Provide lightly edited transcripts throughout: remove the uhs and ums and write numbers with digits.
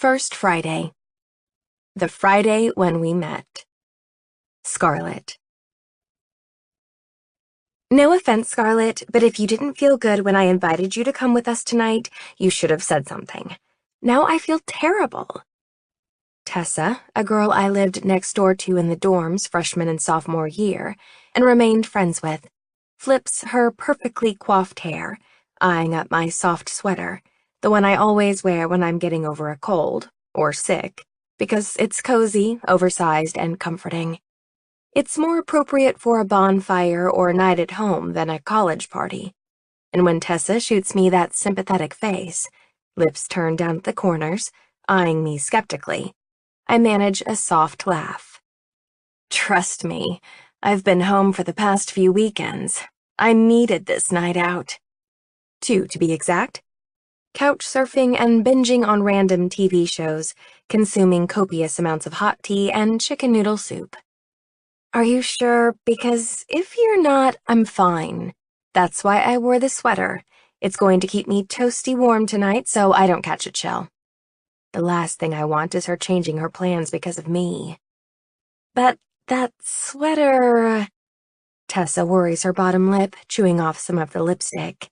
First Friday. The Friday when we met. Scarlett. No offense, Scarlett, but if you didn't feel good when I invited you to come with us tonight, you should have said something. Now I feel terrible. Tessa, a girl I lived next door to in the dorms freshman and sophomore year, and remained friends with, flips her perfectly coiffed hair, eyeing up my soft sweater, the one I always wear when I'm getting over a cold, or sick, because it's cozy, oversized, and comforting. It's more appropriate for a bonfire or a night at home than a college party. And when Tessa shoots me that sympathetic face, lips turned down at the corners, eyeing me skeptically, I manage a soft laugh. Trust me, I've been home for the past few weekends. I needed this night out. 2, to be exact. Couch surfing and binging on random TV shows, consuming copious amounts of hot tea and chicken noodle soup. Are you sure? Because if you're not, I'm fine. That's why I wore the sweater. It's going to keep me toasty warm tonight so I don't catch a chill. The last thing I want is her changing her plans because of me. But that sweater... Tessa worries her bottom lip, chewing off some of the lipstick.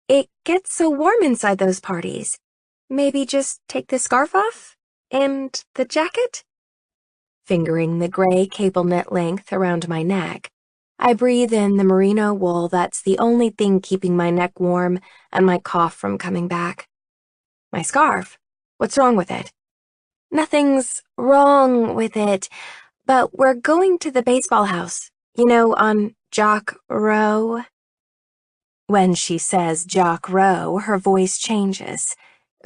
It gets so warm inside those parties. Maybe just take the scarf off? And the jacket? Fingering the gray cable knit length around my neck, I breathe in the merino wool that's the only thing keeping my neck warm and my cough from coming back. My scarf? What's wrong with it? Nothing's wrong with it, but we're going to the baseball house, you know, on Jock Row. When she says Jock Row, her voice changes,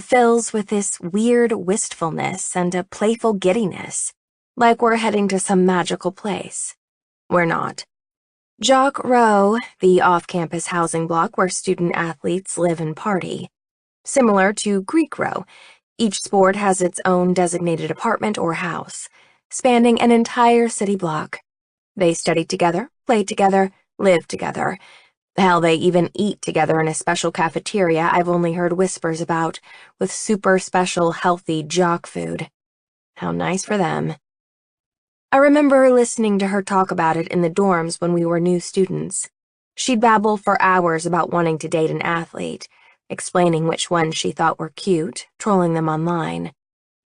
fills with this weird wistfulness and a playful giddiness, like we're heading to some magical place. We're not. Jock Row, the off-campus housing block where student-athletes live and party. Similar to Greek Row, each sport has its own designated apartment or house, spanning an entire city block. They study together, play together, live together. Hell, they even eat together in a special cafeteria I've only heard whispers about, with super special healthy jock food. How nice for them. I remember listening to her talk about it in the dorms when we were new students. She'd babble for hours about wanting to date an athlete, explaining which ones she thought were cute, trolling them online,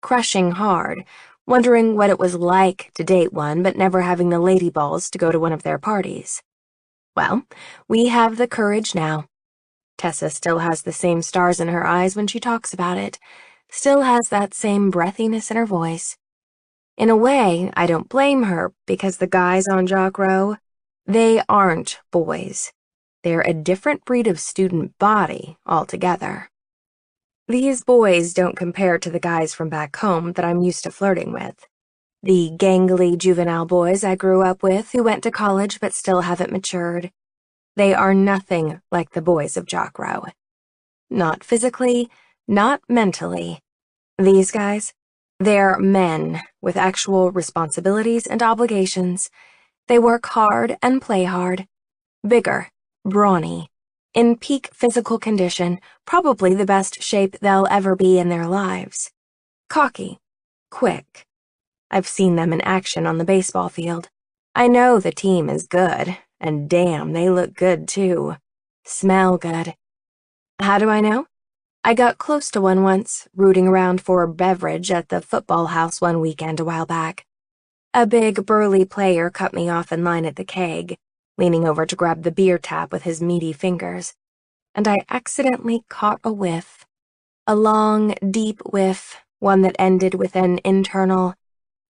crushing hard, wondering what it was like to date one but never having the lady balls to go to one of their parties. Well, we have the courage now. Tessa still has the same stars in her eyes when she talks about it, still has that same breathiness in her voice. In a way, I don't blame her, because the guys on Jock Row, they aren't boys. They're a different breed of student body altogether. These boys don't compare to the guys from back home that I'm used to flirting with. The gangly juvenile boys I grew up with who went to college but still haven't matured. They are nothing like the boys of Jock Row. Not physically, not mentally. These guys, they're men with actual responsibilities and obligations. They work hard and play hard. Bigger, brawny, in peak physical condition, probably the best shape they'll ever be in their lives. Cocky, quick. I've seen them in action on the baseball field. I know the team is good, and damn, they look good too. Smell good. How do I know? I got close to one once, rooting around for a beverage at the football house one weekend a while back. A big, burly player cut me off in line at the keg, leaning over to grab the beer tap with his meaty fingers, and I accidentally caught a whiff. A long, deep whiff, one that ended with an internal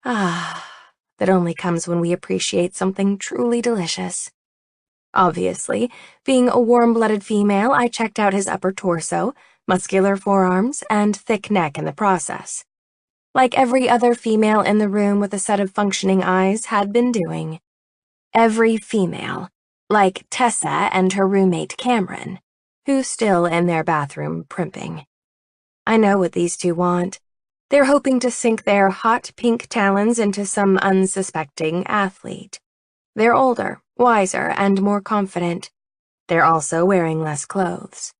that only comes when we appreciate something truly delicious. Obviously, being a warm-blooded female, I checked out his upper torso, muscular forearms, and thick neck in the process. Like every other female in the room with a set of functioning eyes had been doing. Every female, like Tessa and her roommate Cameron, who's still in their bathroom primping. I know what these two want. They're hoping to sink their hot pink talons into some unsuspecting athlete. They're older, wiser, and more confident. They're also wearing less clothes.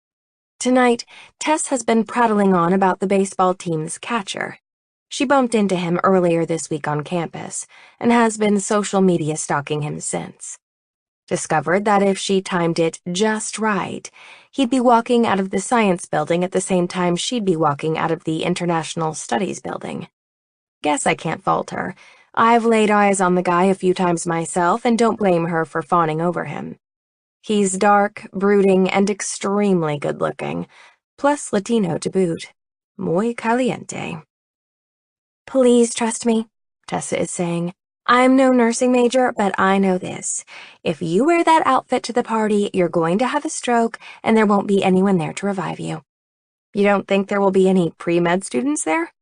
Tonight, Tess has been prattling on about the baseball team's catcher. She bumped into him earlier this week on campus and has been social media stalking him since. Discovered that if she timed it just right, he'd be walking out of the science building at the same time she'd be walking out of the international studies building. Guess I can't fault her. I've laid eyes on the guy a few times myself and don't blame her for fawning over him. He's dark, brooding, and extremely good-looking, plus Latino to boot. Muy caliente. Please trust me, Tessa is saying. I'm no nursing major, but I know this. If you wear that outfit to the party, you're going to have a stroke, and there won't be anyone there to revive you. You don't think there will be any pre-med students there?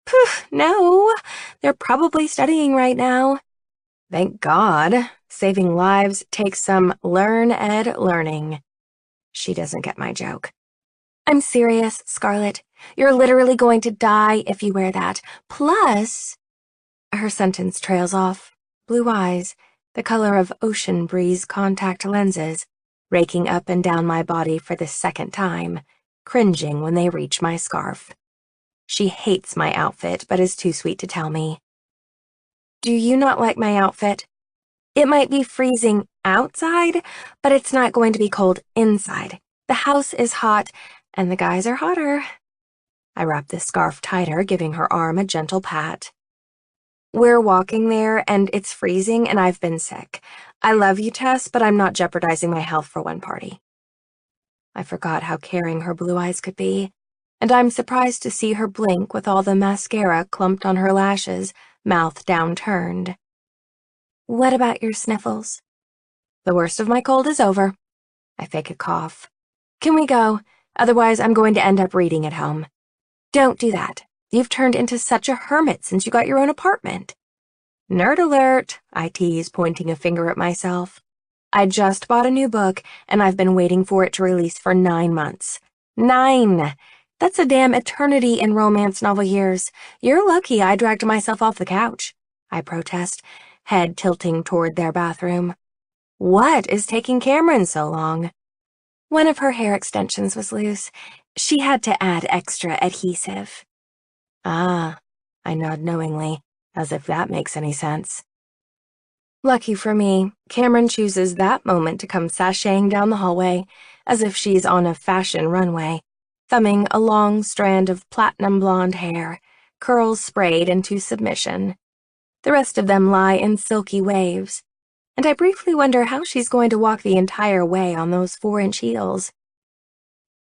Poof, no. They're probably studying right now. Thank God. Saving lives takes some learn-ed learning. She doesn't get my joke. I'm serious, Scarlett. You're literally going to die if you wear that. Plus... Her sentence trails off. Blue eyes, the color of ocean breeze contact lenses, raking up and down my body for the second time, cringing when they reach my scarf. She hates my outfit, but is too sweet to tell me. Do you not like my outfit? It might be freezing outside, but it's not going to be cold inside. The house is hot, and the guys are hotter. I wrap the scarf tighter, giving her arm a gentle pat. We're walking there, and it's freezing, and I've been sick. I love you, Tess, but I'm not jeopardizing my health for one party. I forgot how caring her blue eyes could be, and I'm surprised to see her blink with all the mascara clumped on her lashes, mouth downturned. What about your sniffles? The worst of my cold is over. I fake a cough. Can we go? Otherwise, I'm going to end up reading at home. Don't do that. You've turned into such a hermit since you got your own apartment. Nerd alert, I tease, pointing a finger at myself. I just bought a new book, and I've been waiting for it to release for 9 months. 9! That's a damn eternity in romance novel years. You're lucky I dragged myself off the couch, I protest, head tilting toward their bathroom. What is taking Cameron so long? One of her hair extensions was loose. She had to add extra adhesive. Ah, I nod knowingly, as if that makes any sense. Lucky for me, Cameron chooses that moment to come sashaying down the hallway, as if she's on a fashion runway, thumbing a long strand of platinum blonde hair, curls sprayed into submission. The rest of them lie in silky waves, and I briefly wonder how she's going to walk the entire way on those 4-inch heels.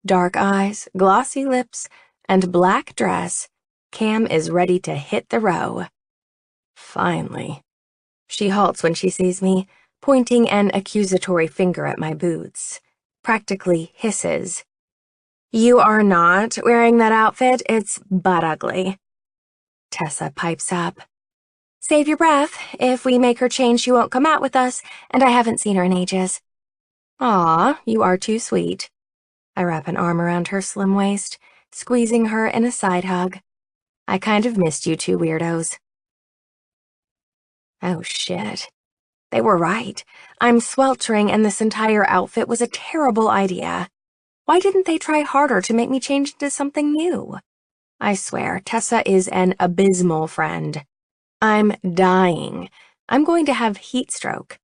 Dark eyes, glossy lips, and black dress, Cam is ready to hit the row. Finally. She halts when she sees me, pointing an accusatory finger at my boots, practically hisses. You are not wearing that outfit, it's butt ugly. Tessa pipes up. Save your breath. If we make her change, she won't come out with us, and I haven't seen her in ages. Aw, you are too sweet. I wrap an arm around her slim waist, squeezing her in a side hug. I kind of missed you two weirdos. Oh, shit. They were right. I'm sweltering, and this entire outfit was a terrible idea. Why didn't they try harder to make me change into something new? I swear, Tessa is an abysmal friend. I'm dying. I'm going to have heat stroke.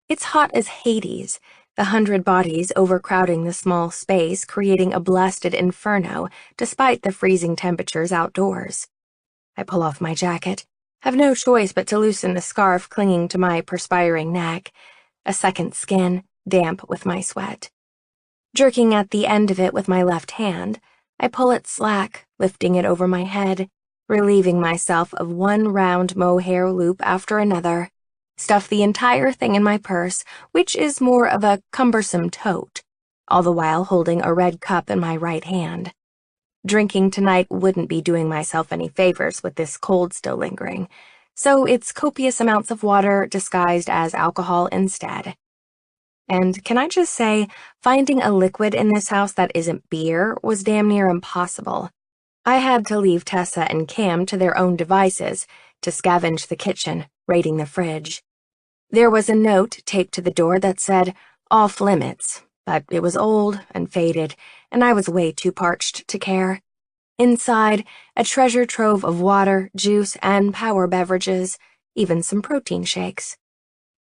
It's hot as Hades, the 100 bodies overcrowding the small space, creating a blasted inferno despite the freezing temperatures outdoors. I pull off my jacket, have no choice but to loosen the scarf clinging to my perspiring neck, a second skin, damp with my sweat. Jerking at the end of it with my left hand, I pull it slack, lifting it over my head, relieving myself of one round mohair loop after another, stuff the entire thing in my purse, which is more of a cumbersome tote, all the while holding a red cup in my right hand. Drinking tonight wouldn't be doing myself any favors with this cold still lingering, so it's copious amounts of water disguised as alcohol instead. And can I just say, finding a liquid in this house that isn't beer was damn near impossible. I had to leave Tessa and Cam to their own devices to scavenge the kitchen, raiding the fridge. There was a note taped to the door that said, "Off limits," But it was old and faded, and I was way too parched to care. Inside, a treasure trove of water, juice, and power beverages, even some protein shakes.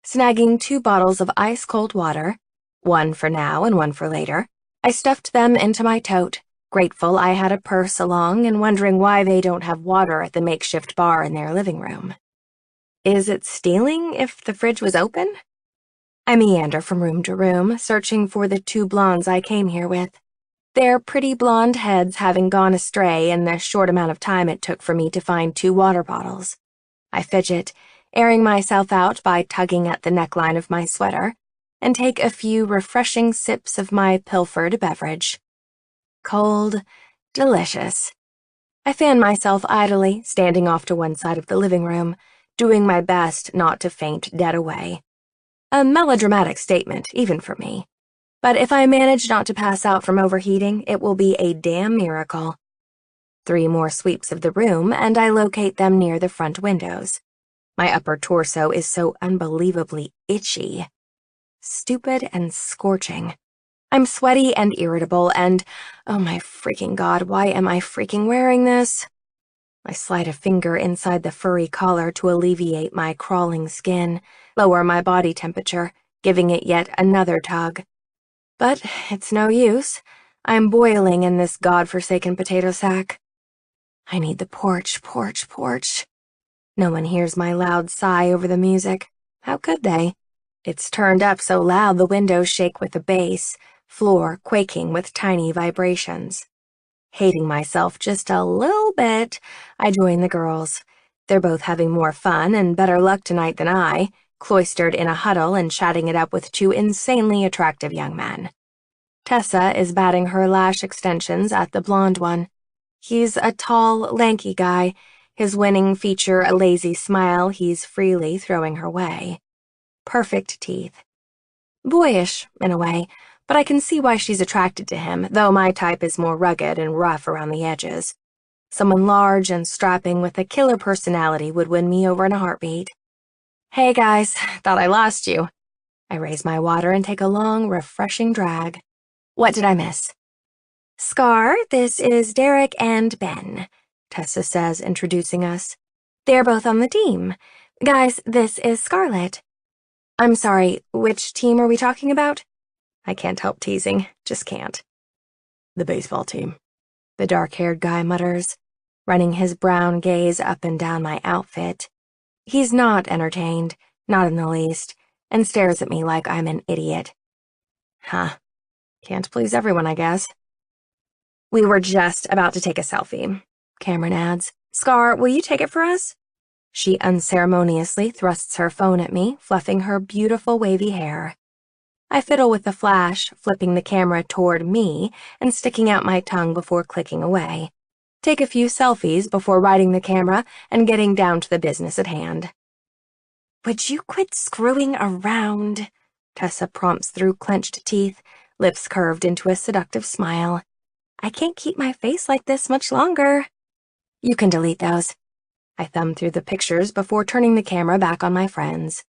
Snagging 2 bottles of ice-cold water, one for now and one for later, I stuffed them into my tote, grateful I had a purse along and wondering why they don't have water at the makeshift bar in their living room. Is it stealing if the fridge was open? I meander from room to room, searching for the 2 blondes I came here with, their pretty blonde heads having gone astray in the short amount of time it took for me to find 2 water bottles. I fidget, airing myself out by tugging at the neckline of my sweater, and take a few refreshing sips of my pilfered beverage. Cold, delicious. I fan myself idly, standing off to one side of the living room, doing my best not to faint dead away. A melodramatic statement, even for me. But if I manage not to pass out from overheating, it will be a damn miracle. 3 more sweeps of the room, and I locate them near the front windows. My upper torso is so unbelievably itchy. Stupid and scorching. I'm sweaty and irritable, and, oh my freaking God, why am I freaking wearing this? I slide a finger inside the furry collar to alleviate my crawling skin, lower my body temperature, giving it yet another tug. But it's no use. I'm boiling in this godforsaken potato sack. I need the porch. No one hears my loud sigh over the music. How could they? It's turned up so loud the windows shake with the bass, floor quaking with tiny vibrations. Hating myself just a little bit, I join the girls. They're both having more fun and better luck tonight than I, cloistered in a huddle and chatting it up with 2 insanely attractive young men. Tessa is batting her lash extensions at the blonde one. He's a tall, lanky guy, his winning feature a lazy smile he's freely throwing her way. Perfect teeth. Boyish, in a way, but I can see why she's attracted to him, though my type is more rugged and rough around the edges. Someone large and strapping with a killer personality would win me over in a heartbeat. Hey guys, thought I lost you. I raise my water and take a long, refreshing drag. What did I miss? Scar, this is Derek and Ben, Tessa says, introducing us. They're both on the team. Guys, this is Scarlett. I'm sorry, which team are we talking about? I can't help teasing, just can't. The baseball team, the dark-haired guy mutters, running his brown gaze up and down my outfit. He's not entertained, not in the least, and stares at me like I'm an idiot. Huh. Can't please everyone, I guess. We were just about to take a selfie, Cameron adds. Scar, will you take it for us? She unceremoniously thrusts her phone at me, fluffing her beautiful wavy hair. I fiddle with the flash, flipping the camera toward me and sticking out my tongue before clicking away. Take a few selfies before riding the camera and getting down to the business at hand. Would you quit screwing around? Tessa prompts through clenched teeth, lips curved into a seductive smile. I can't keep my face like this much longer. You can delete those. I thumb through the pictures before turning the camera back on my friends.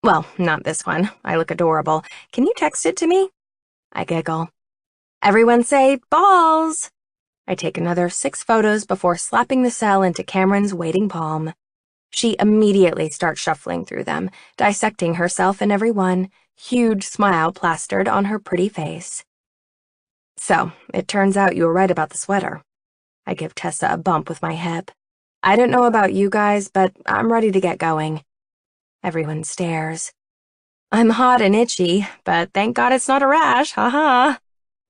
Well, not this one. I look adorable. Can you text it to me? I giggle. Everyone say, balls! I take another 6 photos before slapping the cell into Cameron's waiting palm. She immediately starts shuffling through them, dissecting herself in every one, huge smile plastered on her pretty face. So, it turns out you were right about the sweater. I give Tessa a bump with my hip. I don't know about you guys, but I'm ready to get going. Everyone stares. I'm hot and itchy, but thank God it's not a rash, haha.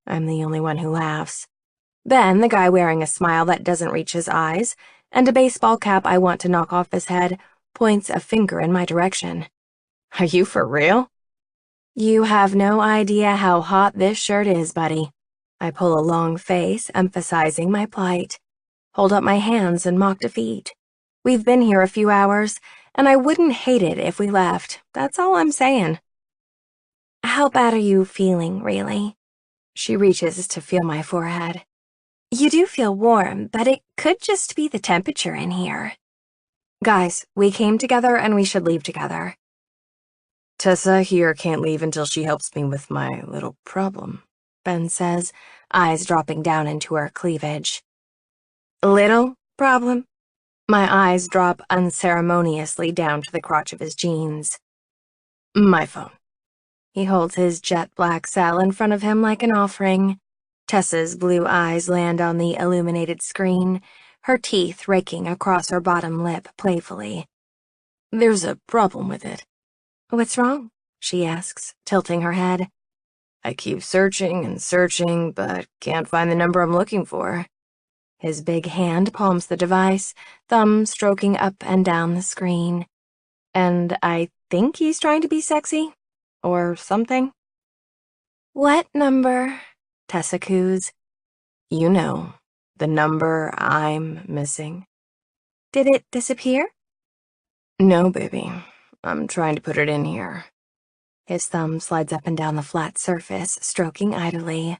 I'm the only one who laughs. Ben, the guy wearing a smile that doesn't reach his eyes, and a baseball cap I want to knock off his head, points a finger in my direction. Are you for real? You have no idea how hot this shirt is, buddy. I pull a long face, emphasizing my plight. Hold up my hands and mock defeat. We've been here a few hours, and I wouldn't hate it if we left. That's all I'm saying. How bad are you feeling, really? She reaches to feel my forehead. You do feel warm, but it could just be the temperature in here. Guys, we came together and we should leave together. Tessa here can't leave until she helps me with my little problem, Ben says, eyes dropping down into her cleavage. Little problem? My eyes drop unceremoniously down to the crotch of his jeans. My phone. He holds his jet black cell in front of him like an offering. Tessa's blue eyes land on the illuminated screen, her teeth raking across her bottom lip playfully. There's a problem with it. What's wrong? She asks, tilting her head. I keep searching and searching, but can't find the number I'm looking for. His big hand palms the device, thumb stroking up and down the screen. And I think he's trying to be sexy. Or something. What number? Tessa coos. You know, the number I'm missing. Did it disappear? No, baby. I'm trying to put it in here. His thumb slides up and down the flat surface, stroking idly.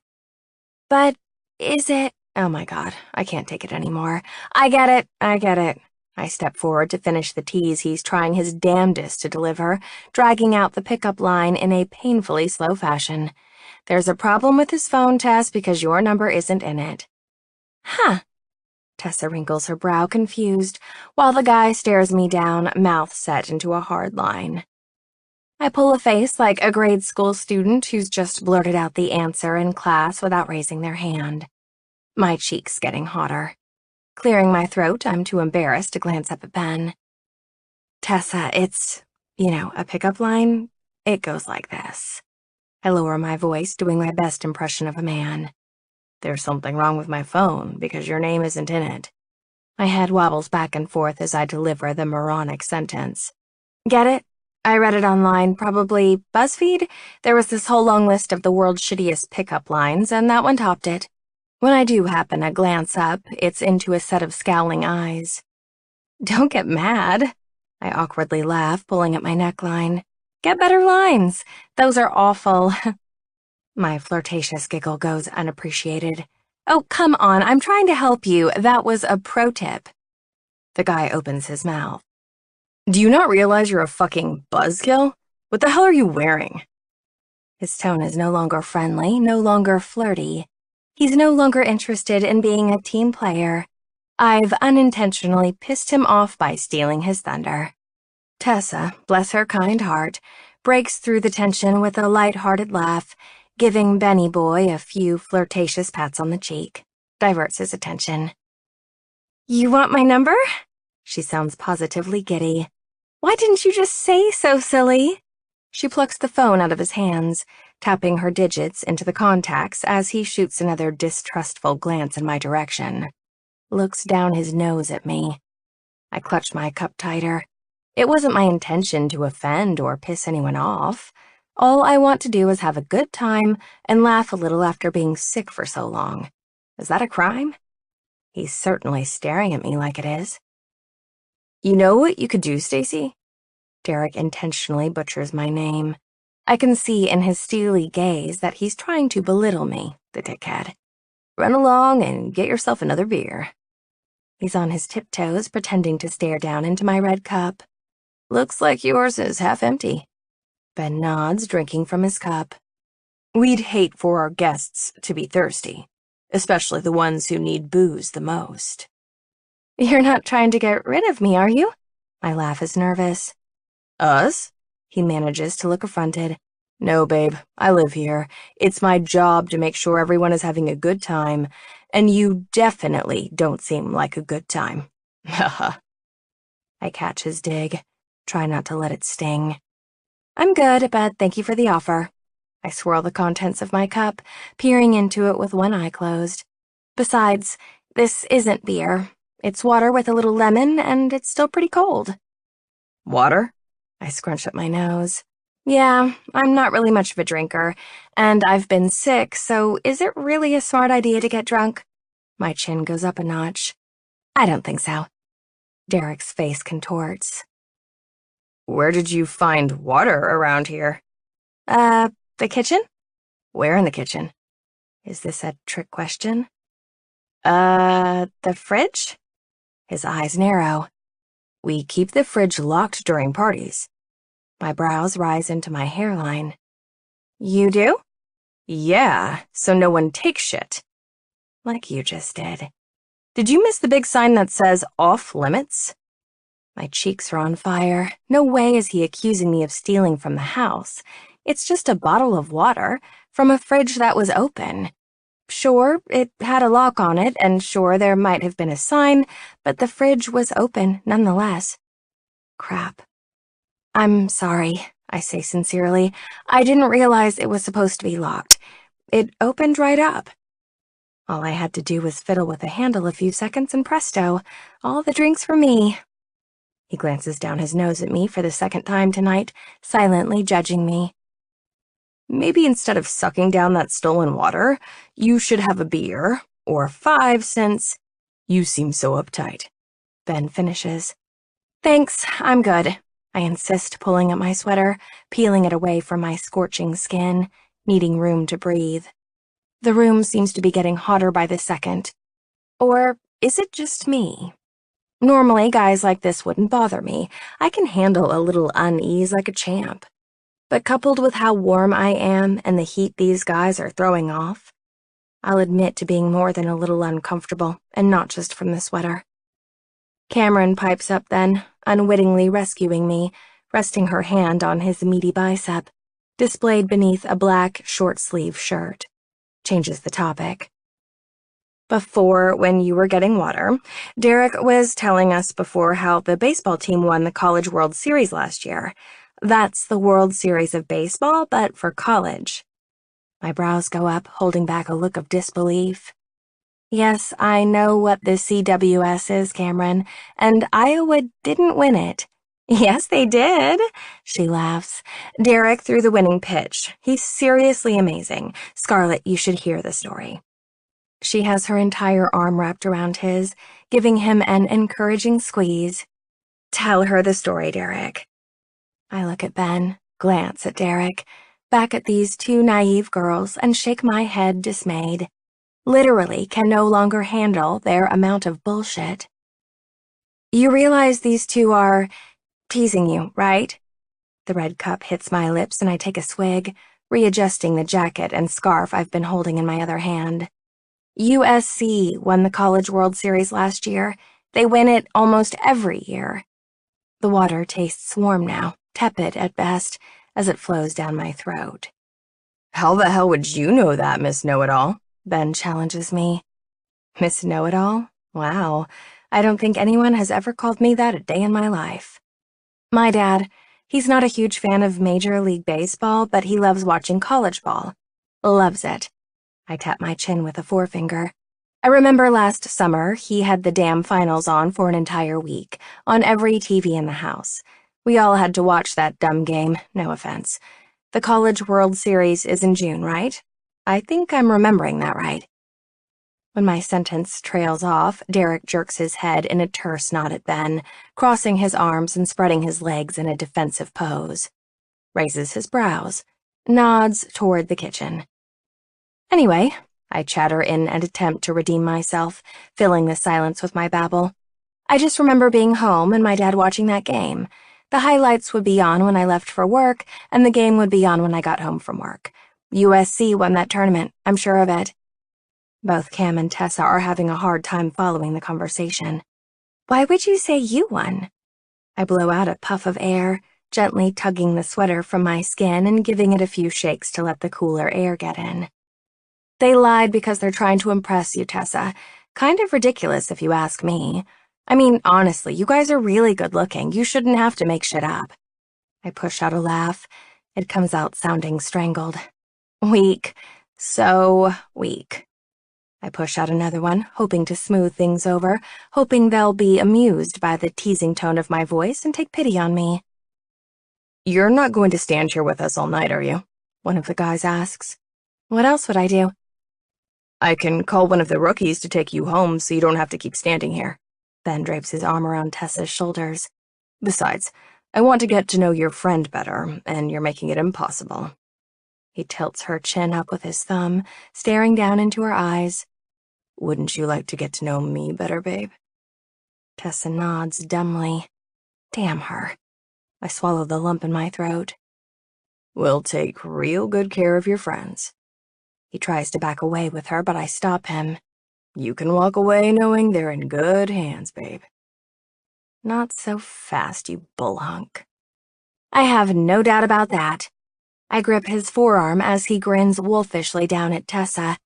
But is it... Oh my God, I can't take it anymore. I get it. I step forward to finish the tease he's trying his damnedest to deliver, dragging out the pickup line in a painfully slow fashion. There's a problem with his phone, Tess, because your number isn't in it. Huh. Tessa wrinkles her brow, confused, while the guy stares me down, mouth set into a hard line. I pull a face like a grade school student who's just blurted out the answer in class without raising their hand. My cheeks getting hotter. Clearing my throat, I'm too embarrassed to glance up at Ben. Tessa, it's, a pickup line. It goes like this. I lower my voice, doing my best impression of a man. There's something wrong with my phone because your name isn't in it. My head wobbles back and forth as I deliver the moronic sentence. Get it? I read it online, probably BuzzFeed. There was this whole long list of the world's shittiest pickup lines, and that one topped it. When I do happen to glance up, it's into a set of scowling eyes. Don't get mad. I awkwardly laugh, pulling at my neckline. Get better lines. Those are awful. My flirtatious giggle goes unappreciated. Oh, come on, I'm trying to help you. That was a pro tip. The guy opens his mouth. Do you not realize you're a fucking buzzkill? What the hell are you wearing? His tone is no longer friendly, no longer flirty. He's no longer interested in being a team player. I've unintentionally pissed him off by stealing his thunder. Tessa, bless her kind heart, breaks through the tension with a light-hearted laugh, giving Benny Boy a few flirtatious pats on the cheek, diverts his attention. You want my number? She sounds positively giddy. Why didn't you just say so, silly? She plucks the phone out of his hands, tapping her digits into the contacts as he shoots another distrustful glance in my direction. Looks down his nose at me. I clutch my cup tighter. It wasn't my intention to offend or piss anyone off. All I want to do is have a good time and laugh a little after being sick for so long. Is that a crime? He's certainly staring at me like it is. You know what you could do, Stacy? Derek intentionally butchers my name. I can see in his steely gaze that he's trying to belittle me, the dickhead. Run along and get yourself another beer. He's on his tiptoes, pretending to stare down into my red cup. Looks like yours is half empty. Ben nods, drinking from his cup. We'd hate for our guests to be thirsty, especially the ones who need booze the most. You're not trying to get rid of me, are you? My laugh is nervous. Us? He manages to look affronted. No, babe, I live here. It's my job to make sure everyone is having a good time, and you definitely don't seem like a good time. Haha. I catch his dig, try not to let it sting. I'm good, but thank you for the offer. I swirl the contents of my cup, peering into it with one eye closed. Besides, this isn't beer. It's water with a little lemon, and it's still pretty cold. Water? I scrunch up my nose. Yeah, I'm not really much of a drinker, and I've been sick, so is it really a smart idea to get drunk? My chin goes up a notch. I don't think so. Derek's face contorts. Where did you find water around here? The kitchen? Where in the kitchen? Is this a trick question? The fridge? His eyes narrow. We keep the fridge locked during parties. My brows rise into my hairline. You do? Yeah, so no one takes shit. Like you just did. Did you miss the big sign that says off limits? My cheeks are on fire. No way is he accusing me of stealing from the house. It's just a bottle of water from a fridge that was open. Sure, it had a lock on it, and sure, there might have been a sign, but the fridge was open nonetheless. Crap. I'm sorry, I say sincerely. I didn't realize it was supposed to be locked. It opened right up. All I had to do was fiddle with the handle a few seconds and presto, all the drinks for me. He glances down his nose at me for the second time tonight, silently judging me. Maybe instead of sucking down that stolen water, you should have a beer, or 5 since you seem so uptight. Ben finishes. Thanks, I'm good. I insist, pulling at my sweater, peeling it away from my scorching skin, needing room to breathe. The room seems to be getting hotter by the second. Or is it just me? Normally, guys like this wouldn't bother me. I can handle a little unease like a champ. But coupled with how warm I am and the heat these guys are throwing off, I'll admit to being more than a little uncomfortable, and not just from the sweater. Cameron pipes up then, unwittingly rescuing me, resting her hand on his meaty bicep, displayed beneath a black short-sleeve shirt. Changes the topic. Before, when you were getting water, Derek was telling us before how the baseball team won the College World Series last year. That's the World Series of baseball, but for college. My brows go up, holding back a look of disbelief. Yes, I know what the CWS is, Cameron, and Iowa didn't win it. Yes, they did, she laughs. Derek threw the winning pitch. He's seriously amazing. Scarlett, you should hear the story. She has her entire arm wrapped around his, giving him an encouraging squeeze. Tell her the story, Derek. I look at Ben, glance at Derek, back at these two naive girls, and shake my head dismayed. Literally can no longer handle their amount of bullshit. You realize these two are teasing you, right? The red cup hits my lips and I take a swig, readjusting the jacket and scarf I've been holding in my other hand. USC won the College World Series last year. They win it almost every year. The water tastes warm now, tepid at best, as it flows down my throat. How the hell would you know that, Miss Know-It-All? Ben challenges me. Miss Know-It-All? Wow, I don't think anyone has ever called me that a day in my life. My dad, he's not a huge fan of Major League Baseball, but he loves watching college ball. Loves it. I tap my chin with a forefinger. I remember last summer, he had the damn finals on for an entire week, on every TV in the house. We all had to watch that dumb game, no offense. The College World Series is in June, right? I think I'm remembering that right. When my sentence trails off, Derek jerks his head in a terse nod at Ben, crossing his arms and spreading his legs in a defensive pose. Raises his brows, nods toward the kitchen. Anyway, I chatter in an attempt to redeem myself, filling the silence with my babble. I just remember being home and my dad watching that game. The highlights would be on when I left for work, and the game would be on when I got home from work. USC won that tournament, I'm sure of it. Both Cam and Tessa are having a hard time following the conversation. Why would you say you won? I blow out a puff of air, gently tugging the sweater from my skin and giving it a few shakes to let the cooler air get in. They lied because they're trying to impress you, Tessa. Kind of ridiculous if you ask me. I mean, honestly, you guys are really good looking. You shouldn't have to make shit up. I push out a laugh. It comes out sounding strangled. Weak. So weak. I push out another one, hoping to smooth things over, hoping they'll be amused by the teasing tone of my voice and take pity on me. You're not going to stand here with us all night, are you? One of the guys asks. What else would I do? I can call one of the rookies to take you home so you don't have to keep standing here. Ben drapes his arm around Tessa's shoulders. Besides, I want to get to know your friend better, and you're making it impossible. He tilts her chin up with his thumb, staring down into her eyes. Wouldn't you like to get to know me better, babe? Tessa nods dumbly. Damn her. I swallow the lump in my throat. We'll take real good care of your friends. He tries to back away with her, but I stop him. You can walk away knowing they're in good hands, babe. Not so fast, you bullhunk. I have no doubt about that. I grip his forearm as he grins wolfishly down at Tessa.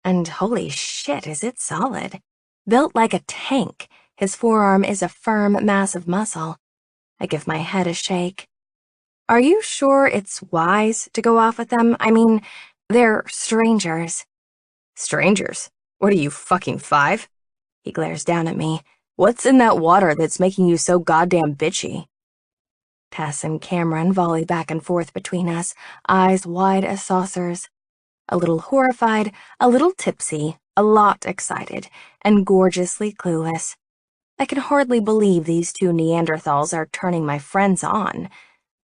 And holy shit, is it solid. Built like a tank, his forearm is a firm mass of muscle. I give my head a shake. Are you sure it's wise to go off with them? I mean, they're strangers. Strangers? What are you, fucking 5? He glares down at me. What's in that water that's making you so goddamn bitchy? Tess and Cameron volley back and forth between us, eyes wide as saucers. A little horrified, a little tipsy, a lot excited, and gorgeously clueless. I can hardly believe these two Neanderthals are turning my friends on.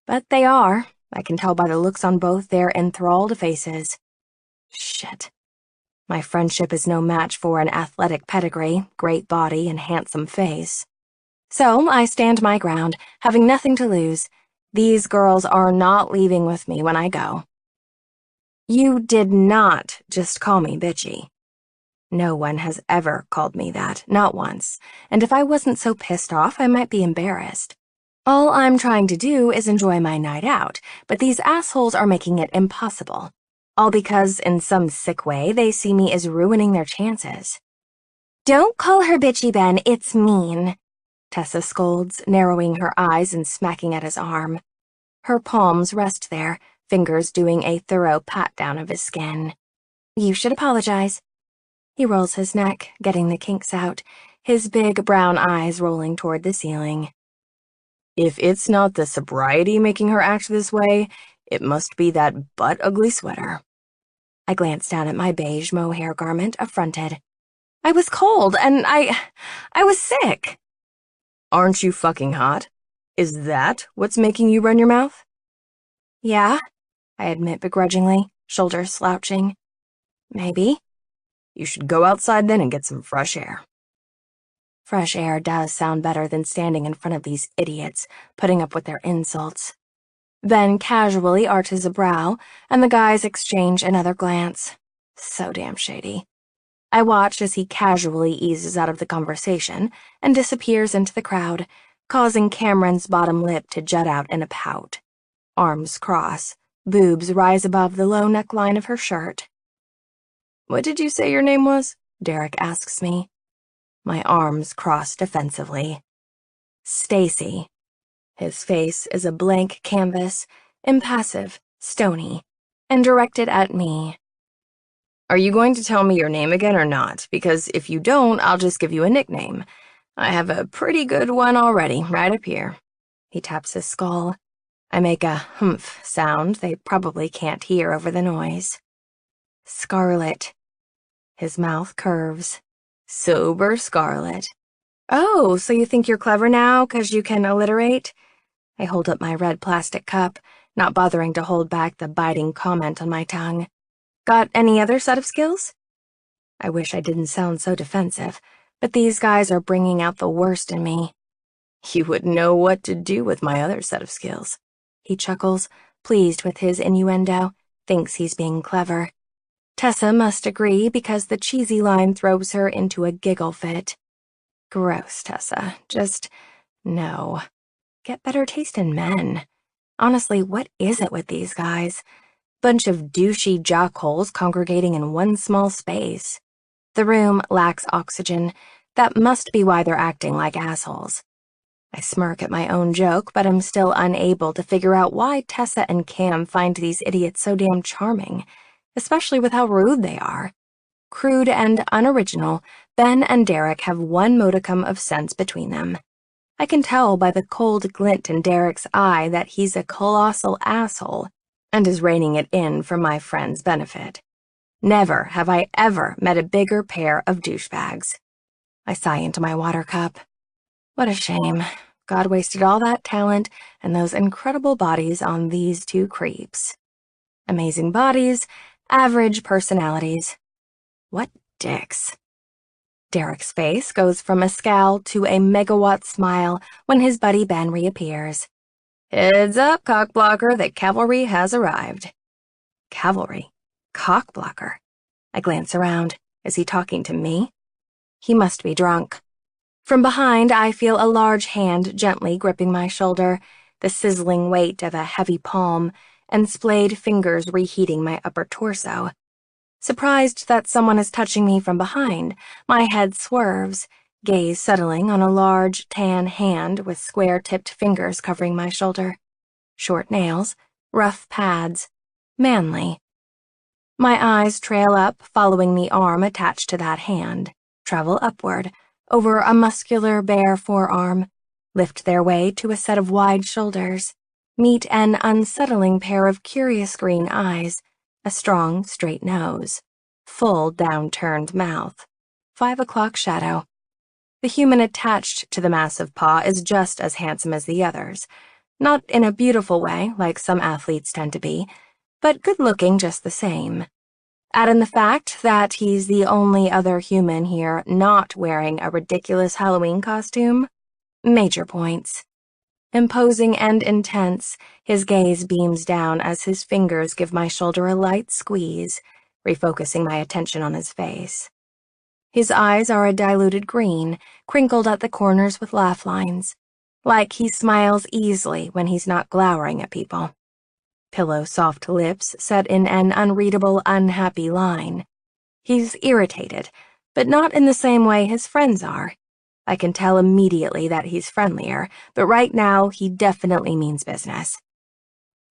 But they are. I can tell by the looks on both their enthralled faces. Shit. My friendship is no match for an athletic pedigree, great body, and handsome face. So I stand my ground, having nothing to lose. These girls are not leaving with me when I go. You did not just call me bitchy. No one has ever called me that, not once, and if I wasn't so pissed off, I might be embarrassed. All I'm trying to do is enjoy my night out, but these assholes are making it impossible. All because, in some sick way, they see me as ruining their chances. Don't call her bitchy, Ben, it's mean. Tessa scolds, narrowing her eyes and smacking at his arm. Her palms rest there, fingers doing a thorough pat-down of his skin. You should apologize. He rolls his neck, getting the kinks out, his big brown eyes rolling toward the ceiling. If it's not the sobriety making her act this way, it must be that butt-ugly sweater. I glance down at my beige mohair garment, affronted. I was cold, and I was sick. Aren't you fucking hot? Is that what's making you run your mouth? Yeah, I admit begrudgingly, shoulders slouching. Maybe. You should go outside then and get some fresh air. Fresh air does sound better than standing in front of these idiots, putting up with their insults. Ben casually arches a brow, and the guys exchange another glance. So damn shady. I watch as he casually eases out of the conversation and disappears into the crowd, causing Cameron's bottom lip to jut out in a pout. Arms cross, boobs rise above the low neckline of her shirt. What did you say your name was? Derek asks me. My arms cross defensively. Stacy. His face is a blank canvas, impassive, stony, and directed at me. Are you going to tell me your name again or not? Because if you don't, I'll just give you a nickname. I have a pretty good one already, right up here. He taps his skull. I make a humph sound they probably can't hear over the noise. Scarlet. His mouth curves. Sober Scarlet. Oh, so you think you're clever now, 'cause you can alliterate? I hold up my red plastic cup, not bothering to hold back the biting comment on my tongue. Got any other set of skills? I wish I didn't sound so defensive, but these guys are bringing out the worst in me. You wouldn't know what to do with my other set of skills. He chuckles, pleased with his innuendo, thinks he's being clever. Tessa must agree because the cheesy line throws her into a giggle fit. Gross, Tessa. Just, no. Get better taste in men. Honestly, what is it with these guys? Bunch of douchey jockholes congregating in one small space. The room lacks oxygen. That must be why they're acting like assholes. I smirk at my own joke, but I'm still unable to figure out why Tessa and Cam find these idiots so damn charming, especially with how rude they are. Crude and unoriginal, Ben and Derek have one modicum of sense between them. I can tell by the cold glint in Derek's eye that he's a colossal asshole and is reining it in for my friend's benefit. Never have I ever met a bigger pair of douchebags. I sigh into my water cup. What a shame. God wasted all that talent and those incredible bodies on these two creeps. Amazing bodies, average personalities. What dicks. Derek's face goes from a scowl to a megawatt smile when his buddy Ben reappears. Heads up, cockblocker, the cavalry has arrived. Cavalry? Cockblocker? I glance around. Is he talking to me? He must be drunk. From behind, I feel a large hand gently gripping my shoulder, the sizzling weight of a heavy palm, and splayed fingers reheating my upper torso. Surprised that someone is touching me from behind, my head swerves, gaze settling on a large, tan hand with square-tipped fingers covering my shoulder. Short nails, rough pads, manly. My eyes trail up, following the arm attached to that hand, travel upward, over a muscular bare forearm, lift their way to a set of wide shoulders, meet an unsettling pair of curious green eyes, a strong, straight nose, full downturned mouth, 5 o'clock shadow. The human attached to the massive paw is just as handsome as the others, not in a beautiful way like some athletes tend to be, but good-looking just the same. Add in the fact that he's the only other human here not wearing a ridiculous Halloween costume. Major points. Imposing and intense, his gaze beams down as his fingers give my shoulder a light squeeze, refocusing my attention on his face. His eyes are a diluted green, crinkled at the corners with laugh lines, like he smiles easily when he's not glowering at people. Pillow-soft lips set in an unreadable, unhappy line. He's irritated, but not in the same way his friends are. I can tell immediately that he's friendlier, but right now he definitely means business.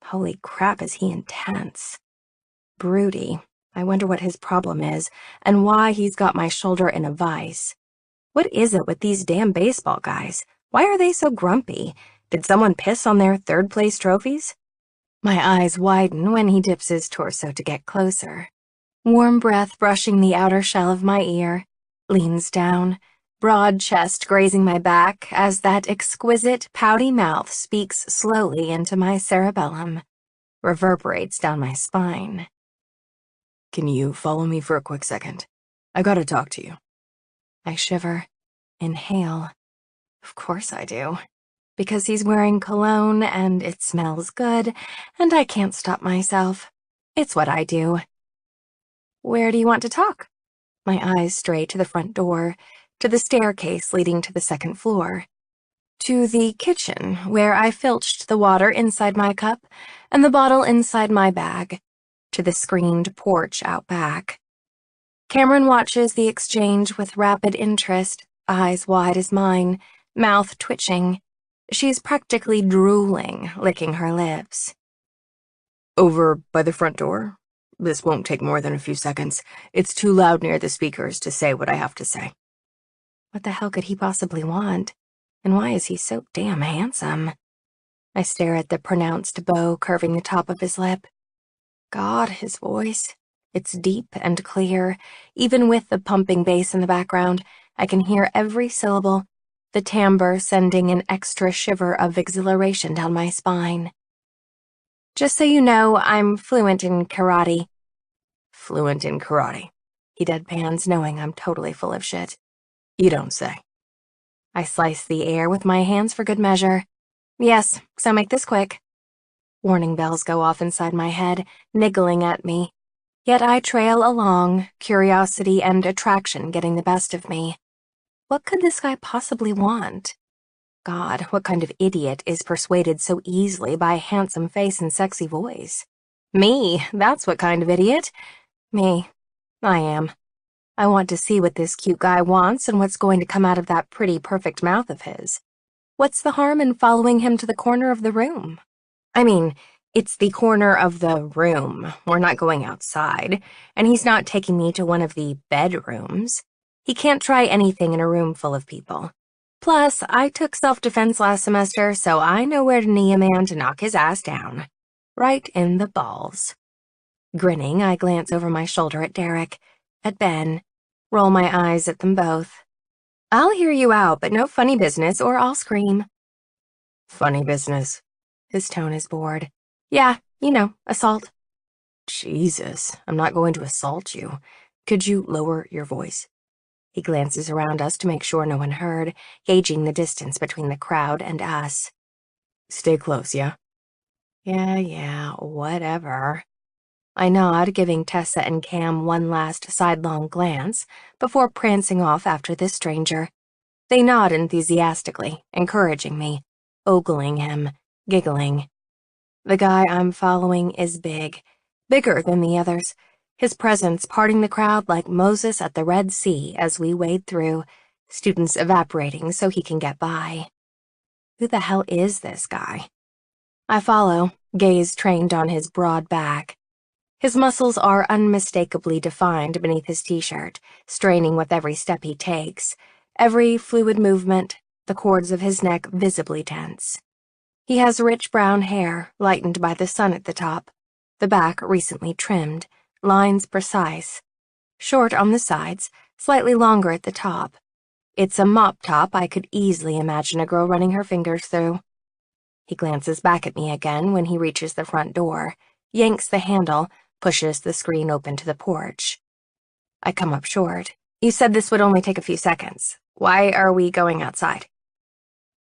Holy crap, is he intense. Broody. I wonder what his problem is, and why he's got my shoulder in a vise. What is it with these damn baseball guys? Why are they so grumpy? Did someone piss on their third-place trophies? My eyes widen when he dips his torso to get closer. Warm breath brushing the outer shell of my ear, leans down, broad chest grazing my back as that exquisite, pouty mouth speaks slowly into my cerebellum, reverberates down my spine. Can you follow me for a quick second? I gotta talk to you. I shiver, inhale. Of course I do. Because he's wearing cologne and it smells good, and I can't stop myself. It's what I do. Where do you want to talk? My eyes stray to the front door, to the staircase leading to the second floor, to the kitchen where I filched the water inside my cup and the bottle inside my bag, to the screened porch out back. Cameron watches the exchange with rapid interest, eyes wide as mine, mouth twitching. She's practically drooling, licking her lips. Over by the front door? This won't take more than a few seconds. It's too loud near the speakers to say what I have to say. What the hell could he possibly want? And why is he so damn handsome? I stare at the pronounced bow curving the top of his lip. God, his voice. It's deep and clear. Even with the pumping bass in the background, I can hear every syllable, the timbre sending an extra shiver of exhilaration down my spine. Just so you know, I'm fluent in karate. Fluent in karate? He deadpans, knowing I'm totally full of shit. You don't say. I slice the air with my hands for good measure. Yes, so make this quick. Warning bells go off inside my head, niggling at me. Yet I trail along, curiosity and attraction getting the best of me. What could this guy possibly want? God, what kind of idiot is persuaded so easily by a handsome face and sexy voice? Me, that's what kind of idiot. Me, I am. I want to see what this cute guy wants and what's going to come out of that pretty perfect mouth of his. What's the harm in following him to the corner of the room? I mean, it's the corner of the room. We're not going outside, and he's not taking me to one of the bedrooms. He can't try anything in a room full of people. Plus, I took self-defense last semester, so I know where to knee a man to knock his ass down. Right in the balls. Grinning, I glance over my shoulder at Derek, at Ben, roll my eyes at them both. I'll hear you out, but no funny business or I'll scream. Funny business. His tone is bored. Yeah, you know, assault. Jesus, I'm not going to assault you. Could you lower your voice? He glances around us to make sure no one heard, gauging the distance between the crowd and us. Stay close, yeah? Yeah, whatever. I nod, giving Tessa and Cam one last sidelong glance before prancing off after the stranger. They nod enthusiastically, encouraging me, ogling him, giggling. The guy I'm following is big, bigger than the others, his presence parting the crowd like Moses at the Red Sea as we wade through, students evaporating so he can get by. Who the hell is this guy? I follow, gaze trained on his broad back. His muscles are unmistakably defined beneath his t-shirt, straining with every step he takes, every fluid movement, the cords of his neck visibly tense. He has rich brown hair, lightened by the sun at the top, the back recently trimmed, lines precise. Short on the sides, slightly longer at the top. It's a mop top I could easily imagine a girl running her fingers through. He glances back at me again when he reaches the front door, yanks the handle, pushes the screen open to the porch. I come up short. You said this would only take a few seconds. Why are we going outside?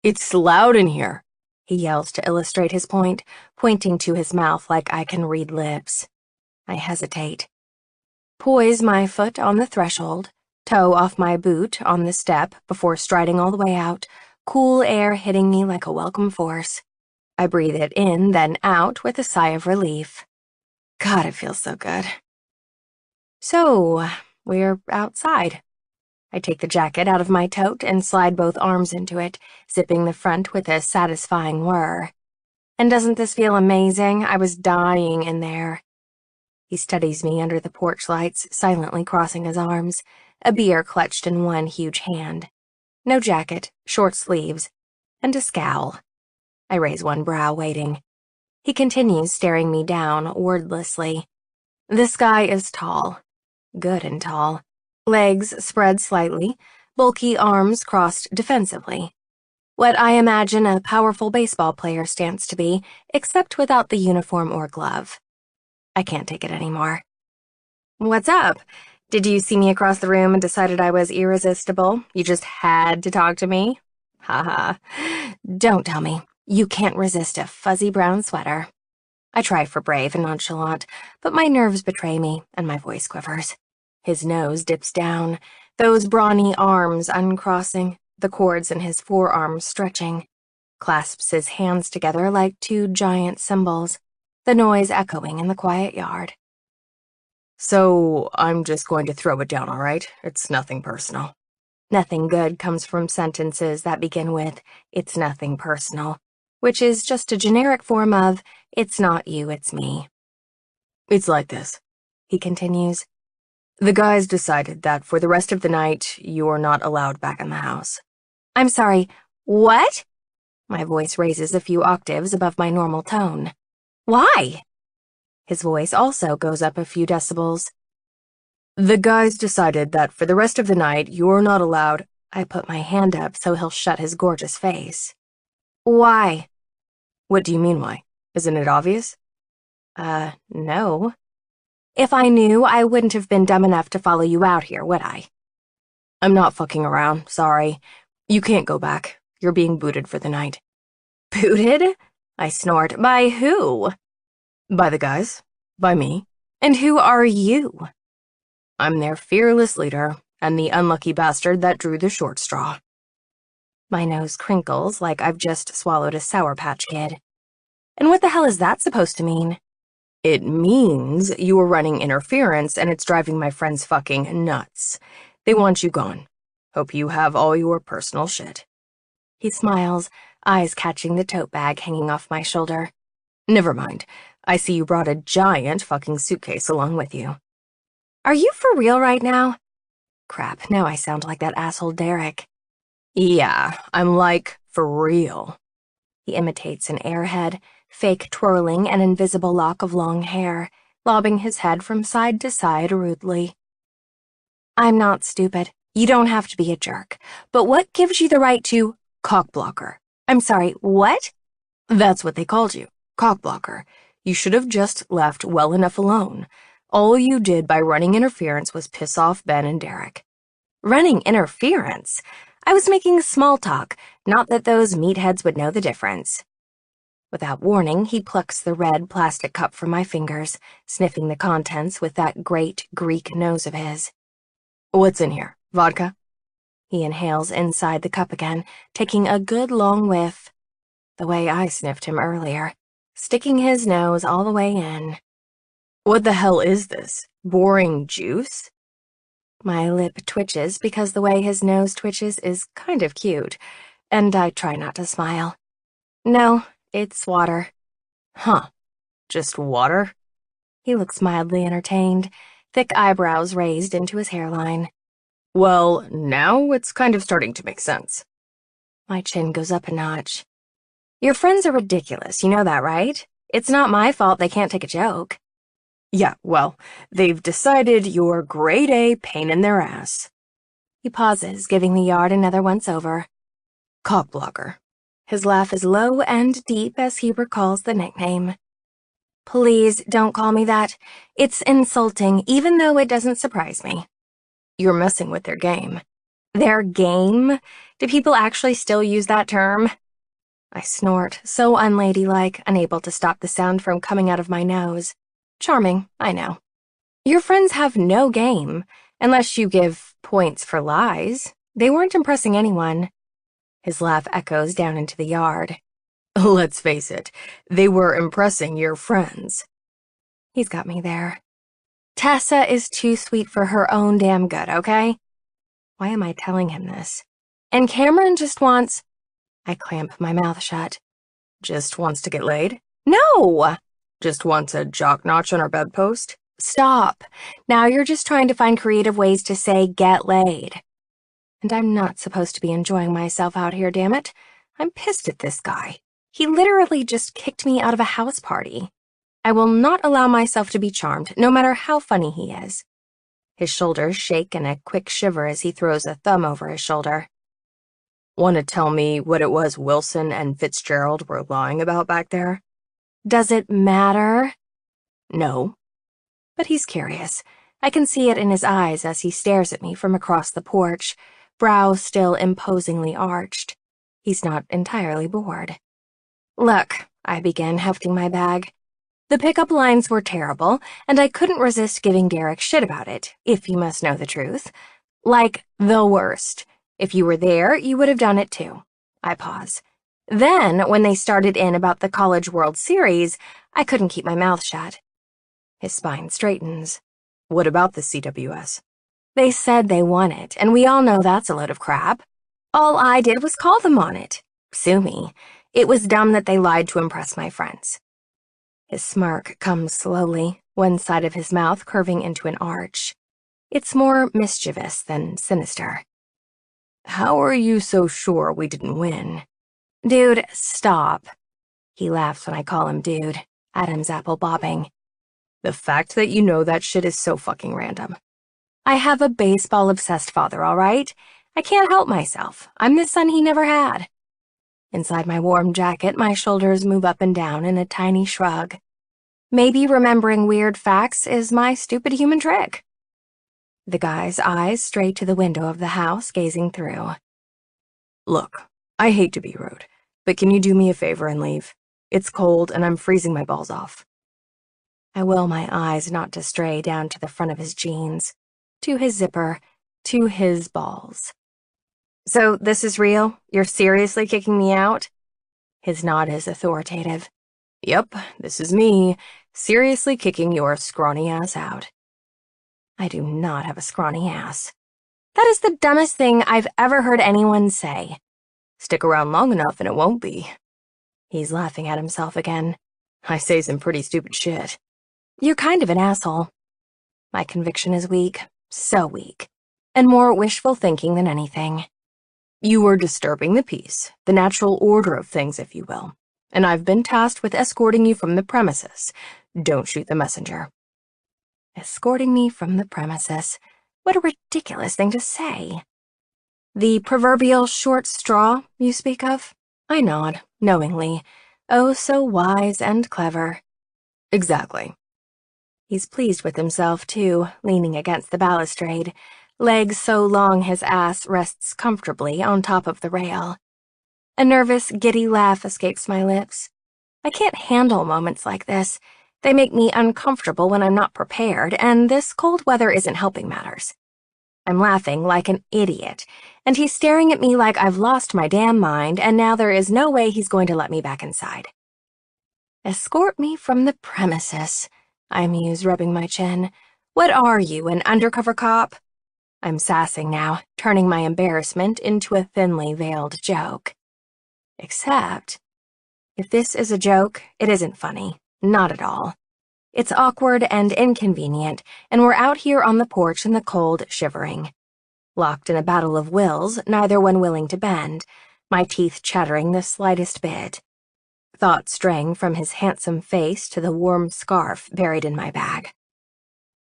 It's loud in here, he yells to illustrate his point, pointing to his mouth like I can read lips. I hesitate. Poise my foot on the threshold, toe off my boot on the step before striding all the way out, cool air hitting me like a welcome force. I breathe it in, then out with a sigh of relief. God, it feels so good. So, we're outside. I take the jacket out of my tote and slide both arms into it, zipping the front with a satisfying whir. And doesn't this feel amazing? I was dying in there. He studies me under the porch lights, silently crossing his arms, a beer clutched in one huge hand. No jacket, short sleeves, and a scowl. I raise one brow, waiting. He continues staring me down, wordlessly. This guy is tall. Good and tall. Legs spread slightly, bulky arms crossed defensively. What I imagine a powerful baseball player stance to be, except without the uniform or glove. I can't take it anymore. What's up? Did you see me across the room and decided I was irresistible? You just had to talk to me? Haha. Don't tell me. You can't resist a fuzzy brown sweater. I try for brave and nonchalant, but my nerves betray me and my voice quivers. His nose dips down, those brawny arms uncrossing, the cords in his forearms stretching. Clasps his hands together like two giant cymbals, the noise echoing in the quiet yard. So I'm just going to throw it down, all right? It's nothing personal. Nothing good comes from sentences that begin with, "It's nothing personal," which is just a generic form of, "It's not you, it's me." It's like this, he continues. The guys decided that for the rest of the night, you're not allowed back in the house. I'm sorry, what? My voice raises a few octaves above my normal tone. Why? His voice also goes up a few decibels. The guys decided that for the rest of the night, you're not allowed. I put my hand up so he'll shut his gorgeous face. Why? What do you mean, why? Isn't it obvious? No. If I knew, I wouldn't have been dumb enough to follow you out here, would I? I'm not fucking around, sorry. You can't go back. You're being booted for the night. Booted? I snort. By who? By the guys. By me. And who are you? I'm their fearless leader, and the unlucky bastard that drew the short straw. My nose crinkles like I've just swallowed a Sour Patch Kid. And what the hell is that supposed to mean? It means you were running interference and it's driving my friends fucking nuts. They want you gone. Hope you have all your personal shit. He smiles, eyes catching the tote bag hanging off my shoulder. Never mind. I see you brought a giant fucking suitcase along with you. Are you for real right now? Crap, now I sound like that asshole Derek. Yeah, I'm like, for real. He imitates an airhead, fake twirling an invisible lock of long hair, lobbing his head from side to side rudely. I'm not stupid. You don't have to be a jerk. But what gives you the right to cockblocker? I'm sorry, what? That's what they called you, cockblocker. You should have just left well enough alone. All you did by running interference was piss off Ben and Derek. Running interference? I was making small talk, not that those meatheads would know the difference. Without warning, he plucks the red plastic cup from my fingers, sniffing the contents with that great Greek nose of his. What's in here? Vodka? He inhales inside the cup again, taking a good long whiff, the way I sniffed him earlier, sticking his nose all the way in. What the hell is this? Boring juice? My lip twitches because the way his nose twitches is kind of cute, and I try not to smile. No, it's water. Huh. Just water? He looks mildly entertained, thick eyebrows raised into his hairline. Well, now it's kind of starting to make sense. My chin goes up a notch. Your friends are ridiculous, you know that, right? It's not my fault they can't take a joke. Yeah, well, they've decided you're grade A pain in their ass. He pauses, giving the yard another once-over. Cockblocker. His laugh is low and deep as he recalls the nickname. Please don't call me that. It's insulting, even though it doesn't surprise me. You're messing with their game. Their game? Do people actually still use that term? I snort, so unladylike, unable to stop the sound from coming out of my nose. Charming, I know. Your friends have no game, unless you give points for lies. They weren't impressing anyone. His laugh echoes down into the yard. Let's face it, they were impressing your friends. He's got me there. Tessa is too sweet for her own damn good, okay? Why am I telling him this? And Cameron just wants... I clamp my mouth shut. Just wants to get laid? No! Just wants a jock notch on her bedpost? Stop. Now you're just trying to find creative ways to say get laid. And I'm not supposed to be enjoying myself out here, damn it. I'm pissed at this guy. He literally just kicked me out of a house party. I will not allow myself to be charmed, no matter how funny he is. His shoulders shake in a quick shiver as he throws a thumb over his shoulder. Want to tell me what it was Wilson and Fitzgerald were lying about back there? Does it matter? No. But he's curious. I can see it in his eyes as he stares at me from across the porch, brow still imposingly arched. He's not entirely bored. Look, I begin, hefting my bag. The pickup lines were terrible, and I couldn't resist giving Derek shit about it, if you must know the truth. Like, the worst. If you were there, you would have done it too. I pause. Then, when they started in about the College World Series, I couldn't keep my mouth shut. His spine straightens. What about the CWS? They said they won it, and we all know that's a load of crap. All I did was call them on it. Sue me. It was dumb that they lied to impress my friends. His smirk comes slowly, one side of his mouth curving into an arch. It's more mischievous than sinister. How are you so sure we didn't win? Dude, stop. He laughs when I call him dude, Adam's apple bobbing. The fact that you know that shit is so fucking random. I have a baseball-obsessed father, all right? I can't help myself. I'm the son he never had. Inside my warm jacket, my shoulders move up and down in a tiny shrug. Maybe remembering weird facts is my stupid human trick. The guy's eyes stray to the window of the house, gazing through. Look, I hate to be rude, but can you do me a favor and leave? It's cold and I'm freezing my balls off. I will my eyes not to stray down to the front of his jeans, to his zipper, to his balls. So this is real? You're seriously kicking me out? His nod is authoritative. Yep, this is me, seriously kicking your scrawny ass out. I do not have a scrawny ass. That is the dumbest thing I've ever heard anyone say. Stick around long enough and it won't be. He's laughing at himself again. I say some pretty stupid shit. You're kind of an asshole. My conviction is weak, so weak, and more wishful thinking than anything. You were disturbing the peace, the natural order of things, if you will, and I've been tasked with escorting you from the premises. Don't shoot the messenger. Escorting me from the premises. What a ridiculous thing to say. The proverbial short straw you speak of? I nod, knowingly. Oh, so wise and clever. Exactly. He's pleased with himself, too, leaning against the balustrade, legs so long his ass rests comfortably on top of the rail. A nervous, giddy laugh escapes my lips. I can't handle moments like this. They make me uncomfortable when I'm not prepared, and this cold weather isn't helping matters. I'm laughing like an idiot, and he's staring at me like I've lost my damn mind, and now there is no way he's going to let me back inside. Escort me from the premises, I muse, rubbing my chin. What are you, an undercover cop? I'm sassing now, turning my embarrassment into a thinly veiled joke. Except, if this is a joke, it isn't funny. Not at all. It's awkward and inconvenient, and we're out here on the porch in the cold, shivering. Locked in a battle of wills, neither one willing to bend, my teeth chattering the slightest bit. Thoughts straying from his handsome face to the warm scarf buried in my bag.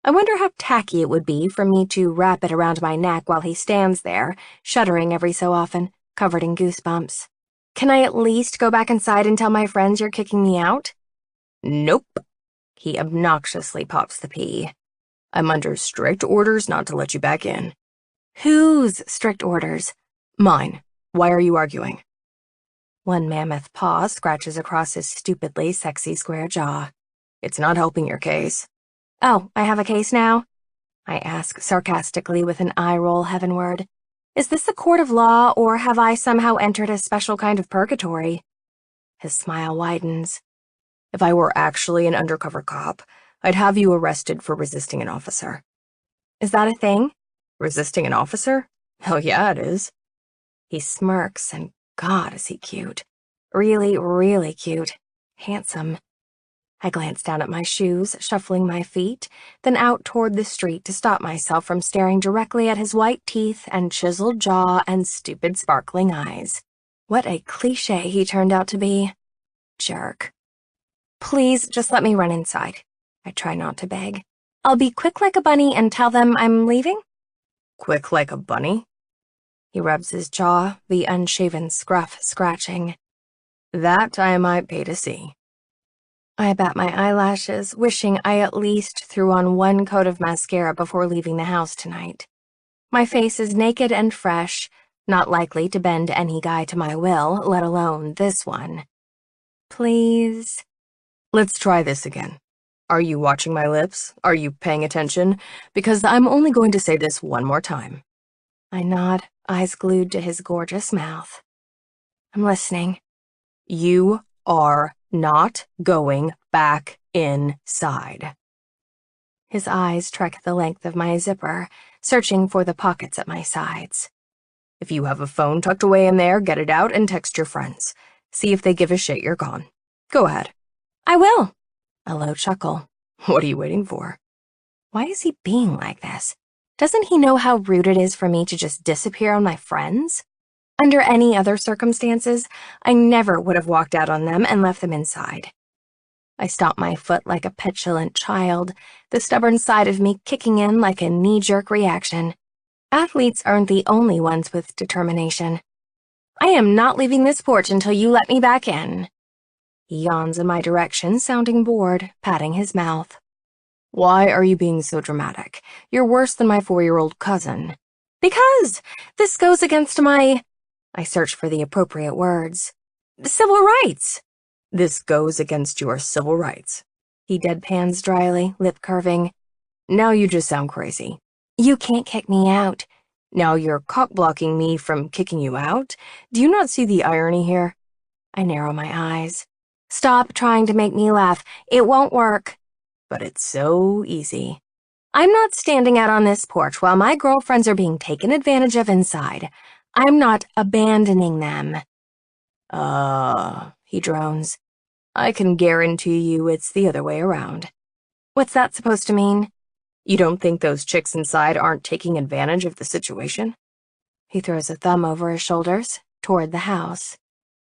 I wonder how tacky it would be for me to wrap it around my neck while he stands there, shuddering every so often, covered in goosebumps. Can I at least go back inside and tell my friends you're kicking me out? Nope. He obnoxiously pops the pea. I'm under strict orders not to let you back in. Whose strict orders? Mine. Why are you arguing? One mammoth paw scratches across his stupidly sexy square jaw. It's not helping your case. Oh, I have a case now? I ask sarcastically with an eye roll heavenward. Is this a court of law, or have I somehow entered a special kind of purgatory? His smile widens. If I were actually an undercover cop, I'd have you arrested for resisting an officer. Is that a thing? Resisting an officer? Hell yeah, it is. He smirks, and God, is he cute. Really, really cute. Handsome. I glance down at my shoes, shuffling my feet, then out toward the street to stop myself from staring directly at his white teeth and chiseled jaw and stupid sparkling eyes. What a cliché he turned out to be. Jerk. Please, just let me run inside. I try not to beg. I'll be quick like a bunny and tell them I'm leaving? Quick like a bunny? He rubs his jaw, the unshaven scruff scratching. That I might pay to see. I bat my eyelashes, wishing I at least threw on one coat of mascara before leaving the house tonight. My face is naked and fresh, not likely to bend any guy to my will, let alone this one. Please? Let's try this again. Are you watching my lips? Are you paying attention? Because I'm only going to say this one more time. I nod, eyes glued to his gorgeous mouth. I'm listening. You are not going back inside. His eyes trek the length of my zipper, searching for the pockets at my sides. If you have a phone tucked away in there, get it out and text your friends. See if they give a shit you're gone. Go ahead. I will. A low chuckle. What are you waiting for? Why is he being like this? Doesn't he know how rude it is for me to just disappear on my friends? Under any other circumstances, I never would have walked out on them and left them inside. I stomp my foot like a petulant child, the stubborn side of me kicking in like a knee-jerk reaction. Athletes aren't the only ones with determination. I am not leaving this porch until you let me back in. He yawns in my direction, sounding bored, patting his mouth. Why are you being so dramatic? You're worse than my 4-year-old cousin. Because this goes against my... I search for the appropriate words. Civil rights. This goes against your civil rights. He deadpans dryly, lip curving. Now you just sound crazy. You can't kick me out. Now you're cock-blocking me from kicking you out? Do you not see the irony here? I narrow my eyes. Stop trying to make me laugh. It won't work. But it's so easy. I'm not standing out on this porch while my girlfriends are being taken advantage of inside. I'm not abandoning them. He drones. I can guarantee you it's the other way around. What's that supposed to mean? You don't think those chicks inside aren't taking advantage of the situation? He throws a thumb over his shoulders, toward the house.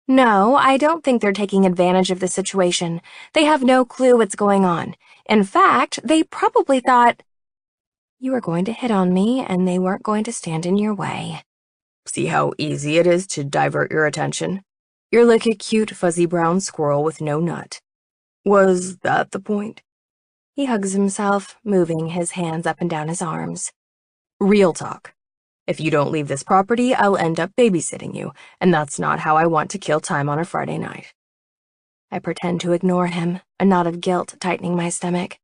No, I don't think they're taking advantage of the situation. They have no clue what's going on. In fact, they probably thought you were going to hit on me and they weren't going to stand in your way. See how easy it is to divert your attention? You're like a cute fuzzy brown squirrel with no nut. Was that the point? He hugs himself, moving his hands up and down his arms. Real talk. If you don't leave this property, I'll end up babysitting you, and that's not how I want to kill time on a Friday night. I pretend to ignore him, a knot of guilt tightening my stomach.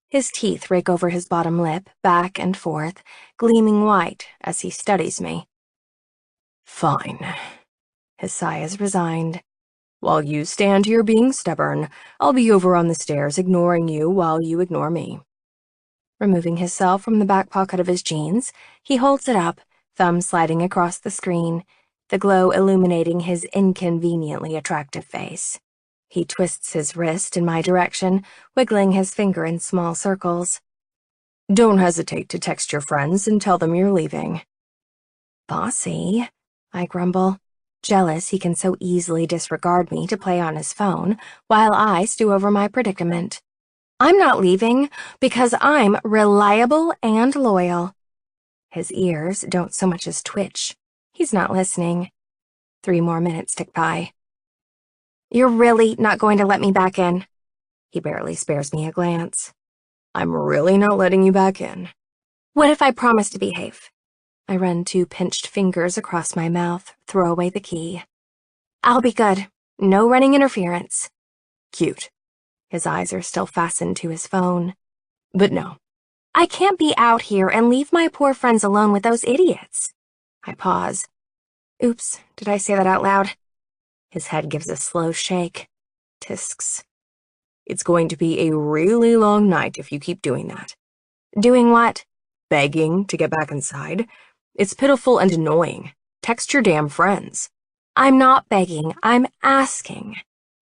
His teeth rake over his bottom lip, back and forth, gleaming white as he studies me. Fine. His sigh is resigned. While you stand here being stubborn, I'll be over on the stairs ignoring you while you ignore me. Removing his cell from the back pocket of his jeans, he holds it up, thumb sliding across the screen, the glow illuminating his inconveniently attractive face. He twists his wrist in my direction, wiggling his finger in small circles. Don't hesitate to text your friends and tell them you're leaving. Bossy, I grumble, jealous he can so easily disregard me to play on his phone while I stew over my predicament. I'm not leaving because I'm reliable and loyal. His ears don't so much as twitch. He's not listening. 3 more minutes tick by. You're really not going to let me back in? He barely spares me a glance. I'm really not letting you back in. What if I promise to behave? I run 2 pinched fingers across my mouth, throw away the key. I'll be good. No running interference. Cute. His eyes are still fastened to his phone. But no. I can't be out here and leave my poor friends alone with those idiots. I pause. Oops, did I say that out loud? His head gives a slow shake. Tisks. It's going to be a really long night if you keep doing that. Doing what? Begging to get back inside. It's pitiful and annoying. Text your damn friends. I'm not begging, I'm asking.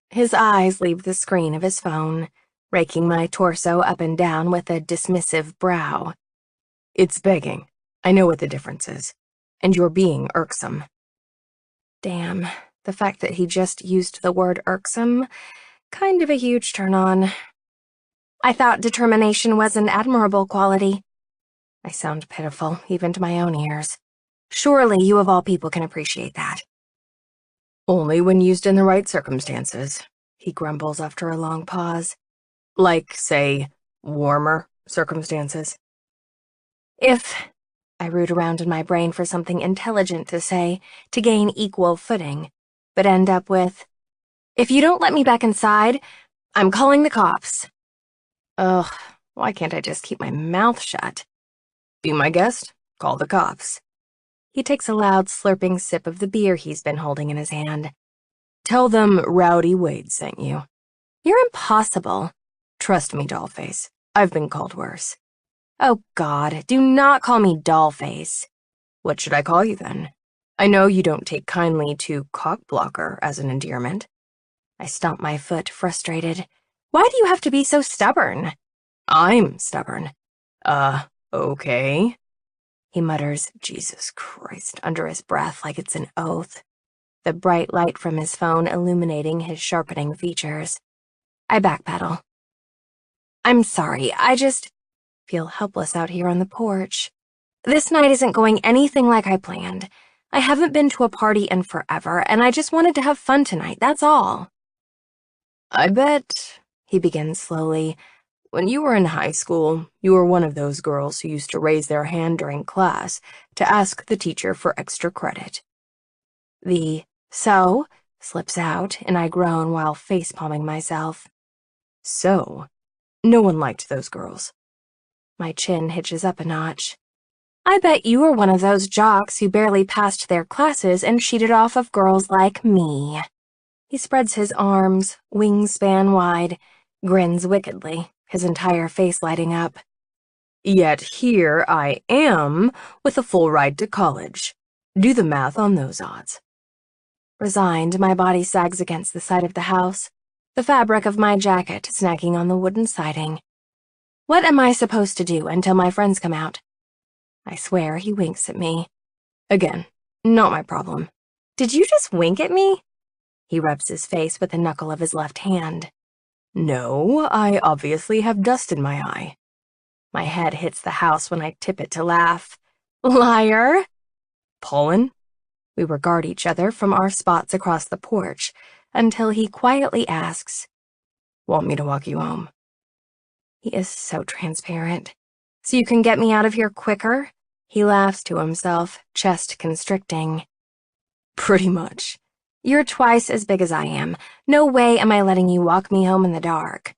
His eyes leave the screen of his phone, raking my torso up and down with a dismissive brow. It's begging. I know what the difference is. And you're being irksome. Damn, the fact that he just used the word irksome, kind of a huge turn-on. I thought determination was an admirable quality. I sound pitiful, even to my own ears. Surely you of all people can appreciate that. Only when used in the right circumstances, he grumbles after a long pause. Like, say, warmer circumstances. I root around in my brain for something intelligent to say, to gain equal footing, but end up with, if you don't let me back inside, I'm calling the cops. Ugh, why can't I just keep my mouth shut? Be my guest, call the cops. He takes a loud slurping sip of the beer he's been holding in his hand. Tell them Rowdy Wade sent you. You're impossible. Trust me, Dollface. I've been called worse. Oh, God, do not call me Dollface. What should I call you then? I know you don't take kindly to cockblocker as an endearment. I stomp my foot, frustrated. Why do you have to be so stubborn? I'm stubborn. Okay. He mutters, Jesus Christ, under his breath like it's an oath, the bright light from his phone illuminating his sharpening features. I backpedal. I'm sorry, I just feel helpless out here on the porch. This night isn't going anything like I planned. I haven't been to a party in forever, and I just wanted to have fun tonight, that's all. I bet, he begins slowly, when you were in high school, you were one of those girls who used to raise their hand during class to ask the teacher for extra credit. The so slips out, and I groan while facepalming myself. So, no one liked those girls. My chin hitches up a notch. I bet you were one of those jocks who barely passed their classes and cheated off of girls like me. He spreads his arms, wingspan wide, grins wickedly, his entire face lighting up. Yet here I am with a full ride to college. Do the math on those odds. Resigned, my body sags against the side of the house, the fabric of my jacket snagging on the wooden siding. What am I supposed to do until my friends come out? I swear he winks at me. Again, not my problem. Did you just wink at me? He rubs his face with the knuckle of his left hand. No, I obviously have dust in my eye. My head hits the house when I tip it to laugh. Liar! Pollen? We regard each other from our spots across the porch until he quietly asks, Want me to walk you home? He is so transparent. So you can get me out of here quicker? He laughs to himself, chest constricting. Pretty much. You're twice as big as I am. No way am I letting you walk me home in the dark.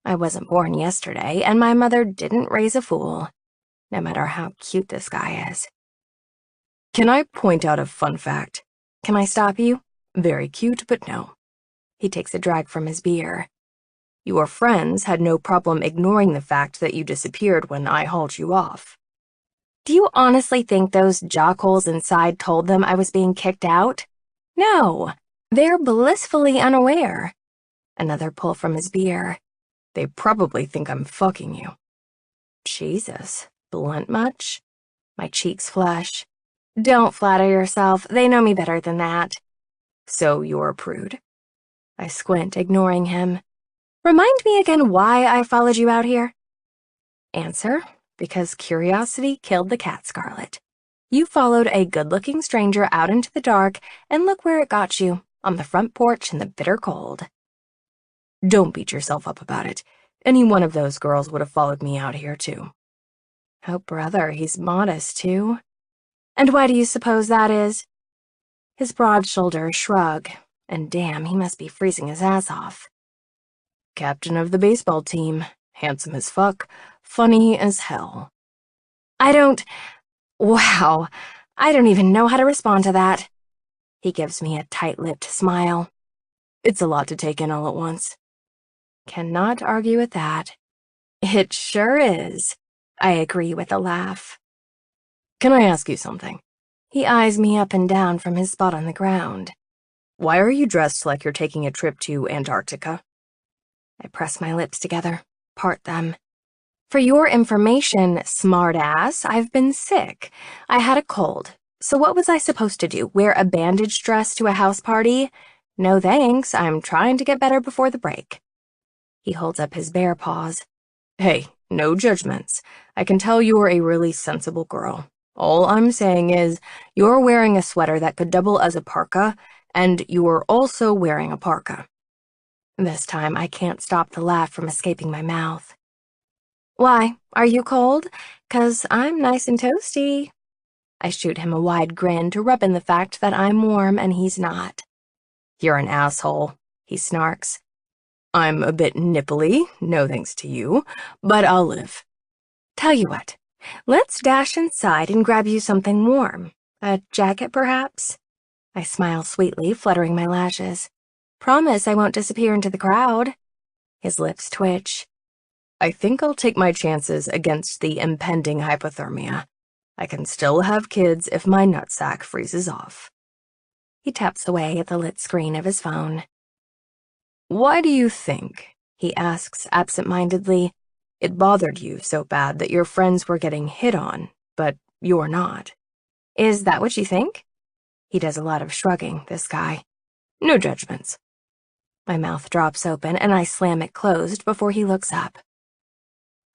I wasn't born yesterday, and my mother didn't raise a fool, no matter how cute this guy is. Can I point out a fun fact? Can I stop you? Very cute, but no. He takes a drag from his beer. Your friends had no problem ignoring the fact that you disappeared when I hauled you off. Do you honestly think those jockholes inside told them I was being kicked out? No, they're blissfully unaware. Another pull from his beer. They probably think I'm fucking you. Jesus, blunt much? My cheeks flush. Don't flatter yourself, they know me better than that. So you're a prude? I squint, ignoring him. Remind me again why I followed you out here? Answer, because curiosity killed the cat, Scarlet. You followed a good-looking stranger out into the dark, and look where it got you, on the front porch in the bitter cold. Don't beat yourself up about it. Any one of those girls would have followed me out here, too. Oh, brother, he's modest, too. And why do you suppose that is? His broad shoulders shrug, and damn, he must be freezing his ass off. Captain of the baseball team, handsome as fuck, funny as hell. Wow, I don't even know how to respond to that. He gives me a tight-lipped smile. It's a lot to take in all at once. Cannot argue with that. It sure is, I agree with a laugh. Can I ask you something? He eyes me up and down from his spot on the ground. Why are you dressed like you're taking a trip to Antarctica? I press my lips together, part them. For your information, smartass, I've been sick. I had a cold. So what was I supposed to do, wear a bandage dress to a house party? No thanks, I'm trying to get better before the break. He holds up his bare paws. Hey, no judgments. I can tell you're a really sensible girl. All I'm saying is, you're wearing a sweater that could double as a parka, and you're also wearing a parka. This time I can't stop the laugh from escaping my mouth. Why, are you cold? 'Cause I'm nice and toasty. I shoot him a wide grin to rub in the fact that I'm warm and he's not. You're an asshole, he snarks. I'm a bit nipply, no thanks to you, but I'll live. Tell you what, let's dash inside and grab you something warm. A jacket, perhaps? I smile sweetly, fluttering my lashes. Promise I won't disappear into the crowd. His lips twitch. I think I'll take my chances against the impending hypothermia. I can still have kids if my nutsack freezes off. He taps away at the lit screen of his phone. Why do you think, he asks absent-mindedly, it bothered you so bad that your friends were getting hit on, but you're not? Is that what you think? He does a lot of shrugging, this guy. No judgments. My mouth drops open and I slam it closed before he looks up.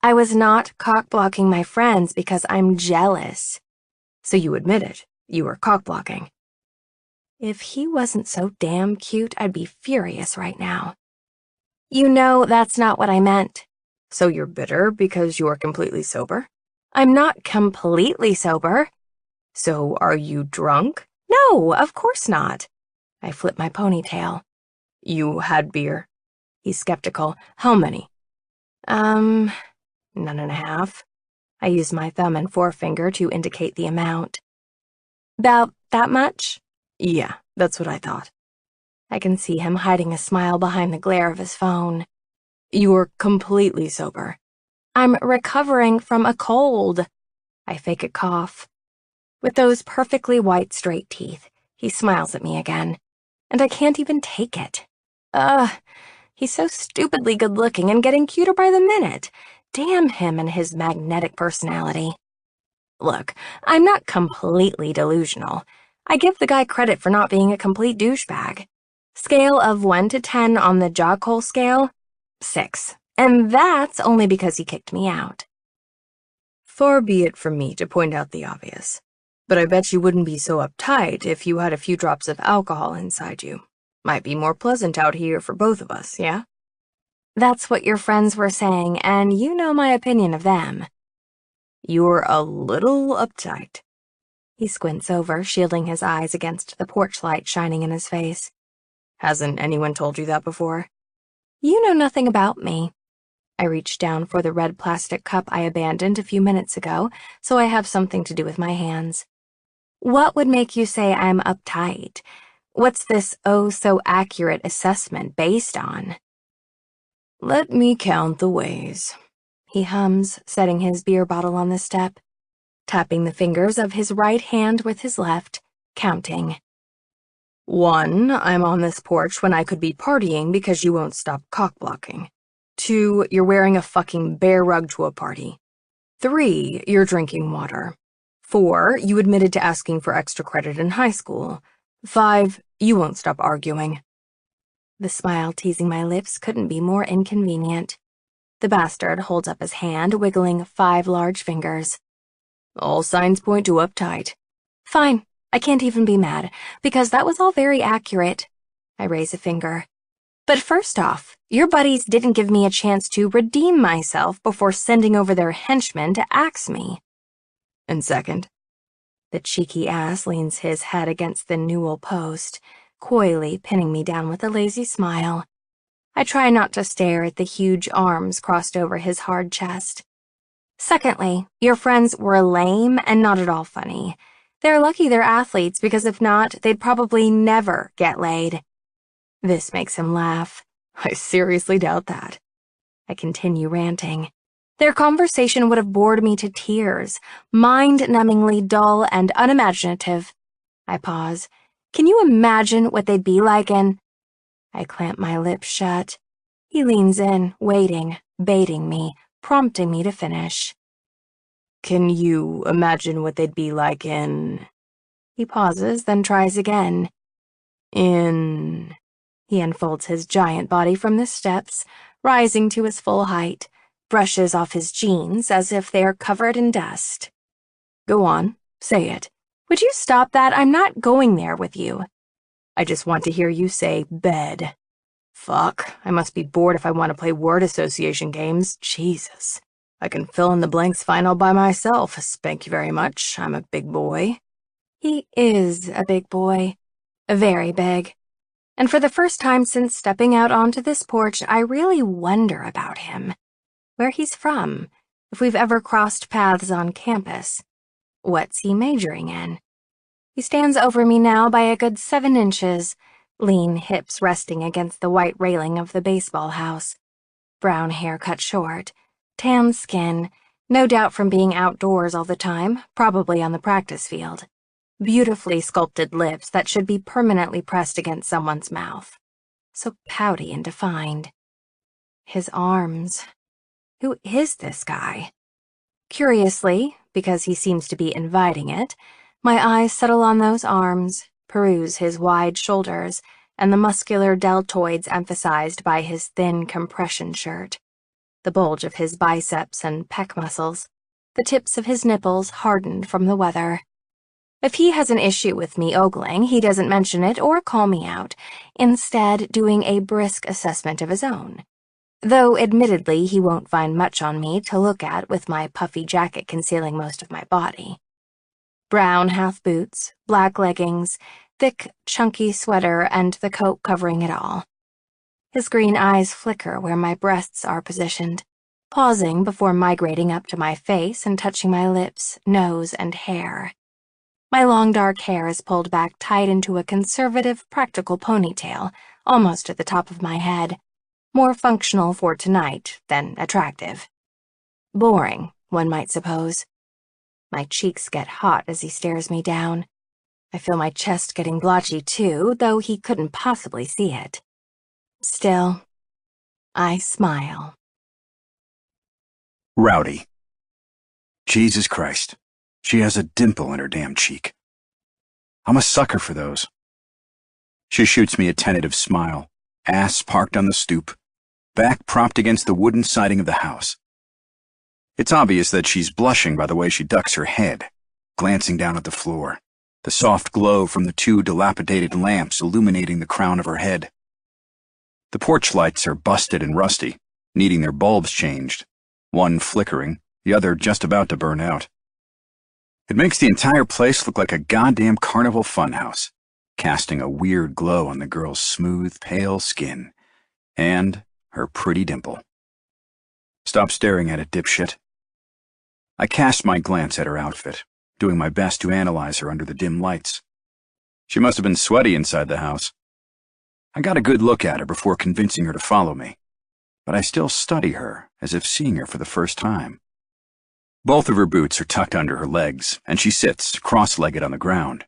I was not cock-blocking my friends because I'm jealous. So you admit it, you were cock-blocking. If he wasn't so damn cute, I'd be furious right now. You know that's not what I meant. So you're bitter because you're completely sober? I'm not completely sober. So are you drunk? No, of course not. I flip my ponytail. You had beer? He's skeptical. How many? None and a half. I use my thumb and forefinger to indicate the amount. About that much? Yeah, that's what I thought. I can see him hiding a smile behind the glare of his phone. You're completely sober. I'm recovering from a cold. I fake a cough. With those perfectly white, straight teeth, he smiles at me again, and I can't even take it. He's so stupidly good-looking and getting cuter by the minute. Damn him and his magnetic personality. Look, I'm not completely delusional. I give the guy credit for not being a complete douchebag. Scale of 1 to 10 on the jockhole scale? 6. And that's only because he kicked me out. Far be it from me to point out the obvious, but I bet you wouldn't be so uptight if you had a few drops of alcohol inside you. Might be more pleasant out here for both of us, yeah? That's what your friends were saying, and you know my opinion of them. You're a little uptight. He squints over, shielding his eyes against the porch light shining in his face. Hasn't anyone told you that before? You know nothing about me. I reach down for the red plastic cup I abandoned a few minutes ago, so I have something to do with my hands. What would make you say I'm uptight? What's this oh-so-accurate assessment based on? Let me count the ways, he hums, setting his beer bottle on the step, tapping the fingers of his right hand with his left, counting. 1, I'm on this porch when I could be partying because you won't stop cock-blocking. 2, you're wearing a fucking bear rug to a party. 3, you're drinking water. 4, you admitted to asking for extra credit in high school. 5, you won't stop arguing. The smile teasing my lips couldn't be more inconvenient. The bastard holds up his hand, wiggling 5 large fingers. All signs point to uptight. Fine, I can't even be mad, because that was all very accurate. I raise a finger. But first off, your buddies didn't give me a chance to redeem myself before sending over their henchmen to axe me. And second, the cheeky ass leans his head against the newel post, coyly pinning me down with a lazy smile. I try not to stare at the huge arms crossed over his hard chest. Secondly, your friends were lame and not at all funny. They're lucky they're athletes, because if not, they'd probably never get laid. This makes him laugh. I seriously doubt that. I continue ranting. Their conversation would have bored me to tears, mind-numbingly dull and unimaginative. I pause. Can you imagine what they'd be like in... I clamp my lips shut. He leans in, waiting, baiting me, prompting me to finish. Can you imagine what they'd be like in... He pauses, then tries again. In... He unfolds his giant body from the steps, rising to his full height, brushes off his jeans as if they are covered in dust. Go on, say it. Would you stop that? I'm not going there with you. I just want to hear you say bed. Fuck, I must be bored if I want to play word association games. Jesus. I can fill in the blanks fine all by myself. Thank you very much. I'm a big boy. He is a big boy. Very big. And for the first time since stepping out onto this porch, I really wonder about him. Where he's from, if we've ever crossed paths on campus. What's he majoring in? He stands over me now by a good 7 inches, lean hips resting against the white railing of the baseball house. Brown hair cut short, tan skin, no doubt from being outdoors all the time, probably on the practice field. Beautifully sculpted lips that should be permanently pressed against someone's mouth. So pouty and defined. His arms. Who is this guy? Curiously, because he seems to be inviting it, my eyes settle on those arms, peruse his wide shoulders, and the muscular deltoids emphasized by his thin compression shirt, the bulge of his biceps and pec muscles, the tips of his nipples hardened from the weather. If he has an issue with me ogling, he doesn't mention it or call me out, instead doing a brisk assessment of his own. Though, admittedly, he won't find much on me to look at with my puffy jacket concealing most of my body. Brown half boots, black leggings, thick, chunky sweater, and the coat covering it all. His green eyes flicker where my breasts are positioned, pausing before migrating up to my face and touching my lips, nose, and hair. My long dark hair is pulled back tight into a conservative, practical ponytail, almost at the top of my head. More functional for tonight than attractive. Boring, one might suppose. My cheeks get hot as he stares me down. I feel my chest getting blotchy too, though he couldn't possibly see it. Still, I smile. Rowdy. Jesus Christ. She has a dimple in her damn cheek. I'm a sucker for those. She shoots me a tentative smile, ass parked on the stoop, back propped against the wooden siding of the house. It's obvious that she's blushing by the way she ducks her head, glancing down at the floor, the soft glow from the 2 dilapidated lamps illuminating the crown of her head. The porch lights are busted and rusty, needing their bulbs changed, one flickering, the other just about to burn out. It makes the entire place look like a goddamn carnival funhouse, casting a weird glow on the girl's smooth, pale skin and her pretty dimple. Stop staring at it, dipshit. I cast my glance at her outfit, doing my best to analyze her under the dim lights. She must have been sweaty inside the house. I got a good look at her before convincing her to follow me, but I still study her as if seeing her for the first time. Both of her boots are tucked under her legs, and she sits cross-legged on the ground.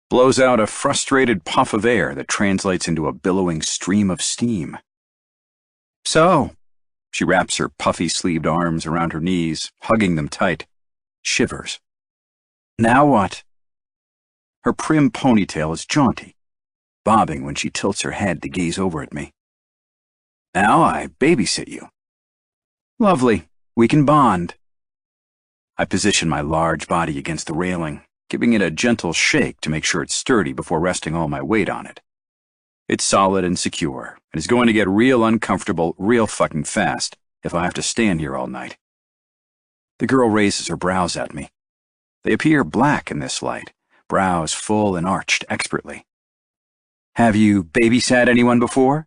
Blows out a frustrated puff of air that translates into a billowing stream of steam. So, she wraps her puffy-sleeved arms around her knees, hugging them tight, shivers. Now what? Her prim ponytail is jaunty, bobbing when she tilts her head to gaze over at me. Now I babysit you. Lovely, we can bond. I position my large body against the railing, giving it a gentle shake to make sure it's sturdy before resting all my weight on it. It's solid and secure, and is going to get real uncomfortable real fucking fast if I have to stand here all night. The girl raises her brows at me. They appear black in this light, brows full and arched expertly. Have you babysat anyone before?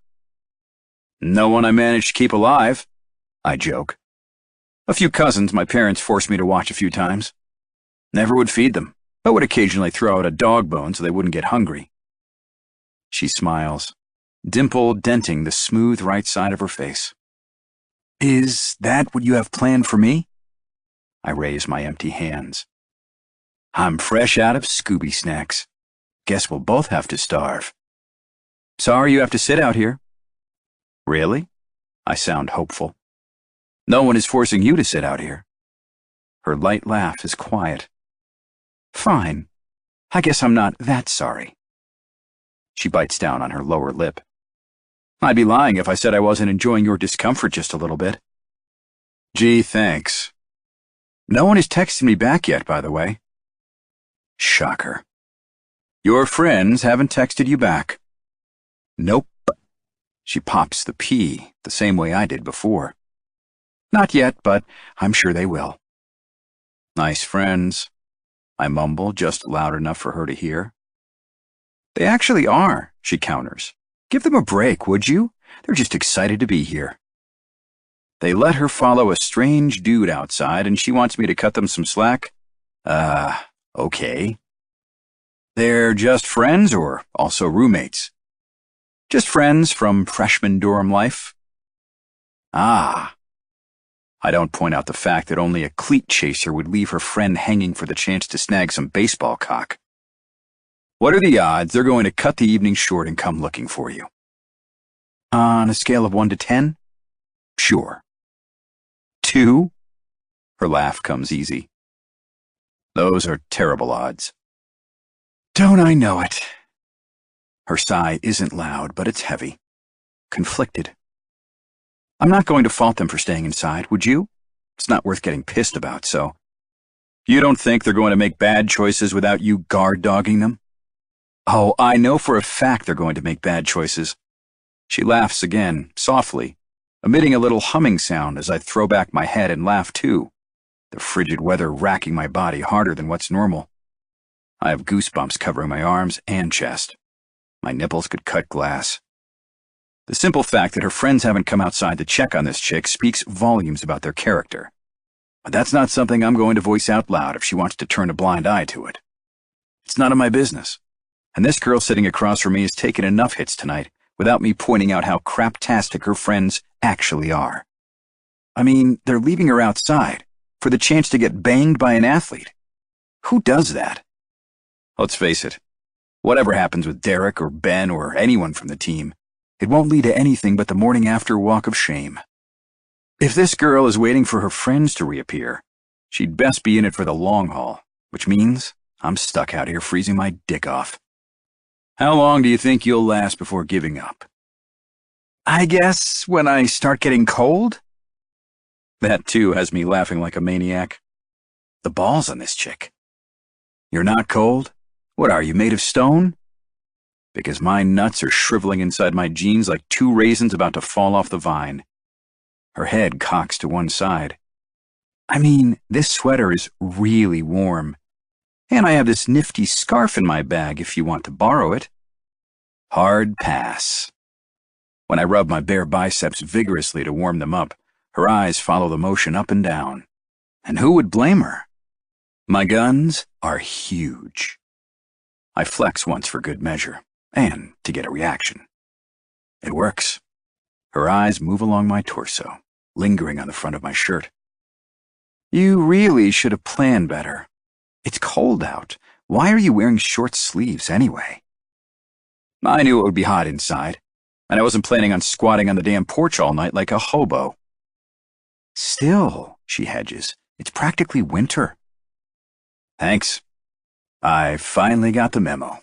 No one I managed to keep alive, I joke. A few cousins my parents forced me to watch a few times. Never would feed them, but would occasionally throw out a dog bone so they wouldn't get hungry. She smiles, dimple denting the smooth right side of her face. Is that what you have planned for me? I raise my empty hands. I'm fresh out of Scooby snacks. Guess we'll both have to starve. Sorry you have to sit out here. Really? I sound hopeful. No one is forcing you to sit out here. Her light laugh is quiet. Fine. I guess I'm not that sorry. She bites down on her lower lip. I'd be lying if I said I wasn't enjoying your discomfort just a little bit. Gee, thanks. No one has texted me back yet, by the way. Shocker. Your friends haven't texted you back. Nope. She pops the P the same way I did before. Not yet, but I'm sure they will. Nice friends, I mumble just loud enough for her to hear. They actually are, she counters. Give them a break, would you? They're just excited to be here. They let her follow a strange dude outside and she wants me to cut them some slack? Okay. They're just friends or also roommates? Just friends from freshman dorm life? Ah. I don't point out the fact that only a cleat chaser would leave her friend hanging for the chance to snag some baseball cock. What are the odds they're going to cut the evening short and come looking for you? On a scale of 1 to 10? Sure. 2? Her laugh comes easy. Those are terrible odds. Don't I know it? Her sigh isn't loud, but it's heavy. Conflicted. I'm not going to fault them for staying inside, would you? It's not worth getting pissed about, so. You don't think they're going to make bad choices without you guard-dogging them? Oh, I know for a fact they're going to make bad choices. She laughs again, softly, emitting a little humming sound as I throw back my head and laugh too, the frigid weather racking my body harder than what's normal. I have goosebumps covering my arms and chest. My nipples could cut glass. The simple fact that her friends haven't come outside to check on this chick speaks volumes about their character. But that's not something I'm going to voice out loud if she wants to turn a blind eye to it. It's none of my business. And this girl sitting across from me has taken enough hits tonight without me pointing out how craptastic her friends actually are. I mean, they're leaving her outside for the chance to get banged by an athlete. Who does that? Let's face it, whatever happens with Derek or Ben or anyone from the team, it won't lead to anything but the morning after walk of shame. If this girl is waiting for her friends to reappear, she'd best be in it for the long haul, which means I'm stuck out here freezing my dick off. How long do you think you'll last before giving up? I guess when I start getting cold? That too has me laughing like a maniac. The balls on this chick. You're not cold? What are you, made of stone? Because my nuts are shriveling inside my jeans like 2 raisins about to fall off the vine. Her head cocks to one side. I mean, this sweater is really warm. And I have this nifty scarf in my bag if you want to borrow it. Hard pass. When I rub my bare biceps vigorously to warm them up, her eyes follow the motion up and down. And who would blame her? My guns are huge. I flex once for good measure, and to get a reaction. It works. Her eyes move along my torso, lingering on the front of my shirt. You really should have planned better. It's cold out. Why are you wearing short sleeves anyway? I knew it would be hot inside, and I wasn't planning on squatting on the damn porch all night like a hobo. Still, she hedges, it's practically winter. Thanks. I finally got the memo.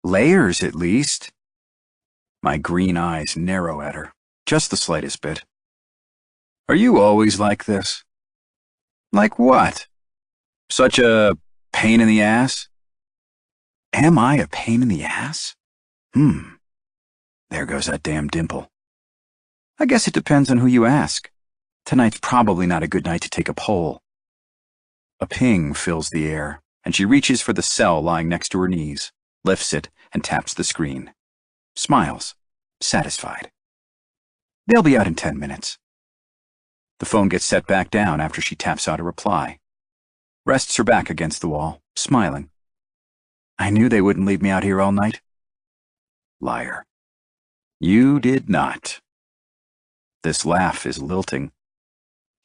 Layers, at least. My green eyes narrow at her, just the slightest bit. Are you always like this? Like what? Such a pain in the ass? Am I a pain in the ass? There goes that damn dimple. I guess it depends on who you ask. Tonight's probably not a good night to take a poll. A ping fills the air, and she reaches for the cell lying next to her knees, lifts it, and taps the screen. Smiles, satisfied. They'll be out in 10 minutes. The phone gets set back down after she taps out a reply. Rests her back against the wall, smiling. I knew they wouldn't leave me out here all night. Liar. You did not. This laugh is lilting.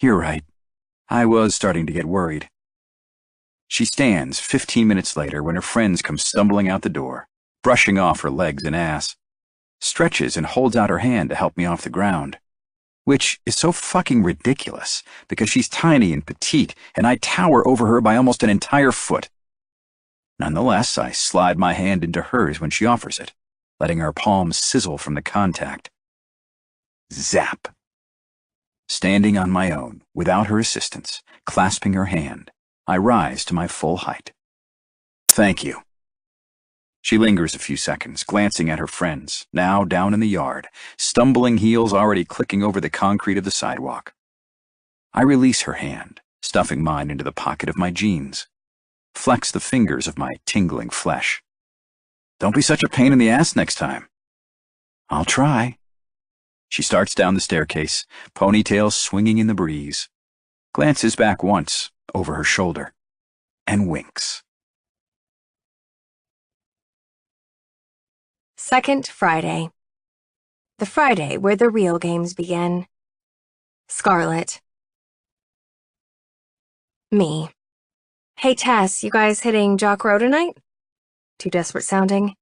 You're right. I was starting to get worried. She stands 15 minutes later when her friends come stumbling out the door, brushing off her legs and ass, stretches and holds out her hand to help me off the ground, which is so fucking ridiculous because she's tiny and petite and I tower over her by almost an entire foot. Nonetheless, I slide my hand into hers when she offers it, letting our palms sizzle from the contact. Zap. Standing on my own, without her assistance, clasping her hand, I rise to my full height. Thank you. She lingers a few seconds, glancing at her friends, now down in the yard, stumbling heels already clicking over the concrete of the sidewalk. I release her hand, stuffing mine into the pocket of my jeans. Flex the fingers of my tingling flesh. Don't be such a pain in the ass next time. I'll try. She starts down the staircase, ponytail swinging in the breeze, glances back once, over her shoulder, and winks. Second Friday. The Friday where the real games begin. Scarlett. Me. Hey Tess, you guys hitting Jock Row tonight? Too desperate sounding?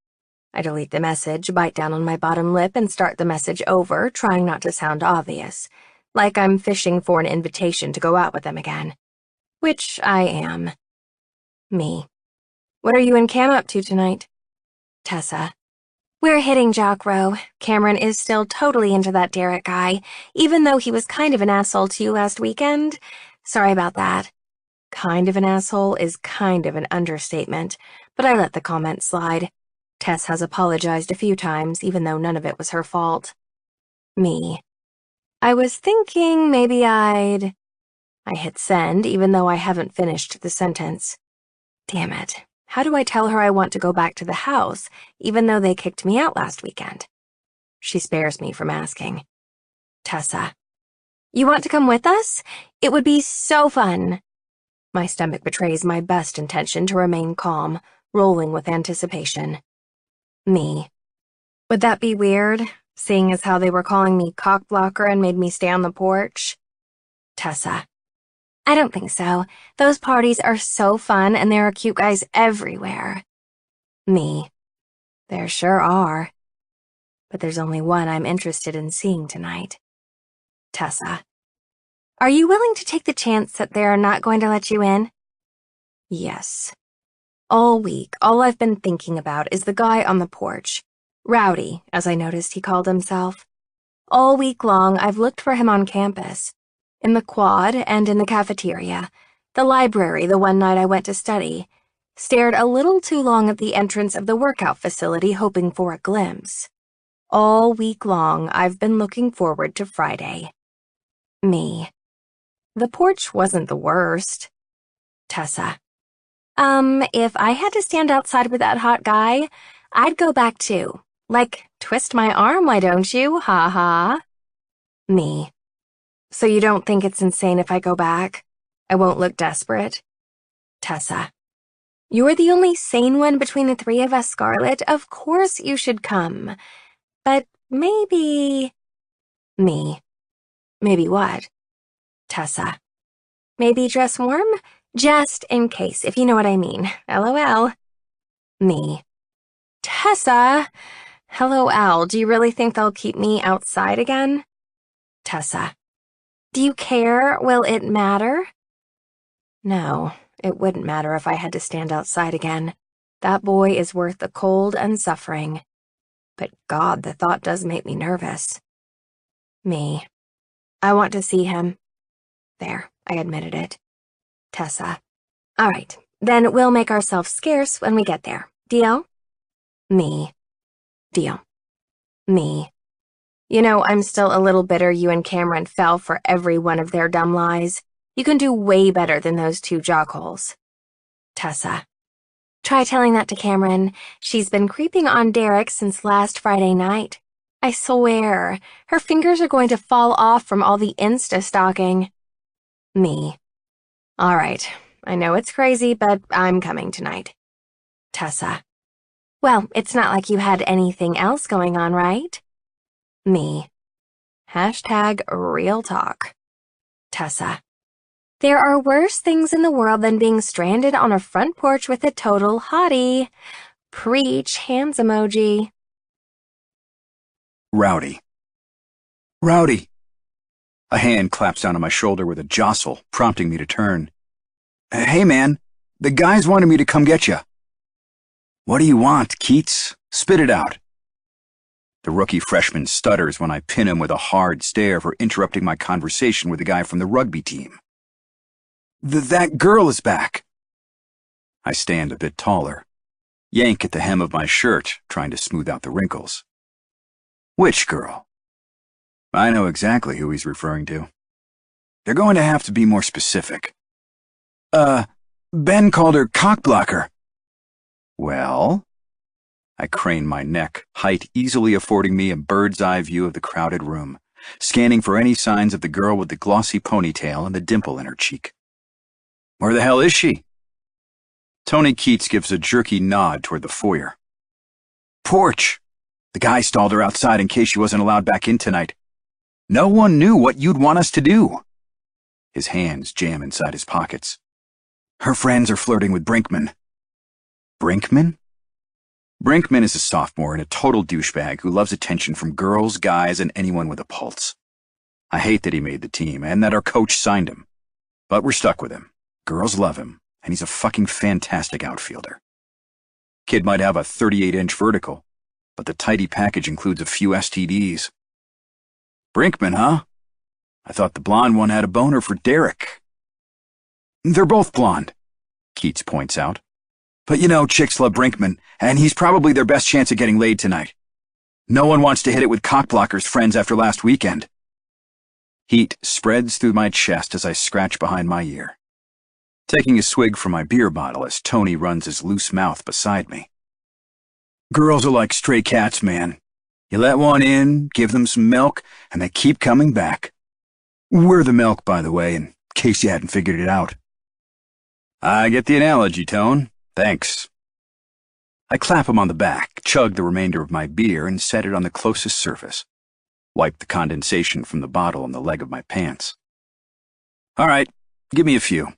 I delete the message, bite down on my bottom lip, and start the message over, trying not to sound obvious, like I'm fishing for an invitation to go out with them again. Which I am. Me. What are you and Cam up to tonight? Tessa. We're hitting Jock Row. Cameron is still totally into that Derek guy, even though he was kind of an asshole to you last weekend. Sorry about that. Kind of an asshole is kind of an understatement, but I let the comment slide. Tess has apologized a few times, even though none of it was her fault. Me. I was thinking maybe I hit send, even though I haven't finished the sentence. Damn it. How do I tell her I want to go back to the house, even though they kicked me out last weekend? She spares me from asking. Tessa. You want to come with us? It would be so fun. My stomach betrays my best intention to remain calm, rolling with anticipation. Me. Would that be weird, seeing as how they were calling me cockblocker and made me stay on the porch? Tessa. I don't think so. Those parties are so fun and there are cute guys everywhere. Me. There sure are. But there's only one I'm interested in seeing tonight. Tessa. Are you willing to take the chance that they're not going to let you in? Yes. All week, all I've been thinking about is the guy on the porch. Rowdy, as I noticed he called himself. All week long, I've looked for him on campus. In the quad and in the cafeteria. The library the one night I went to study. Stared a little too long at the entrance of the workout facility hoping for a glimpse. All week long, I've been looking forward to Friday. Me. The porch wasn't the worst. Tessa. If I had to stand outside with that hot guy, I'd go back too. Like, twist my arm, why don't you? Ha ha. Me. So you don't think it's insane if I go back? I won't look desperate? Tessa. You're the only sane one between the three of us, Scarlett. Of course you should come. But maybe… Me. Maybe what? Tessa. Maybe dress warm? Just in case, if you know what I mean. LOL. Me. Tessa! LOL, do you really think they'll keep me outside again? Tessa. Do you care? Will it matter? No, it wouldn't matter if I had to stand outside again. That boy is worth the cold and suffering. But God, the thought does make me nervous. Me. I want to see him. There, I admitted it. Tessa. All right, then we'll make ourselves scarce when we get there. Deal? Me. Deal. Me. You know, I'm still a little bitter you and Cameron fell for every one of their dumb lies. You can do way better than those two jockholes. Tessa. Try telling that to Cameron. She's been creeping on Derek since last Friday night. I swear, her fingers are going to fall off from all the Insta-stalking. Me. All right, I know it's crazy, but I'm coming tonight. Tessa. Well, it's not like you had anything else going on, right? Me. Hashtag real talk. Tessa. There are worse things in the world than being stranded on a front porch with a total hottie. Preach, hands emoji. Rowdy. Rowdy! A hand claps down on my shoulder with a jostle, prompting me to turn. Hey, man, the guys wanted me to come get you. What do you want, Keats? Spit it out. The rookie freshman stutters when I pin him with a hard stare for interrupting my conversation with the guy from the rugby team. That girl is back. I stand a bit taller, yank at the hem of my shirt, trying to smooth out the wrinkles. Which girl? I know exactly who he's referring to. They're going to have to be more specific. Ben called her cockblocker. Well? I crane my neck, height easily affording me a bird's-eye view of the crowded room, scanning for any signs of the girl with the glossy ponytail and the dimple in her cheek. Where the hell is she? Tony Keats gives a jerky nod toward the foyer. Porch. The guy stalled her outside in case she wasn't allowed back in tonight. No one knew what you'd want us to do. His hands jam inside his pockets. Her friends are flirting with Brinkman. Brinkman? Brinkman is a sophomore and a total douchebag who loves attention from girls, guys, and anyone with a pulse. I hate that he made the team and that our coach signed him. But we're stuck with him. Girls love him, and he's a fucking fantastic outfielder. Kid might have a 38-inch vertical, but the tidy package includes a few STDs. Brinkman, huh? I thought the blonde one had a boner for Derek. They're both blonde, Keats points out. But you know, chicks love Brinkman, and he's probably their best chance at getting laid tonight. No one wants to hit it with cockblocker's friends after last weekend. Heat spreads through my chest as I scratch behind my ear, taking a swig from my beer bottle as Tony runs his loose mouth beside me. Girls are like stray cats, man. You let one in, give them some milk, and they keep coming back. We're the milk, by the way, in case you hadn't figured it out. I get the analogy, Tone. Thanks. I clap him on the back, chug the remainder of my beer, and set it on the closest surface. Wipe the condensation from the bottle on the leg of my pants. All right, give me a few.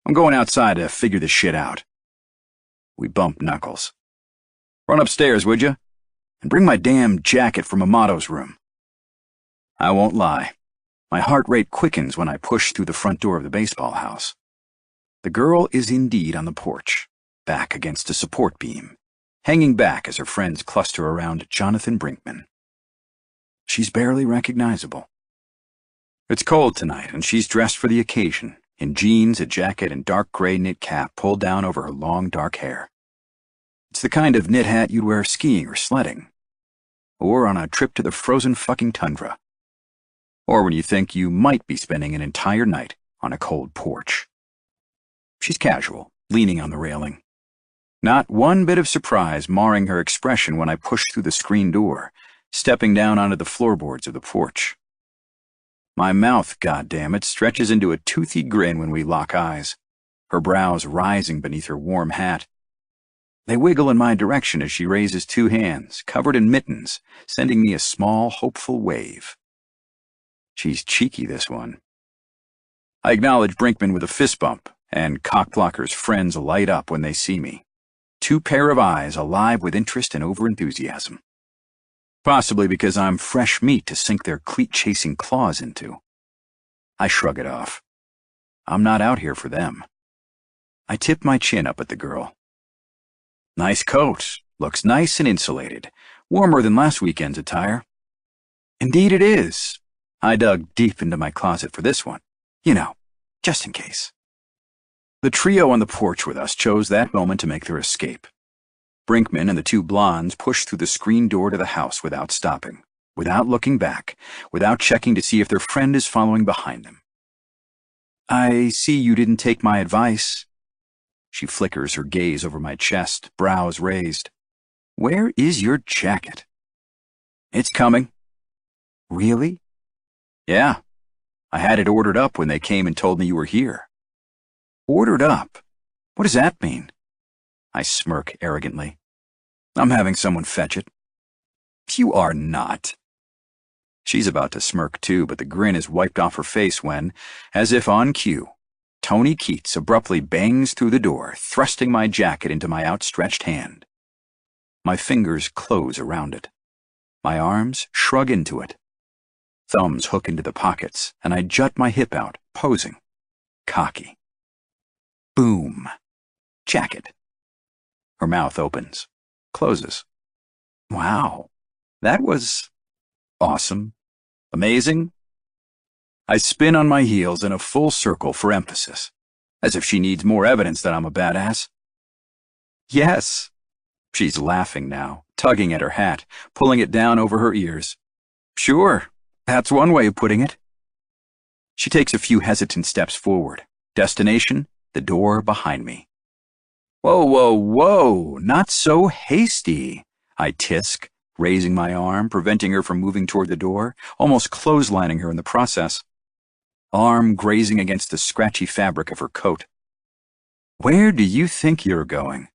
I'm going outside to figure this shit out. We bump knuckles. Run upstairs, would you? And bring my damn jacket from Amato's room. I won't lie. My heart rate quickens when I push through the front door of the baseball house. The girl is indeed on the porch, back against a support beam, hanging back as her friends cluster around Jonathan Brinkman. She's barely recognizable. It's cold tonight, and she's dressed for the occasion, in jeans, a jacket, and dark gray knit cap pulled down over her long, dark hair. It's the kind of knit hat you'd wear skiing or sledding, or on a trip to the frozen fucking tundra, or when you think you might be spending an entire night on a cold porch. She's casual, leaning on the railing. Not one bit of surprise marring her expression when I push through the screen door, stepping down onto the floorboards of the porch. My mouth, goddammit, stretches into a toothy grin when we lock eyes, her brows rising beneath her warm hat. They wiggle in my direction as she raises two hands, covered in mittens, sending me a small, hopeful wave. She's cheeky, this one. I acknowledge Brinkman with a fist bump, and Cockblocker's friends light up when they see me. Two pair of eyes alive with interest and overenthusiasm. Possibly because I'm fresh meat to sink their cleat-chasing claws into. I shrug it off. I'm not out here for them. I tip my chin up at the girl. Nice coat. Looks nice and insulated. Warmer than last weekend's attire. Indeed it is. I dug deep into my closet for this one. You know, just in case. The trio on the porch with us chose that moment to make their escape. Brinkman and the two blondes pushed through the screen door to the house without stopping, without looking back, without checking to see if their friend is following behind them. I see you didn't take my advice. She flickers her gaze over my chest, brows raised. Where is your jacket? It's coming. Really? Yeah. I had it ordered up when they came and told me you were here. Ordered up? What does that mean? I smirk arrogantly. I'm having someone fetch it. You are not. She's about to smirk too, but the grin is wiped off her face when, as if on cue, Tony Keats abruptly bangs through the door, thrusting my jacket into my outstretched hand. My fingers close around it. My arms shrug into it. Thumbs hook into the pockets, and I jut my hip out, posing. Cocky. Boom. Jacket. Her mouth opens, closes. Wow. That was awesome. Amazing. I spin on my heels in a full circle for emphasis, as if she needs more evidence that I'm a badass. Yes. She's laughing now, tugging at her hat, pulling it down over her ears. Sure, that's one way of putting it. She takes a few hesitant steps forward. Destination, the door behind me. Whoa, whoa, whoa, not so hasty, I tisk, raising my arm, preventing her from moving toward the door, almost clotheslining her in the process. Arm grazing against the scratchy fabric of her coat. Where do you think you're going?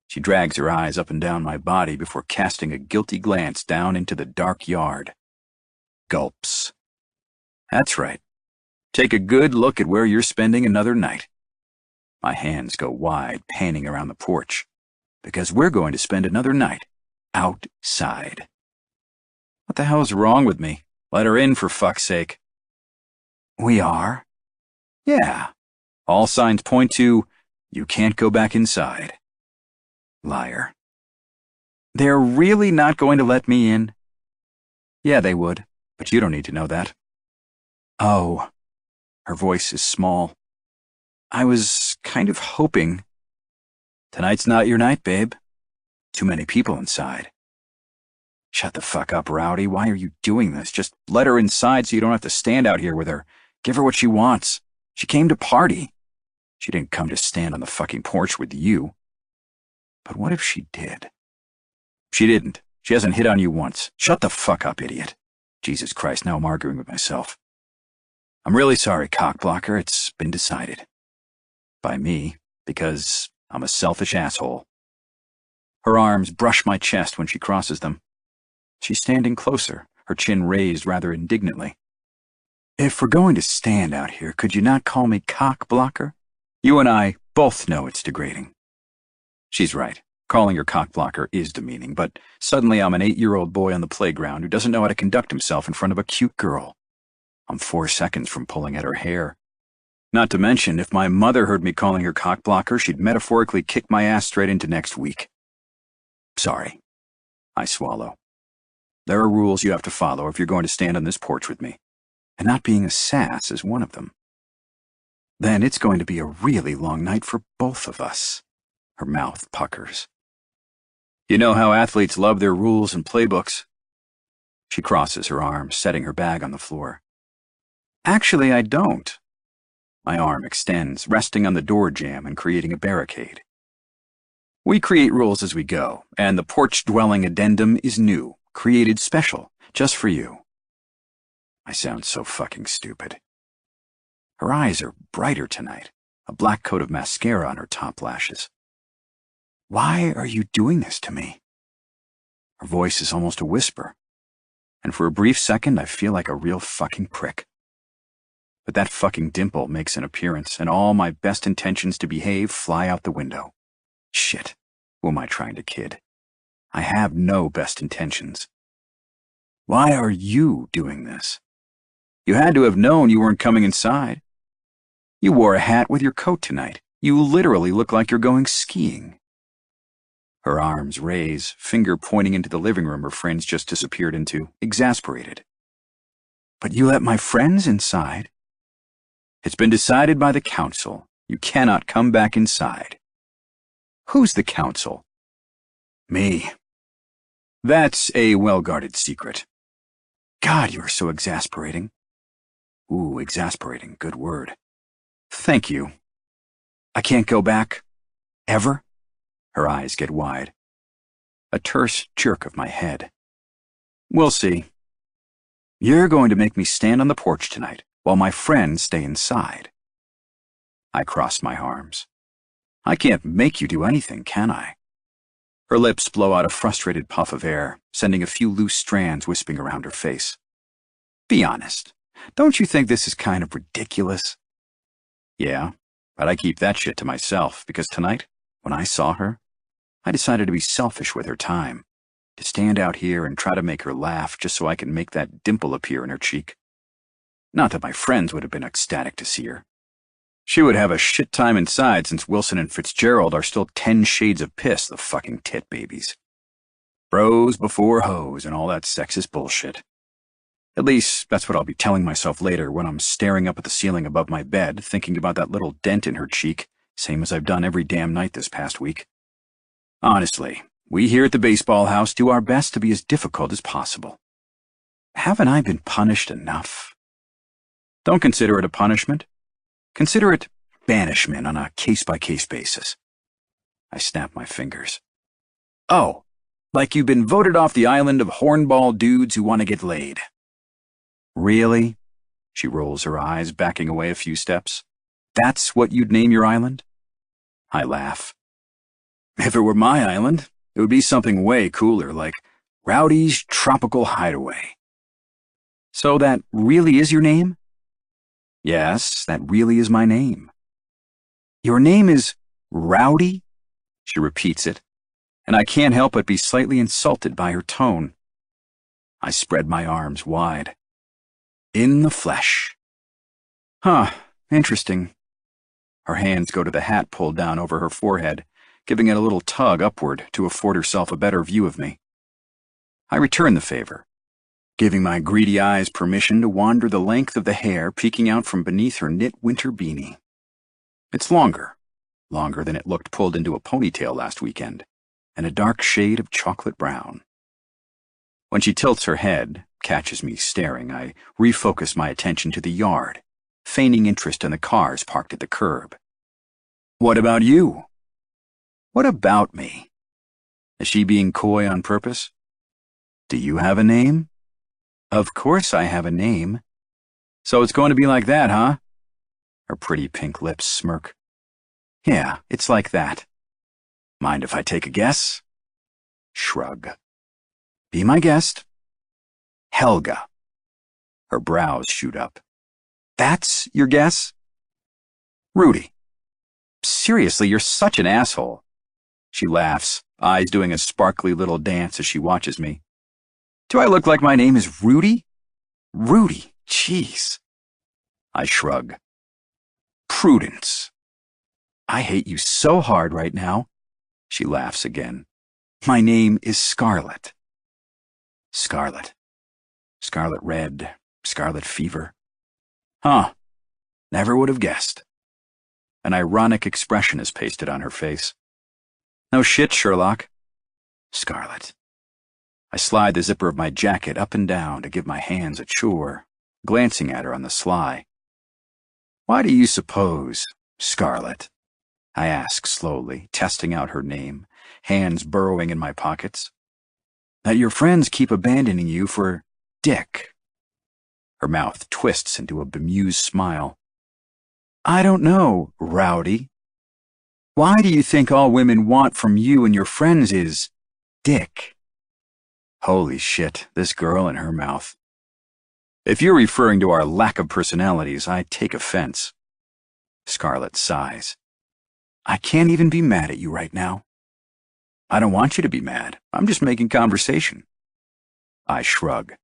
She drags her eyes up and down my body before casting a guilty glance down into the dark yard. Gulps. That's right. Take a good look at where you're spending another night. My hands go wide, panning around the porch, because we're going to spend another night outside. What the hell's wrong with me? Let her in, for fuck's sake. We are? Yeah. All signs point to, you can't go back inside. Liar. They're really not going to let me in? Yeah, they would, but you don't need to know that. Oh. Her voice is small. I was kind of hoping. Tonight's not your night, babe. Too many people inside. Shut the fuck up, Rowdy. Why are you doing this? Just let her inside so you don't have to stand out here with her. Give her what she wants. She came to party. She didn't come to stand on the fucking porch with you. But what if she did? She didn't. She hasn't hit on you once. Shut the fuck up, idiot. Jesus Christ, now I'm arguing with myself. I'm really sorry, Cockblocker. It's been decided. By me, because I'm a selfish asshole. Her arms brush my chest when she crosses them. She's standing closer, her chin raised rather indignantly. If we're going to stand out here, could you not call me Cockblocker? You and I both know it's degrading. She's right. Calling her Cockblocker is demeaning, but suddenly I'm an 8-year-old boy on the playground who doesn't know how to conduct himself in front of a cute girl. I'm 4 seconds from pulling at her hair. Not to mention, if my mother heard me calling her Cockblocker, she'd metaphorically kick my ass straight into next week. Sorry. I swallow. There are rules you have to follow if you're going to stand on this porch with me, and not being a sass is one of them. Then it's going to be a really long night for both of us. Her mouth puckers. You know how athletes love their rules and playbooks. She crosses her arms, setting her bag on the floor. Actually, I don't. My arm extends, resting on the door jamb and creating a barricade. We create rules as we go, and the porch-dwelling addendum is new, created special, just for you. I sound so fucking stupid. Her eyes are brighter tonight, a black coat of mascara on her top lashes. Why are you doing this to me? Her voice is almost a whisper, and for a brief second I feel like a real fucking prick. But that fucking dimple makes an appearance, and all my best intentions to behave fly out the window. Shit, who am I trying to kid? I have no best intentions. Why are you doing this? You had to have known you weren't coming inside. You wore a hat with your coat tonight. You literally look like you're going skiing. Her arms raise, finger pointing into the living room her friends just disappeared into, exasperated. But you let my friends inside? It's been decided by the council. You cannot come back inside. Who's the council? Me. That's a well-guarded secret. God, you are so exasperating. Ooh, exasperating, good word. Thank you. I can't go back. Ever? Her eyes get wide. A terse jerk of my head. We'll see. You're going to make me stand on the porch tonight, while my friends stay inside. I cross my arms. I can't make you do anything, can I? Her lips blow out a frustrated puff of air, sending a few loose strands wisping around her face. Be honest, don't you think this is kind of ridiculous? Yeah, but I keep that shit to myself, because tonight, when I saw her, I decided to be selfish with her time, to stand out here and try to make her laugh just so I can make that dimple appear in her cheek. Not that my friends would have been ecstatic to see her. She would have a shit time inside since Wilson and Fitzgerald are still 10 shades of piss, the fucking tit babies. Bros before hoes and all that sexist bullshit. At least, that's what I'll be telling myself later when I'm staring up at the ceiling above my bed, thinking about that little dent in her cheek, same as I've done every damn night this past week. Honestly, we here at the baseball house do our best to be as difficult as possible. Haven't I been punished enough? Don't consider it a punishment. Consider it banishment on a case-by-case basis. I snap my fingers. Oh, like you've been voted off the island of hornball dudes who want to get laid. Really? She rolls her eyes, backing away a few steps. That's what you'd name your island? I laugh. If it were my island, it would be something way cooler, like Rowdy's Tropical Hideaway. So that really is your name? Yes, that really is my name. Your name is Rowdy? She repeats it, and I can't help but be slightly insulted by her tone. I spread my arms wide. In the flesh. Huh, interesting. Her hands go to the hat pulled down over her forehead, giving it a little tug upward to afford herself a better view of me. I return the favor, giving my greedy eyes permission to wander the length of the hair peeking out from beneath her knit winter beanie. It's longer than it looked pulled into a ponytail last weekend, and a dark shade of chocolate brown. When she tilts her head, catches me staring, I refocus my attention to the yard, feigning interest in the cars parked at the curb. What about you? What about me? Is she being coy on purpose? Do you have a name? Of course I have a name. So it's going to be like that, huh? Her pretty pink lips smirk. Yeah, it's like that. Mind if I take a guess? Shrug. Be my guest. Helga. Her brows shoot up. That's your guess? Rudy. Seriously, you're such an asshole. She laughs, eyes doing a sparkly little dance as she watches me. Do I look like my name is Rudy? Rudy, jeez. I shrug. Prudence. I hate you so hard right now. She laughs again. My name is Scarlet. Scarlet. Scarlet red. Scarlet fever. Huh. Never would have guessed. An ironic expression is pasted on her face. No shit, Sherlock. Scarlet. I slide the zipper of my jacket up and down to give my hands a chore, glancing at her on the sly. Why do you suppose, Scarlet? I ask slowly, testing out her name, hands burrowing in my pockets. That your friends keep abandoning you for Dick. Her mouth twists into a bemused smile. I don't know, Rowdy. Why do you think all women want from you and your friends is Dick? Holy shit, this girl and her mouth. If you're referring to our lack of personalities, I take offense. Scarlet sighs. I can't even be mad at you right now. I don't want you to be mad. I'm just making conversation. I shrug.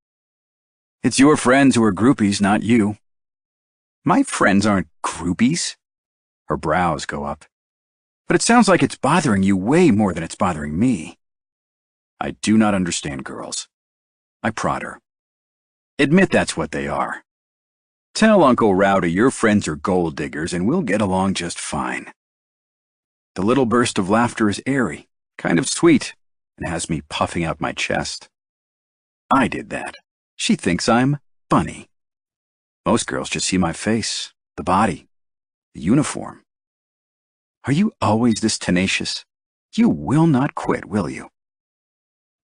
It's your friends who are groupies, not you. My friends aren't groupies. Her brows go up. But it sounds like it's bothering you way more than it's bothering me. I do not understand girls. I prod her. Admit that's what they are. Tell Uncle Rowdy your friends are gold diggers and we'll get along just fine. The little burst of laughter is airy, kind of sweet, and has me puffing out my chest. I did that. She thinks I'm funny. Most girls just see my face, the body, the uniform. Are you always this tenacious? You will not quit, will you?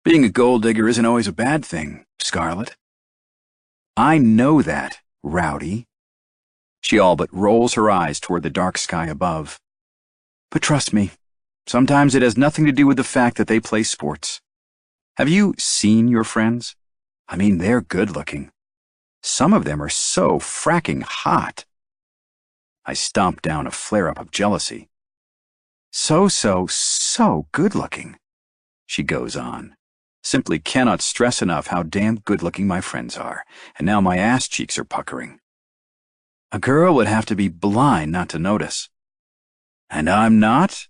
Being a gold digger isn't always a bad thing, Scarlet. I know that, Rowdy. She all but rolls her eyes toward the dark sky above. But trust me, sometimes it has nothing to do with the fact that they play sports. Have you seen your friends? I mean, they're good-looking. Some of them are so fracking hot. I stomp down a flare-up of jealousy. So good-looking, she goes on. Simply cannot stress enough how damn good-looking my friends are, and now my ass cheeks are puckering. A girl would have to be blind not to notice. And I'm not?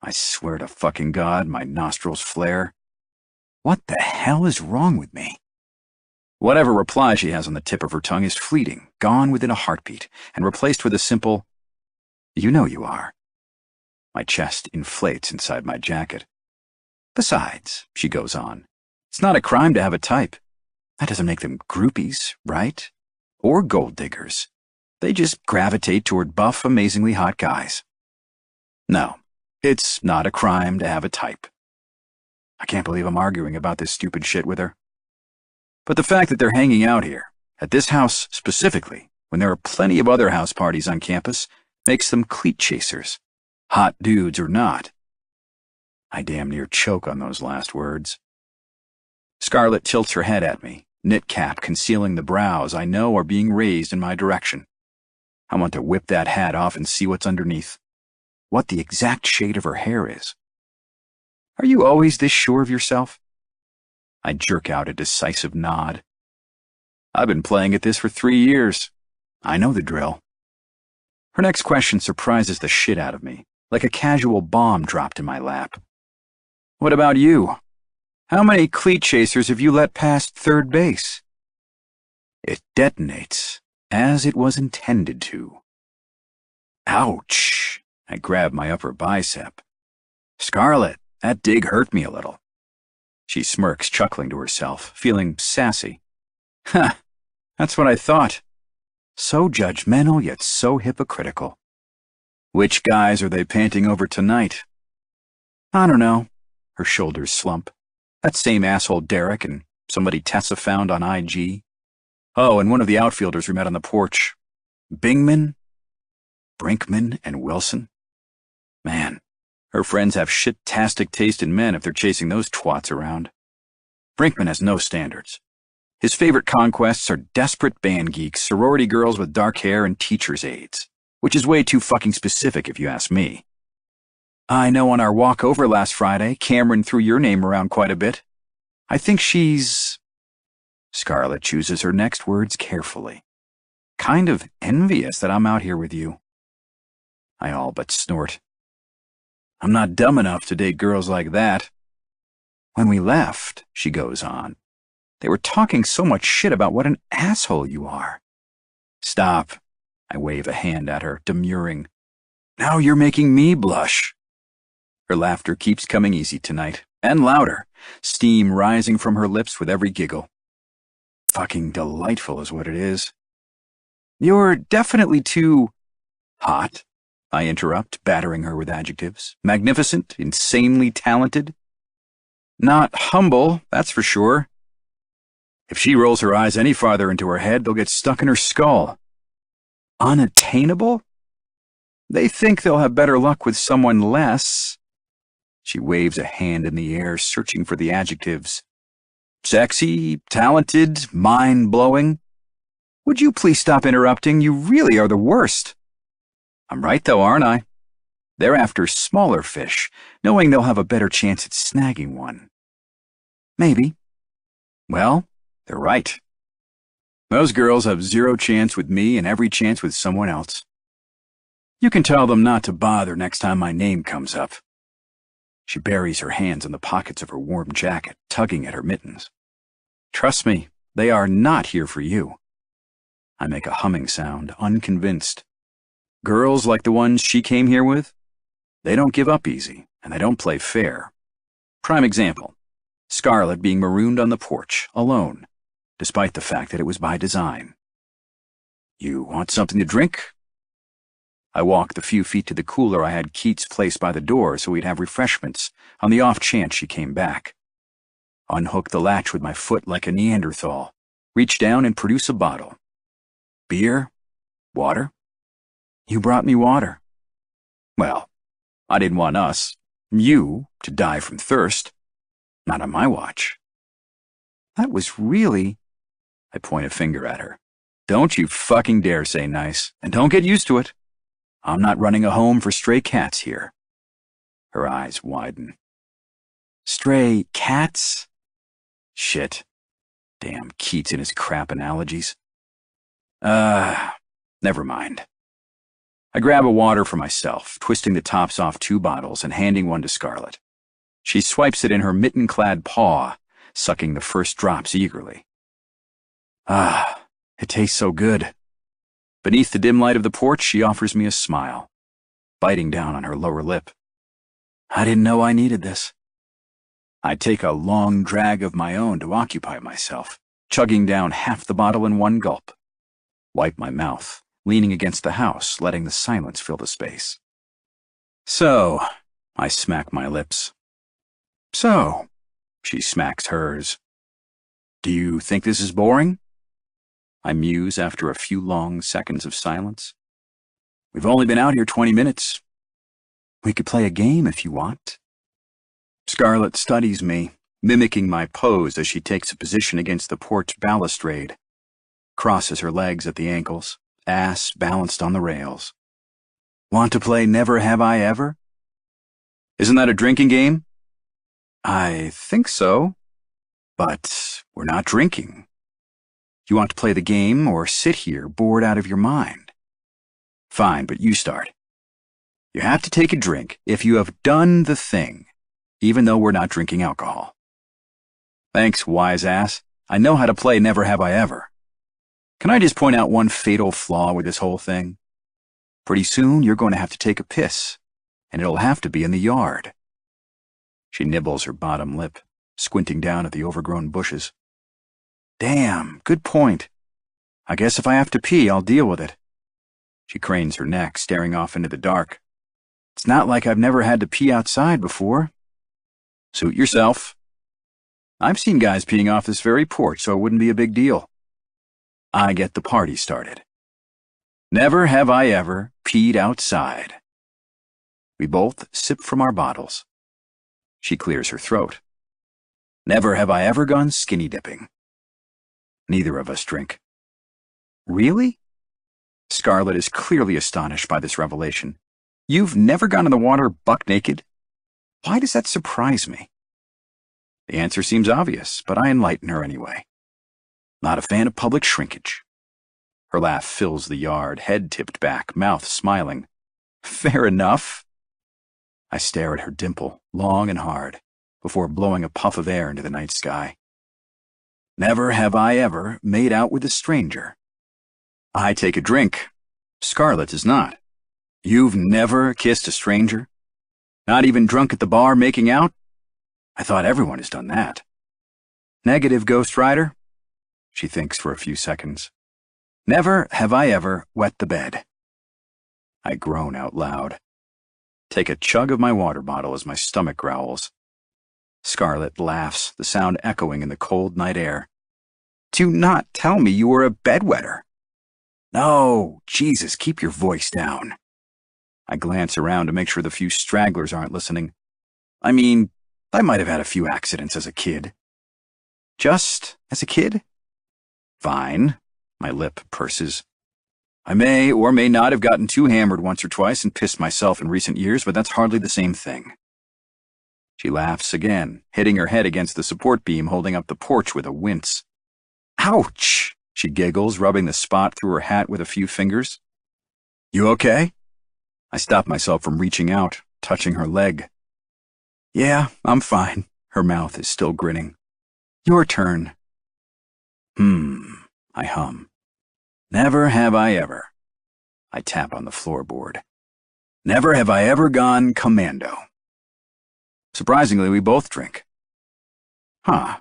I swear to fucking God, my nostrils flare. What the hell is wrong with me? Whatever reply she has on the tip of her tongue is fleeting, gone within a heartbeat, and replaced with a simple, you know you are. My chest inflates inside my jacket. Besides, she goes on, it's not a crime to have a type. That doesn't make them groupies, right? Or gold diggers. They just gravitate toward buff, amazingly hot guys. No, it's not a crime to have a type. I can't believe I'm arguing about this stupid shit with her. But the fact that they're hanging out here, at this house specifically, when there are plenty of other house parties on campus, makes them cleat chasers, hot dudes or not. I damn near choke on those last words. Scarlet tilts her head at me, knit cap concealing the brows I know are being raised in my direction. I want to whip that hat off and see what's underneath. What the exact shade of her hair is. Are you always this sure of yourself? I jerk out a decisive nod. I've been playing at this for 3 years. I know the drill. Her next question surprises the shit out of me, like a casual bomb dropped in my lap. What about you? How many cleat chasers have you let past third base? It detonates, as it was intended to. Ouch! I grab my upper bicep. Scarlet, that dig hurt me a little. She smirks, chuckling to herself, feeling sassy. Ha! That's what I thought. So judgmental, yet so hypocritical. Which guys are they panting over tonight? I don't know. Her shoulders slump. That same asshole Derek and somebody Tessa found on IG. Oh, and one of the outfielders we met on the porch. Bingman, Brinkman, and Wilson. Man, her friends have shit-tastic taste in men if they're chasing those twats around. Brinkman has no standards. His favorite conquests are desperate band geeks, sorority girls with dark hair, and teacher's aides, which is way too fucking specific if you ask me. I know on our walk over last Friday, Cameron threw your name around quite a bit. I think she's... Scarlet chooses her next words carefully. Kind of envious that I'm out here with you. I all but snort. I'm not dumb enough to date girls like that. When we left, she goes on, they were talking so much shit about what an asshole you are. Stop. I wave a hand at her, demurring. Now you're making me blush. Her laughter keeps coming easy tonight, and louder, steam rising from her lips with every giggle. Fucking delightful is what it is. You're definitely too hot, I interrupt, battering her with adjectives. Magnificent, insanely talented. Not humble, that's for sure. If she rolls her eyes any farther into her head, they'll get stuck in her skull. Unattainable? They think they'll have better luck with someone less. She waves a hand in the air, searching for the adjectives. Sexy, talented, mind-blowing. Would you please stop interrupting? You really are the worst. I'm right, though, aren't I? They're after smaller fish, knowing they'll have a better chance at snagging one. Maybe. Well, they're right. Those girls have zero chance with me and every chance with someone else. You can tell them not to bother next time my name comes up. She buries her hands in the pockets of her warm jacket, tugging at her mittens. Trust me, they are not here for you. I make a humming sound, unconvinced. Girls like the ones she came here with, they don't give up easy, and they don't play fair. Prime example, Scarlett being marooned on the porch, alone, despite the fact that it was by design. You want something to drink? I walked the few feet to the cooler I had Keats place by the door so we'd have refreshments on the off chance she came back. Unhook the latch with my foot like a Neanderthal, reach down and produce a bottle. Beer? Water? You brought me water. Well, I didn't want us, you, to die from thirst. Not on my watch. That was really... I point a finger at her. Don't you fucking dare say nice, and don't get used to it. I'm not running a home for stray cats here. Her eyes widen. Stray cats? Shit. Damn Keats and his crap analogies. Never mind. I grab a water for myself, twisting the tops off 2 bottles and handing one to Scarlett. She swipes it in her mitten-clad paw, sucking the first drops eagerly. It tastes so good. Beneath the dim light of the porch, she offers me a smile, biting down on her lower lip. I didn't know I needed this. I take a long drag of my own to occupy myself, chugging down half the bottle in one gulp. Wipe my mouth, leaning against the house, letting the silence fill the space. So, I smack my lips. So, she smacks hers. Do you think this is boring? I muse after a few long seconds of silence. We've only been out here 20 minutes. We could play a game if you want. Scarlett studies me, mimicking my pose as she takes a position against the porch balustrade, crosses her legs at the ankles, ass balanced on the rails. Want to play Never Have I Ever? Isn't that a drinking game? I think so, but we're not drinking. You want to play the game or sit here bored out of your mind? Fine, but you start. You have to take a drink if you have done the thing, even though we're not drinking alcohol. Thanks, wise ass. I know how to play Never Have I Ever. Can I just point out one fatal flaw with this whole thing? Pretty soon you're going to have to take a piss, and it'll have to be in the yard. She nibbles her bottom lip, squinting down at the overgrown bushes. Damn, good point. I guess if I have to pee, I'll deal with it. She cranes her neck, staring off into the dark. It's not like I've never had to pee outside before. Suit yourself. I've seen guys peeing off this very porch, so it wouldn't be a big deal. I get the party started. Never have I ever peed outside. We both sip from our bottles. She clears her throat. Never have I ever gone skinny dipping. Neither of us drink. Really? Scarlett is clearly astonished by this revelation. You've never gone in the water buck naked? Why does that surprise me? The answer seems obvious, but I enlighten her anyway. Not a fan of public shrinkage. Her laugh fills the yard, head tipped back, mouth smiling. Fair enough. I stare at her dimple, long and hard, before blowing a puff of air into the night sky. Never have I ever made out with a stranger. I take a drink. Scarlett does not. You've never kissed a stranger? Not even drunk at the bar making out? I thought everyone has done that. Negative, Ghost Rider? She thinks for a few seconds. Never have I ever wet the bed. I groan out loud. Take a chug of my water bottle as my stomach growls. Scarlett laughs, the sound echoing in the cold night air. Do not tell me you were a bedwetter. No, Jesus, keep your voice down. I glance around to make sure the few stragglers aren't listening. I mean, I might have had a few accidents as a kid. Just as a kid? Fine, my lip purses. I may or may not have gotten too hammered once or twice and pissed myself in recent years, but that's hardly the same thing. She laughs again, hitting her head against the support beam holding up the porch with a wince. Ouch! She giggles, rubbing the spot through her hat with a few fingers. You okay? I stop myself from reaching out, touching her leg. Yeah, I'm fine. Her mouth is still grinning. Your turn. I hum. Never have I ever. I tap on the floorboard. Never have I ever gone commando. Surprisingly, we both drink. Huh.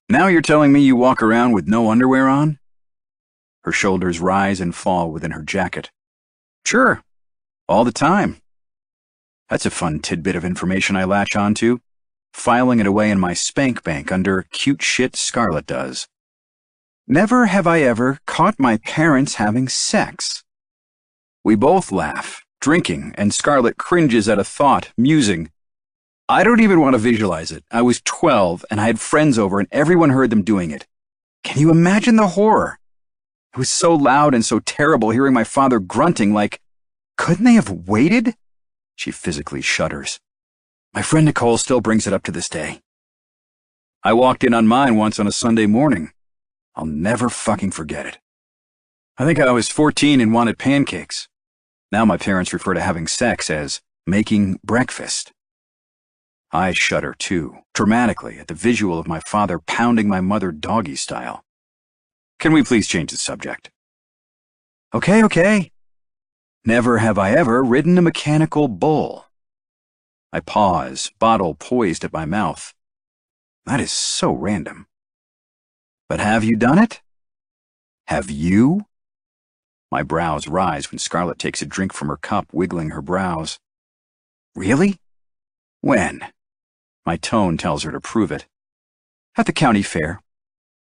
Now you're telling me you walk around with no underwear on? Her shoulders rise and fall within her jacket. Sure. All the time. That's a fun tidbit of information I latch onto, filing it away in my spank bank under cute shit Scarlett does. Never have I ever caught my parents having sex. We both laugh, drinking, and Scarlett cringes at a thought, musing. I don't even want to visualize it. I was 12 and I had friends over and everyone heard them doing it. Can you imagine the horror? It was so loud and so terrible hearing my father grunting like, couldn't they have waited? She physically shudders. My friend Nicole still brings it up to this day. I walked in on mine once on a Sunday morning. I'll never fucking forget it. I think I was 14 and wanted pancakes. Now my parents refer to having sex as making breakfast. I shudder too, dramatically, at the visual of my father pounding my mother doggy style. Can we please change the subject? Okay. Never have I ever ridden a mechanical bull. I pause, bottle poised at my mouth. That is so random. But have you done it? Have you? My brows rise when Scarlett takes a drink from her cup, wiggling her brows. Really? When? My tone tells her to prove it. At the county fair.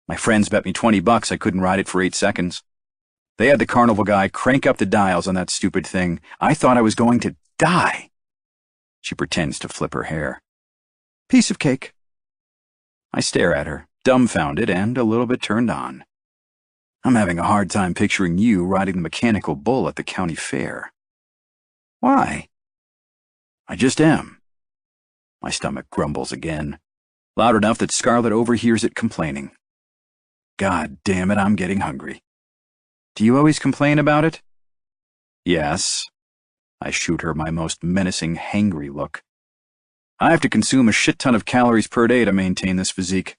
My friends bet me $20 I couldn't ride it for 8 seconds. They had the carnival guy crank up the dials on that stupid thing. I thought I was going to die. She pretends to flip her hair. Piece of cake. I stare at her, dumbfounded and a little bit turned on. I'm having a hard time picturing you riding the mechanical bull at the county fair. Why? I just am. My stomach grumbles again, loud enough that Scarlett overhears it complaining. God damn it, I'm getting hungry. Do you always complain about it? Yes. I shoot her my most menacing, hangry look. I have to consume a shit ton of calories per day to maintain this physique.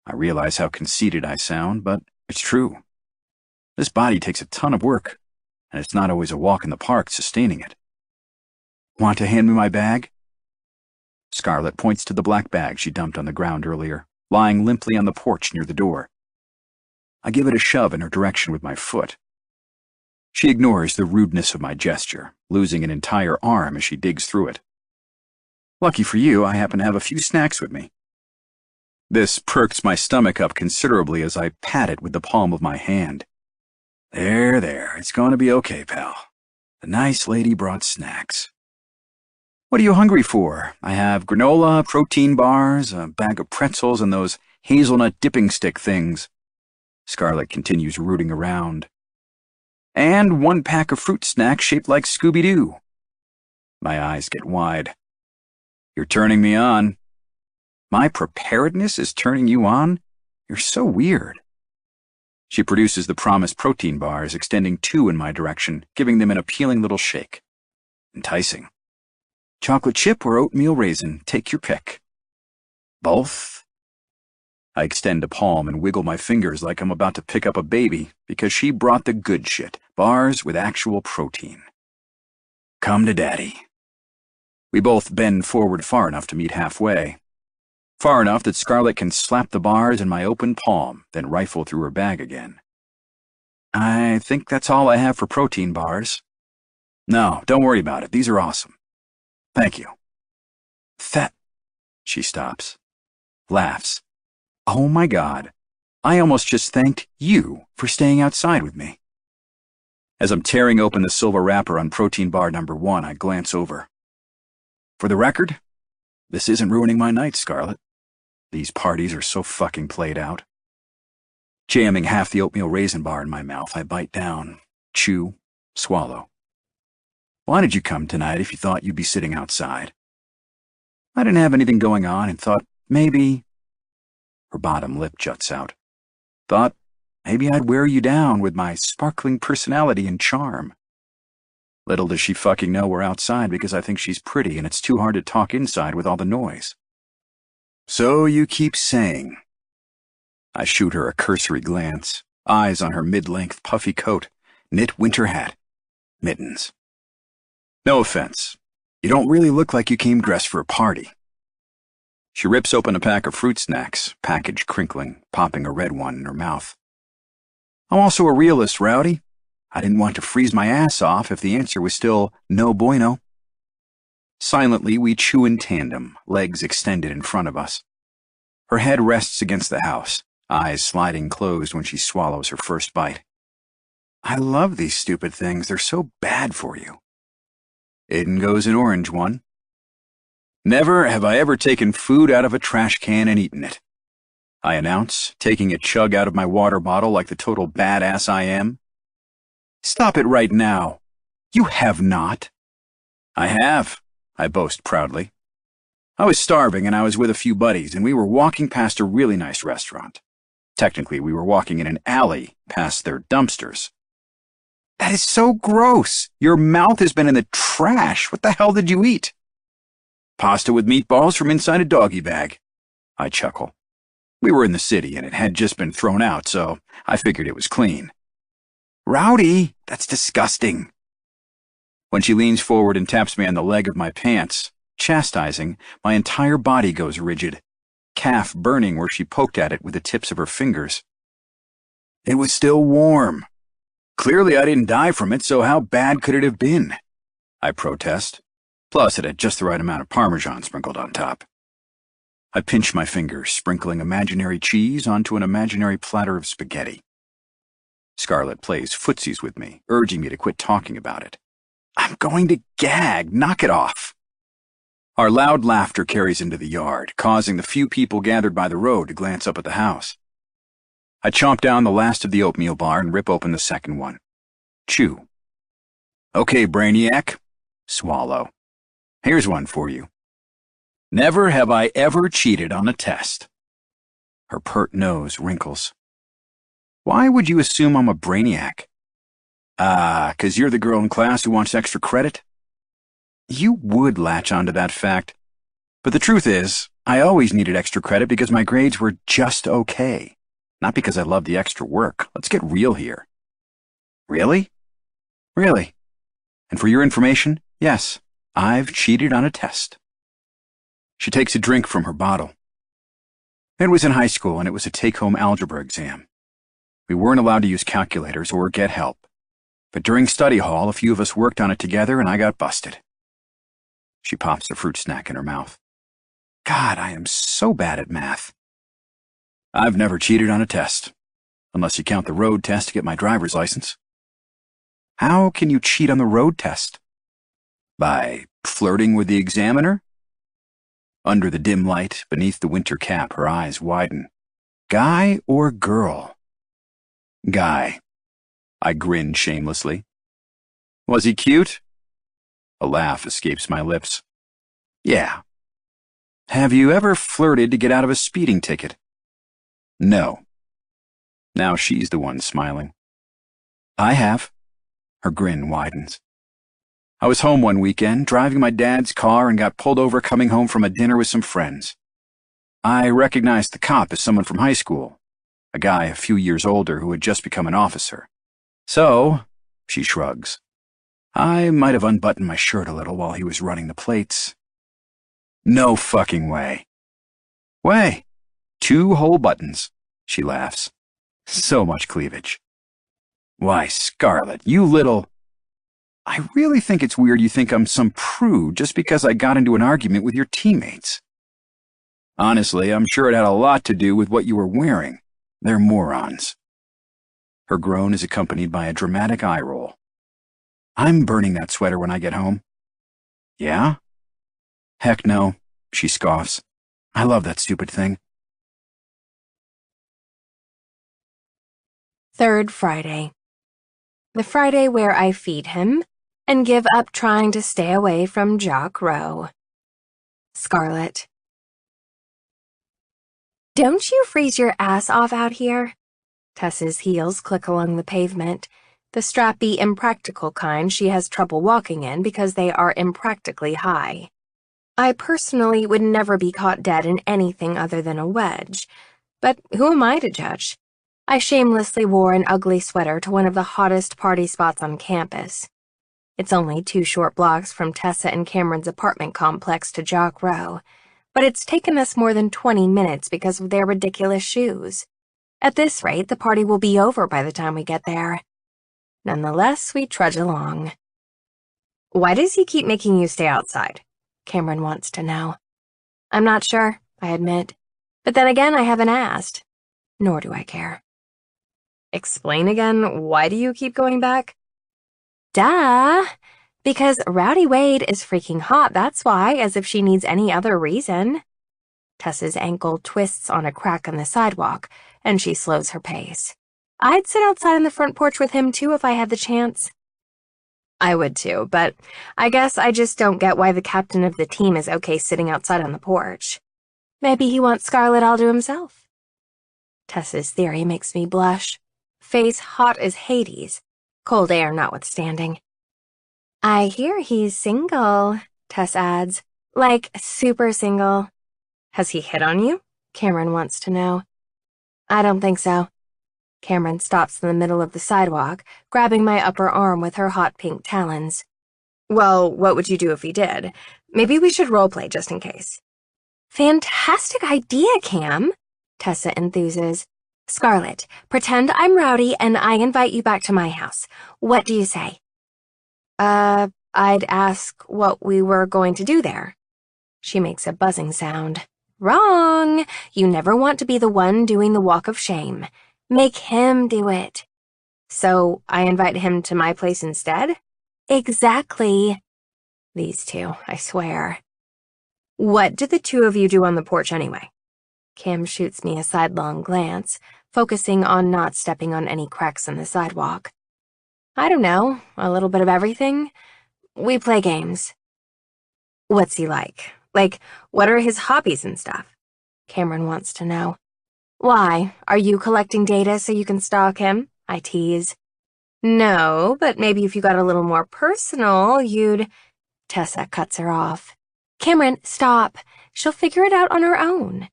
I realize how conceited I sound, but it's true. This body takes a ton of work, and it's not always a walk in the park sustaining it. Want to hand me my bag? Scarlett points to the black bag she dumped on the ground earlier, lying limply on the porch near the door. I give it a shove in her direction with my foot. She ignores the rudeness of my gesture, losing an entire arm as she digs through it. Lucky for you, I happen to have a few snacks with me. This perks my stomach up considerably as I pat it with the palm of my hand. There, it's going to be okay, pal. The nice lady brought snacks. What are you hungry for? I have granola, protein bars, a bag of pretzels, and those hazelnut dipping stick things. Scarlett continues rooting around. And 1 pack of fruit snacks shaped like Scooby-Doo. My eyes get wide. You're turning me on. My preparedness is turning you on? You're so weird. She produces the promised protein bars, extending 2 in my direction, giving them an appealing little shake. Enticing. Chocolate chip or oatmeal raisin, take your pick. Both? I extend a palm and wiggle my fingers like I'm about to pick up a baby because she brought the good shit, bars with actual protein. Come to daddy. We both bend forward far enough to meet halfway. Far enough that Scarlett can slap the bars in my open palm, then rifle through her bag again. I think that's all I have for protein bars. No, don't worry about it. These are awesome. Thank you. She stops, laughs. Oh my God. I almost just thanked you for staying outside with me. As I'm tearing open the silver wrapper on protein bar number 1, I glance over. For the record, this isn't ruining my night, Scarlett. These parties are so fucking played out. Jamming half the oatmeal raisin bar in my mouth, I bite down, chew, swallow. Why did you come tonight if you thought you'd be sitting outside? I didn't have anything going on and thought maybe... Her bottom lip juts out. Thought maybe I'd wear you down with my sparkling personality and charm. Little does she fucking know we're outside because I think she's pretty and it's too hard to talk inside with all the noise. So you keep saying. I shoot her a cursory glance, eyes on her mid-length puffy coat, knit winter hat, mittens. No offense. You don't really look like you came dressed for a party. She rips open a pack of fruit snacks, package crinkling, popping a red one in her mouth. I'm also a realist, Rowdy. I didn't want to freeze my ass off if the answer was still no bueno. Silently, we chew in tandem, legs extended in front of us. Her head rests against the house, eyes sliding closed when she swallows her first bite. I love these stupid things. They're so bad for you. In goes an orange one. Never have I ever taken food out of a trash can and eaten it, I announce, taking a chug out of my water bottle like the total badass I am. Stop it right now. You have not. I have, I boast proudly. I was starving and I was with a few buddies and we were walking past a really nice restaurant. Technically, we were walking in an alley past their dumpsters. That is so gross. Your mouth has been in the trash. What the hell did you eat? Pasta with meatballs from inside a doggy bag. I chuckle. We were in the city and it had just been thrown out, so I figured it was clean. Rowdy, that's disgusting. When she leans forward and taps me on the leg of my pants, chastising, my entire body goes rigid, calf burning where she poked at it with the tips of her fingers. It was still warm. Clearly I didn't die from it, so how bad could it have been? I protest. Plus, it had just the right amount of Parmesan sprinkled on top. I pinch my fingers, sprinkling imaginary cheese onto an imaginary platter of spaghetti. Scarlett plays footsies with me, urging me to quit talking about it. I'm going to gag. Knock it off. Our loud laughter carries into the yard, causing the few people gathered by the road to glance up at the house. I chomp down the last of the oatmeal bar and rip open the second one. Chew. Okay, Brainiac. Swallow. Here's one for you. Never have I ever cheated on a test. Her pert nose wrinkles. Why would you assume I'm a brainiac? 'Cause you're the girl in class who wants extra credit? You would latch onto that fact. But the truth is, I always needed extra credit because my grades were just okay. Not because I loved the extra work. Let's get real here. Really? Really. And for your information, yes, I've cheated on a test. She takes a drink from her bottle. It was in high school and it was a take-home algebra exam. We weren't allowed to use calculators or get help. But during study hall, a few of us worked on it together and I got busted. She pops the fruit snack in her mouth. God, I am so bad at math. I've never cheated on a test, unless you count the road test to get my driver's license. How can you cheat on the road test? By flirting with the examiner? Under the dim light, beneath the winter cap, her eyes widen. Guy or girl? Guy. I grin shamelessly. Was he cute? A laugh escapes my lips. Yeah. Have you ever flirted to get out of a speeding ticket? No. Now she's the one smiling. I have. Her grin widens. I was home one weekend, driving my dad's car and got pulled over coming home from a dinner with some friends. I recognized the cop as someone from high school, a guy a few years older who had just become an officer. So, she shrugs. I might have unbuttoned my shirt a little while he was running the plates. No fucking way. Way. 2 whole buttons, she laughs. So much cleavage. Why, Scarlett, you little... I really think it's weird you think I'm some prude just because I got into an argument with your teammates. Honestly, I'm sure it had a lot to do with what you were wearing. They're morons. Her groan is accompanied by a dramatic eye roll. I'm burning that sweater when I get home. Yeah? Heck no, she scoffs. I love that stupid thing. Third Friday. The Friday where I feed him and give up trying to stay away from Jock Rowe. Scarlett. Don't you freeze your ass off out here? Tess's heels click along the pavement, the strappy, impractical kind she has trouble walking in because they are impractically high. I personally would never be caught dead in anything other than a wedge, but who am I to judge? I shamelessly wore an ugly sweater to one of the hottest party spots on campus. It's only 2 short blocks from Tessa and Cameron's apartment complex to Jock Row, but it's taken us more than 20 minutes because of their ridiculous shoes. At this rate, the party will be over by the time we get there. Nonetheless, we trudge along. Why does he keep making you stay outside? Cameron wants to know. I'm not sure, I admit. But then again, I haven't asked. Nor do I care. Explain again, why do you keep going back? Duh! Because Rowdy Wade is freaking hot, that's why, as if she needs any other reason. Tessa's ankle twists on a crack on the sidewalk, and she slows her pace. I'd sit outside on the front porch with him, too, if I had the chance. I would, too, but I guess I just don't get why the captain of the team is okay sitting outside on the porch. Maybe he wants Scarlett all to himself. Tessa's theory makes me blush. Face hot as Hades, cold air notwithstanding. I hear he's single, Tess adds. Like, super single. Has he hit on you? Cameron wants to know. I don't think so. Cameron stops in the middle of the sidewalk, grabbing my upper arm with her hot pink talons. Well, what would you do if he did? Maybe we should roleplay just in case. Fantastic idea, Cam, Tessa enthuses. Scarlett, pretend I'm Rowdy and I invite you back to my house. What do you say? I'd ask what we were going to do there. She makes a buzzing sound. Wrong! You never want to be the one doing the walk of shame. Make him do it. So I invite him to my place instead? Exactly. These two, I swear. What did the two of you do on the porch anyway? Cam shoots me a sidelong glance, focusing on not stepping on any cracks in the sidewalk. I don't know, a little bit of everything. We play games. What's he like? Like, what are his hobbies and stuff? Cameron wants to know. Why, are you collecting data so you can stalk him? I tease. No, but maybe if you got a little more personal, you'd... Tessa cuts her off. Cameron, stop. She'll figure it out on her own.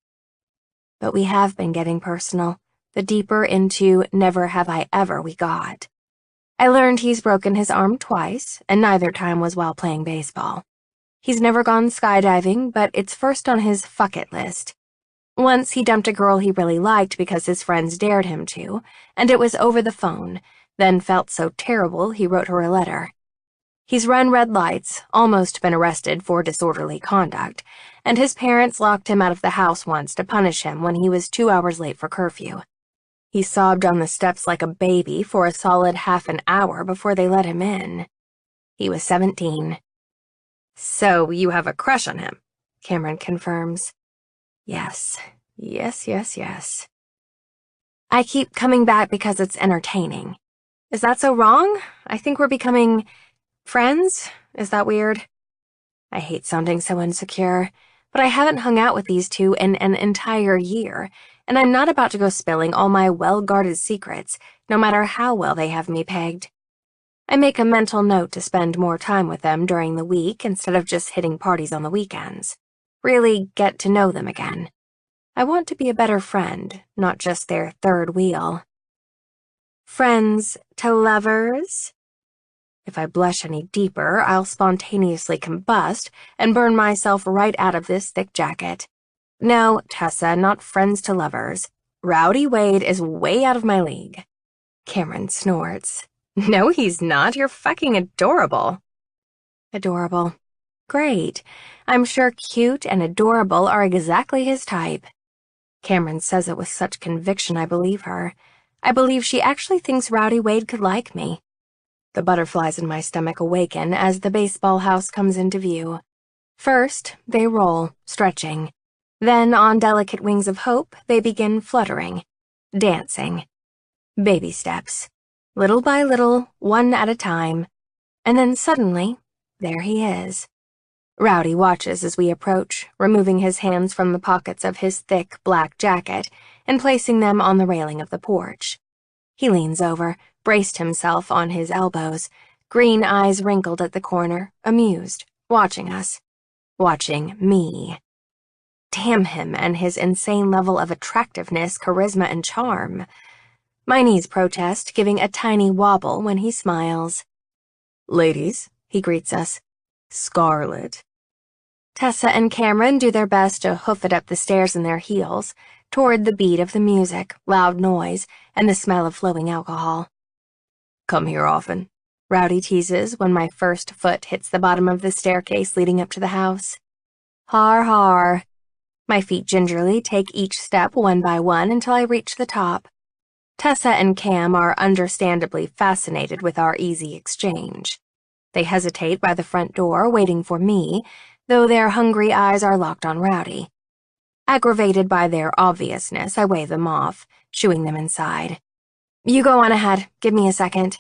But we have been getting personal, the deeper into never have I ever we got. I learned he's broken his arm twice, and neither time was while playing baseball. He's never gone skydiving, but it's first on his fuck it list. Once he dumped a girl he really liked because his friends dared him to, and it was over the phone, then felt so terrible he wrote her a letter. He's run red lights, almost been arrested for disorderly conduct, and his parents locked him out of the house once to punish him when he was 2 hours late for curfew. He sobbed on the steps like a baby for a solid half an hour before they let him in. He was 17. So you have a crush on him, Cameron confirms. Yes. Yes. I keep coming back because it's entertaining. Is that so wrong? I think we're becoming friends? Is that weird? I hate sounding so insecure, but I haven't hung out with these two in an entire year, and I'm not about to go spilling all my well-guarded secrets, no matter how well they have me pegged. I make a mental note to spend more time with them during the week instead of just hitting parties on the weekends. Really get to know them again. I want to be a better friend, not just their third wheel. Friends to lovers? If I blush any deeper, I'll spontaneously combust and burn myself right out of this thick jacket. No, Tessa, not friends to lovers. Rowdy Wade is way out of my league. Cameron snorts. No, he's not. You're fucking adorable. Adorable. Great. I'm sure cute and adorable are exactly his type. Cameron says it with such conviction I believe her. I believe she actually thinks Rowdy Wade could like me. The butterflies in my stomach awaken as the baseball house comes into view. First, they roll, stretching. Then, on delicate wings of hope, they begin fluttering, dancing. Baby steps. Little by little, one at a time. And then suddenly, there he is. Rowdy watches as we approach, removing his hands from the pockets of his thick black jacket and placing them on the railing of the porch. He leans over, braced himself on his elbows, green eyes wrinkled at the corner, amused, watching us. Watching me. Damn him and his insane level of attractiveness, charisma, and charm. My knees protest, giving a tiny wobble when he smiles. Ladies, he greets us. Scarlet. Tessa and Cameron do their best to hoof it up the stairs in their heels, toward the beat of the music, loud noise, and the smell of flowing alcohol. Come here often. Rowdy teases when my first foot hits the bottom of the staircase leading up to the house. Har har. My feet gingerly take each step one by one until I reach the top. Tessa and Cam are understandably fascinated with our easy exchange. They hesitate by the front door, waiting for me, though their hungry eyes are locked on Rowdy. Aggravated by their obviousness, I wave them off, shooing them inside. You go on ahead. Give me a second.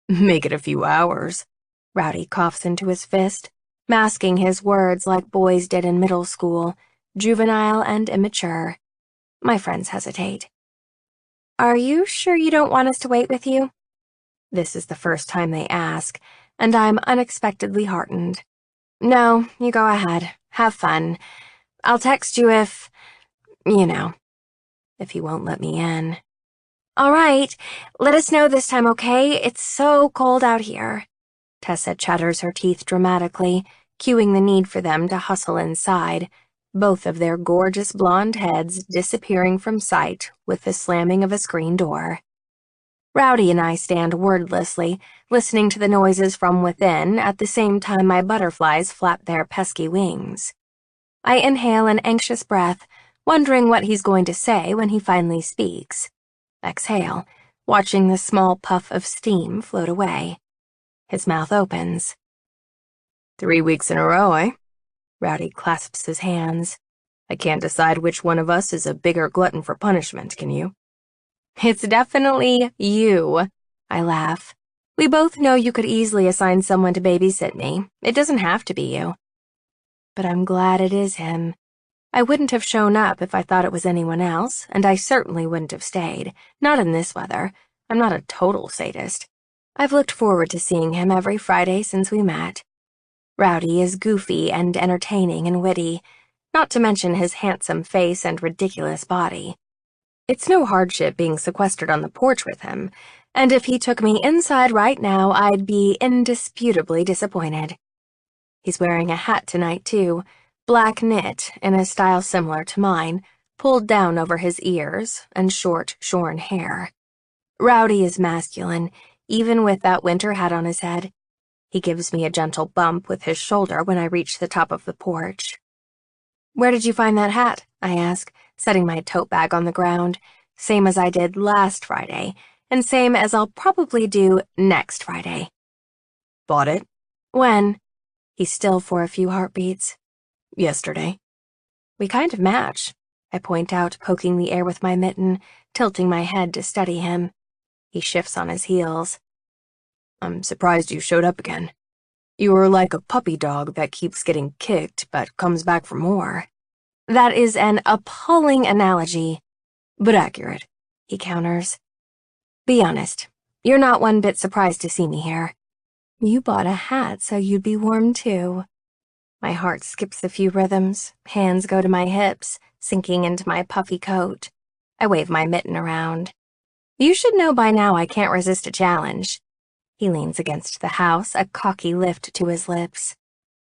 Make it a few hours. Rowdy coughs into his fist, masking his words like boys did in middle school, juvenile and immature. My friends hesitate. Are you sure you don't want us to wait with you? This is the first time they ask, and I'm unexpectedly heartened. No, you go ahead. Have fun. I'll text you if he won't let me in. All right, let us know this time, okay? It's so cold out here. Tessa chatters her teeth dramatically, cueing the need for them to hustle inside, both of their gorgeous blonde heads disappearing from sight with the slamming of a screen door. Rowdy and I stand wordlessly, listening to the noises from within at the same time my butterflies flap their pesky wings. I inhale an anxious breath, wondering what he's going to say when he finally speaks. Exhale, watching the small puff of steam float away. His mouth opens. 3 weeks in a row, eh? Rowdy clasps his hands. I can't decide which one of us is a bigger glutton for punishment, can you? It's definitely you, I laugh. We both know you could easily assign someone to babysit me. It doesn't have to be you. But I'm glad it is him. I wouldn't have shown up if I thought it was anyone else, and I certainly wouldn't have stayed. Not in this weather. I'm not a total sadist. I've looked forward to seeing him every Friday since we met. Rowdy is goofy and entertaining and witty, not to mention his handsome face and ridiculous body. It's no hardship being sequestered on the porch with him, and if he took me inside right now, I'd be indisputably disappointed. He's wearing a hat tonight, too, black knit in a style similar to mine, pulled down over his ears, and short, shorn hair. Rowdy is masculine, even with that winter hat on his head. He gives me a gentle bump with his shoulder when I reach the top of the porch. Where did you find that hat? I ask, setting my tote bag on the ground, same as I did last Friday, and same as I'll probably do next Friday. Bought it? When? He's still for a few heartbeats. Yesterday. We kind of match, I point out, poking the air with my mitten, tilting my head to study him. He shifts on his heels. I'm surprised you showed up again. You were like a puppy dog that keeps getting kicked but comes back for more. That is an appalling analogy. But accurate, he counters. Be honest, you're not one bit surprised to see me here. You bought a hat so you'd be warm too. My heart skips a few rhythms, hands go to my hips, sinking into my puffy coat. I wave my mitten around. You should know by now I can't resist a challenge. He leans against the house, a cocky lift to his lips.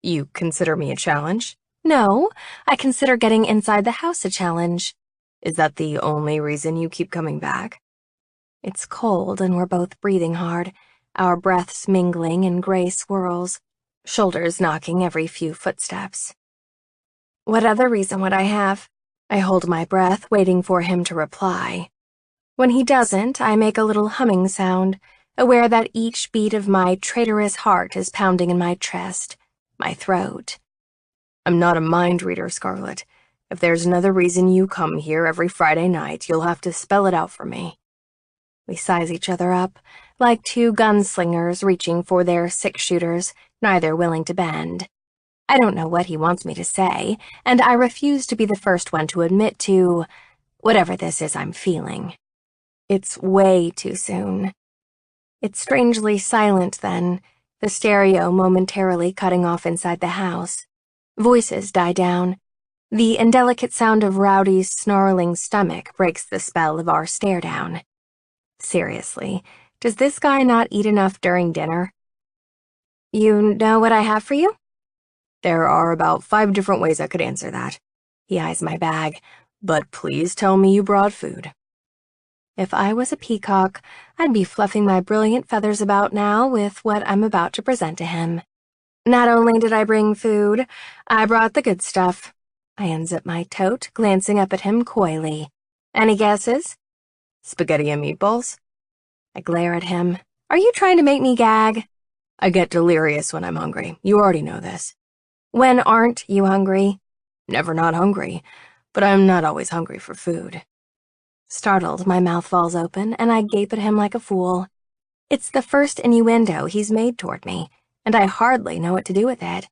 You consider me a challenge? No, I consider getting inside the house a challenge. Is that the only reason you keep coming back? It's cold and we're both breathing hard, our breaths mingling in gray swirls, shoulders knocking every few footsteps. What other reason would I have? I hold my breath, waiting for him to reply. When he doesn't, I make a little humming sound, aware that each beat of my traitorous heart is pounding in my chest, my throat. I'm not a mind reader, Scarlett. If there's another reason you come here every Friday night, you'll have to spell it out for me. We size each other up, like two gunslingers reaching for their six-shooters, neither willing to bend. I don't know what he wants me to say, and I refuse to be the first one to admit to whatever this is I'm feeling. It's way too soon. It's strangely silent then, the stereo momentarily cutting off inside the house. Voices die down. The indelicate sound of Rowdy's snarling stomach breaks the spell of our stare-down. Seriously, does this guy not eat enough during dinner? You know what I have for you? There are about 5 different ways I could answer that. He eyes my bag. But please tell me you brought food. If I was a peacock, I'd be fluffing my brilliant feathers about now with what I'm about to present to him. Not only did I bring food, I brought the good stuff. I unzip my tote, glancing up at him coyly. Any guesses? Spaghetti and meatballs? I glare at him. Are you trying to make me gag? I get delirious when I'm hungry. You already know this. When aren't you hungry? Never not hungry, but I'm not always hungry for food. Startled, my mouth falls open, and I gape at him like a fool. It's the first innuendo he's made toward me, and I hardly know what to do with it.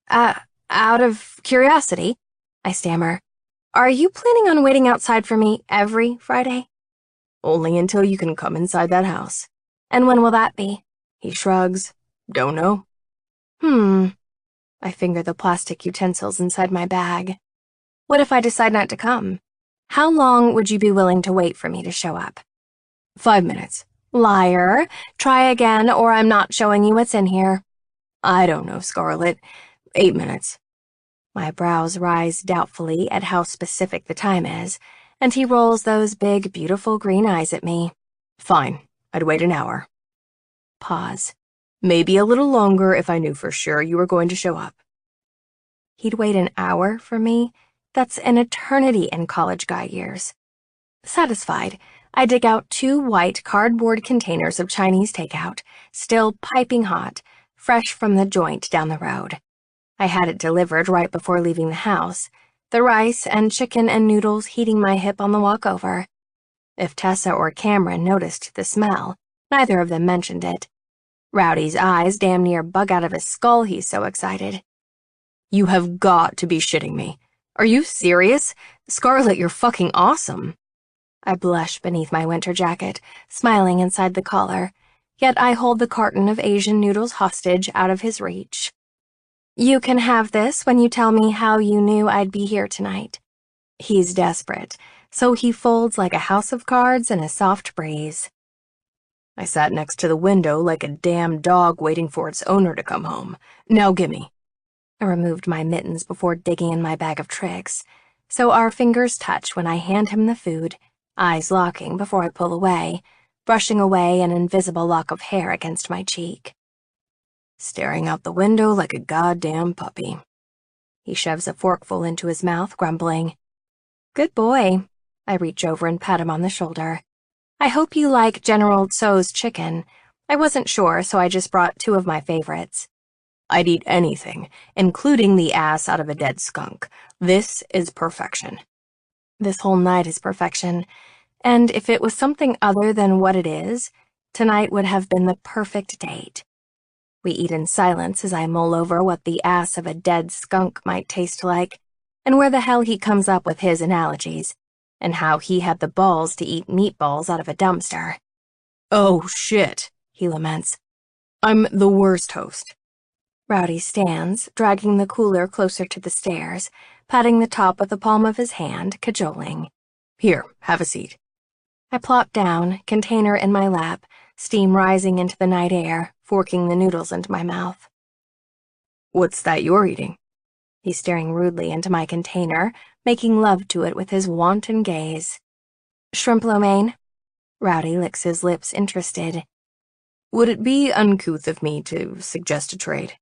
Out of curiosity, I stammer, are you planning on waiting outside for me every Friday? Only until you can come inside that house. And when will that be? He shrugs. Don't know. I finger the plastic utensils inside my bag. What if I decide not to come? How long would you be willing to wait for me to show up? 5 minutes. Liar. Try again, or I'm not showing you what's in here. I don't know, Scarlett. 8 minutes. My brows rise doubtfully at how specific the time is, and he rolls those big, beautiful green eyes at me. Fine. I'd wait an hour. Pause. Maybe a little longer if I knew for sure you were going to show up. He'd wait an hour for me? That's an eternity in college guy years. Satisfied, I dig out 2 white cardboard containers of Chinese takeout, still piping hot, fresh from the joint down the road. I had it delivered right before leaving the house, the rice and chicken and noodles heating my hip on the walk over. If Tessa or Cameron noticed the smell, neither of them mentioned it. Rowdy's eyes damn near bug out of his skull, he's so excited. You have got to be shitting me. Are you serious? Scarlett, you're fucking awesome. I blush beneath my winter jacket, smiling inside the collar, yet I hold the carton of Asian noodles hostage out of his reach. You can have this when you tell me how you knew I'd be here tonight. He's desperate, so he folds like a house of cards in a soft breeze. I sat next to the window like a damn dog waiting for its owner to come home. Now gimme. I removed my mittens before digging in my bag of tricks, so our fingers touch when I hand him the food, eyes locking before I pull away, brushing away an invisible lock of hair against my cheek. Staring out the window like a goddamn puppy. He shoves a forkful into his mouth, grumbling. Good boy. I reach over and pat him on the shoulder. I hope you like General Tso's chicken. I wasn't sure, so I just brought 2 of my favorites. I'd eat anything, including the ass out of a dead skunk. This is perfection. This whole night is perfection, and if it was something other than what it is, tonight would have been the perfect date. We eat in silence as I mull over what the ass of a dead skunk might taste like, and where the hell he comes up with his analogies, and how he had the balls to eat meatballs out of a dumpster. Oh, shit, he laments. I'm the worst host. Rowdy stands, dragging the cooler closer to the stairs, patting the top with the palm of his hand, cajoling. Here, have a seat. I plop down, container in my lap, steam rising into the night air, forking the noodles into my mouth. What's that you're eating? He's staring rudely into my container, making love to it with his wanton gaze. Shrimp lo mein. Rowdy licks his lips, interested. Would it be uncouth of me to suggest a trade?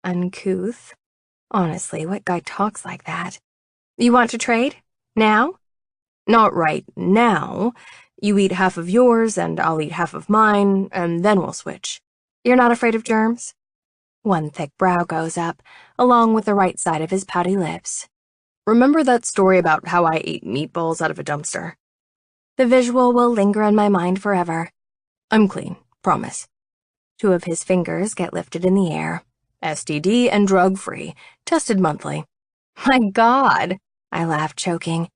Uncouth? Honestly, what guy talks like that? You want to trade? Now? Not right now. You eat half of yours, and I'll eat half of mine, and then we'll switch. You're not afraid of germs? One thick brow goes up, along with the right side of his pouty lips. Remember that story about how I ate meatballs out of a dumpster? The visual will linger in my mind forever. I'm clean, promise. Two of his fingers get lifted in the air. STD and drug-free, tested monthly. My God, I laugh, choking.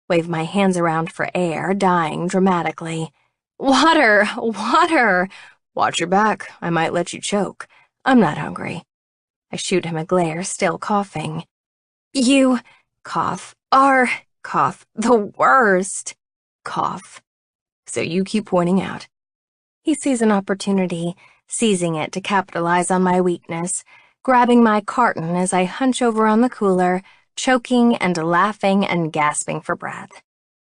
Wave my hands around for air, dying dramatically. Water! Water! Watch your back, I might let you choke. I'm not hungry. I shoot him a glare, still coughing. You, cough, are, cough, the worst. Cough. So you keep pointing out. He sees an opportunity, seizing it to capitalize on my weakness, grabbing my carton as I hunch over on the cooler, choking and laughing and gasping for breath.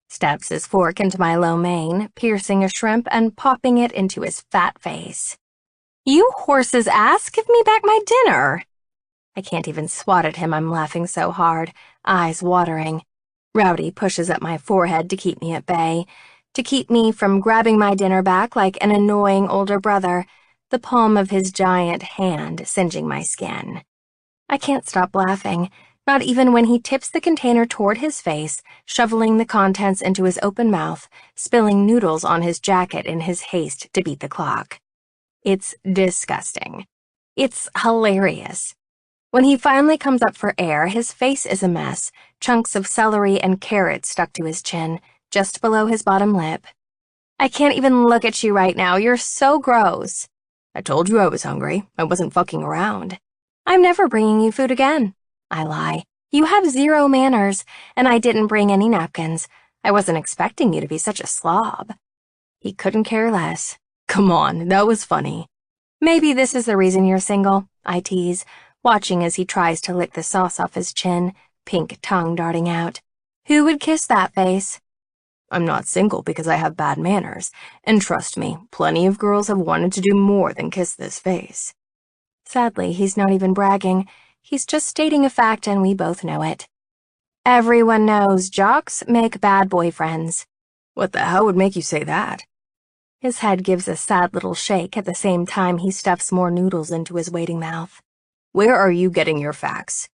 Stabs his fork into my lo mein, piercing a shrimp and popping it into his fat face. You horse's ass, give me back my dinner! I can't even swat at him, I'm laughing so hard, eyes watering. Rowdy pushes at my forehead to keep me at bay, to keep me from grabbing my dinner back like an annoying older brother, the palm of his giant hand singeing my skin. I can't stop laughing, not even when he tips the container toward his face, shoveling the contents into his open mouth, spilling noodles on his jacket in his haste to beat the clock. It's disgusting. It's hilarious. When he finally comes up for air, his face is a mess, chunks of celery and carrots stuck to his chin, just below his bottom lip. I can't even look at you right now, you're so gross. I told you I was hungry, I wasn't fucking around. I'm never bringing you food again. I lie. You have zero manners, and I didn't bring any napkins. I wasn't expecting you to be such a slob. He couldn't care less. Come on, that was funny. Maybe this is the reason you're single, I tease, watching as he tries to lick the sauce off his chin, pink tongue darting out. Who would kiss that face? I'm not single because I have bad manners, and trust me, plenty of girls have wanted to do more than kiss this face. Sadly, he's not even bragging. He's just stating a fact, and we both know it. Everyone knows jocks make bad boyfriends. What the hell would make you say that? His head gives a sad little shake at the same time he stuffs more noodles into his waiting mouth. Where are you getting your facts?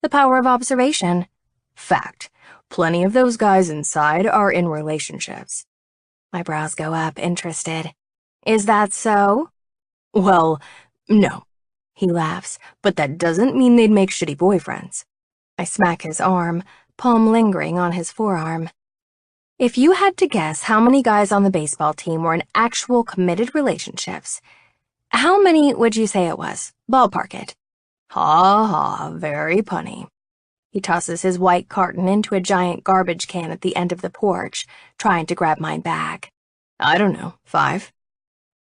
The power of observation. Fact. Plenty of those guys inside are in relationships. My brows go up, interested. Is that so? Well, no. He laughs, but that doesn't mean they'd make shitty boyfriends. I smack his arm, palm lingering on his forearm. If you had to guess how many guys on the baseball team were in actual committed relationships, how many would you say it was? Ballpark it. Ha ha, very punny. He tosses his white carton into a giant garbage can at the end of the porch, trying to grab mine back. I don't know, 5.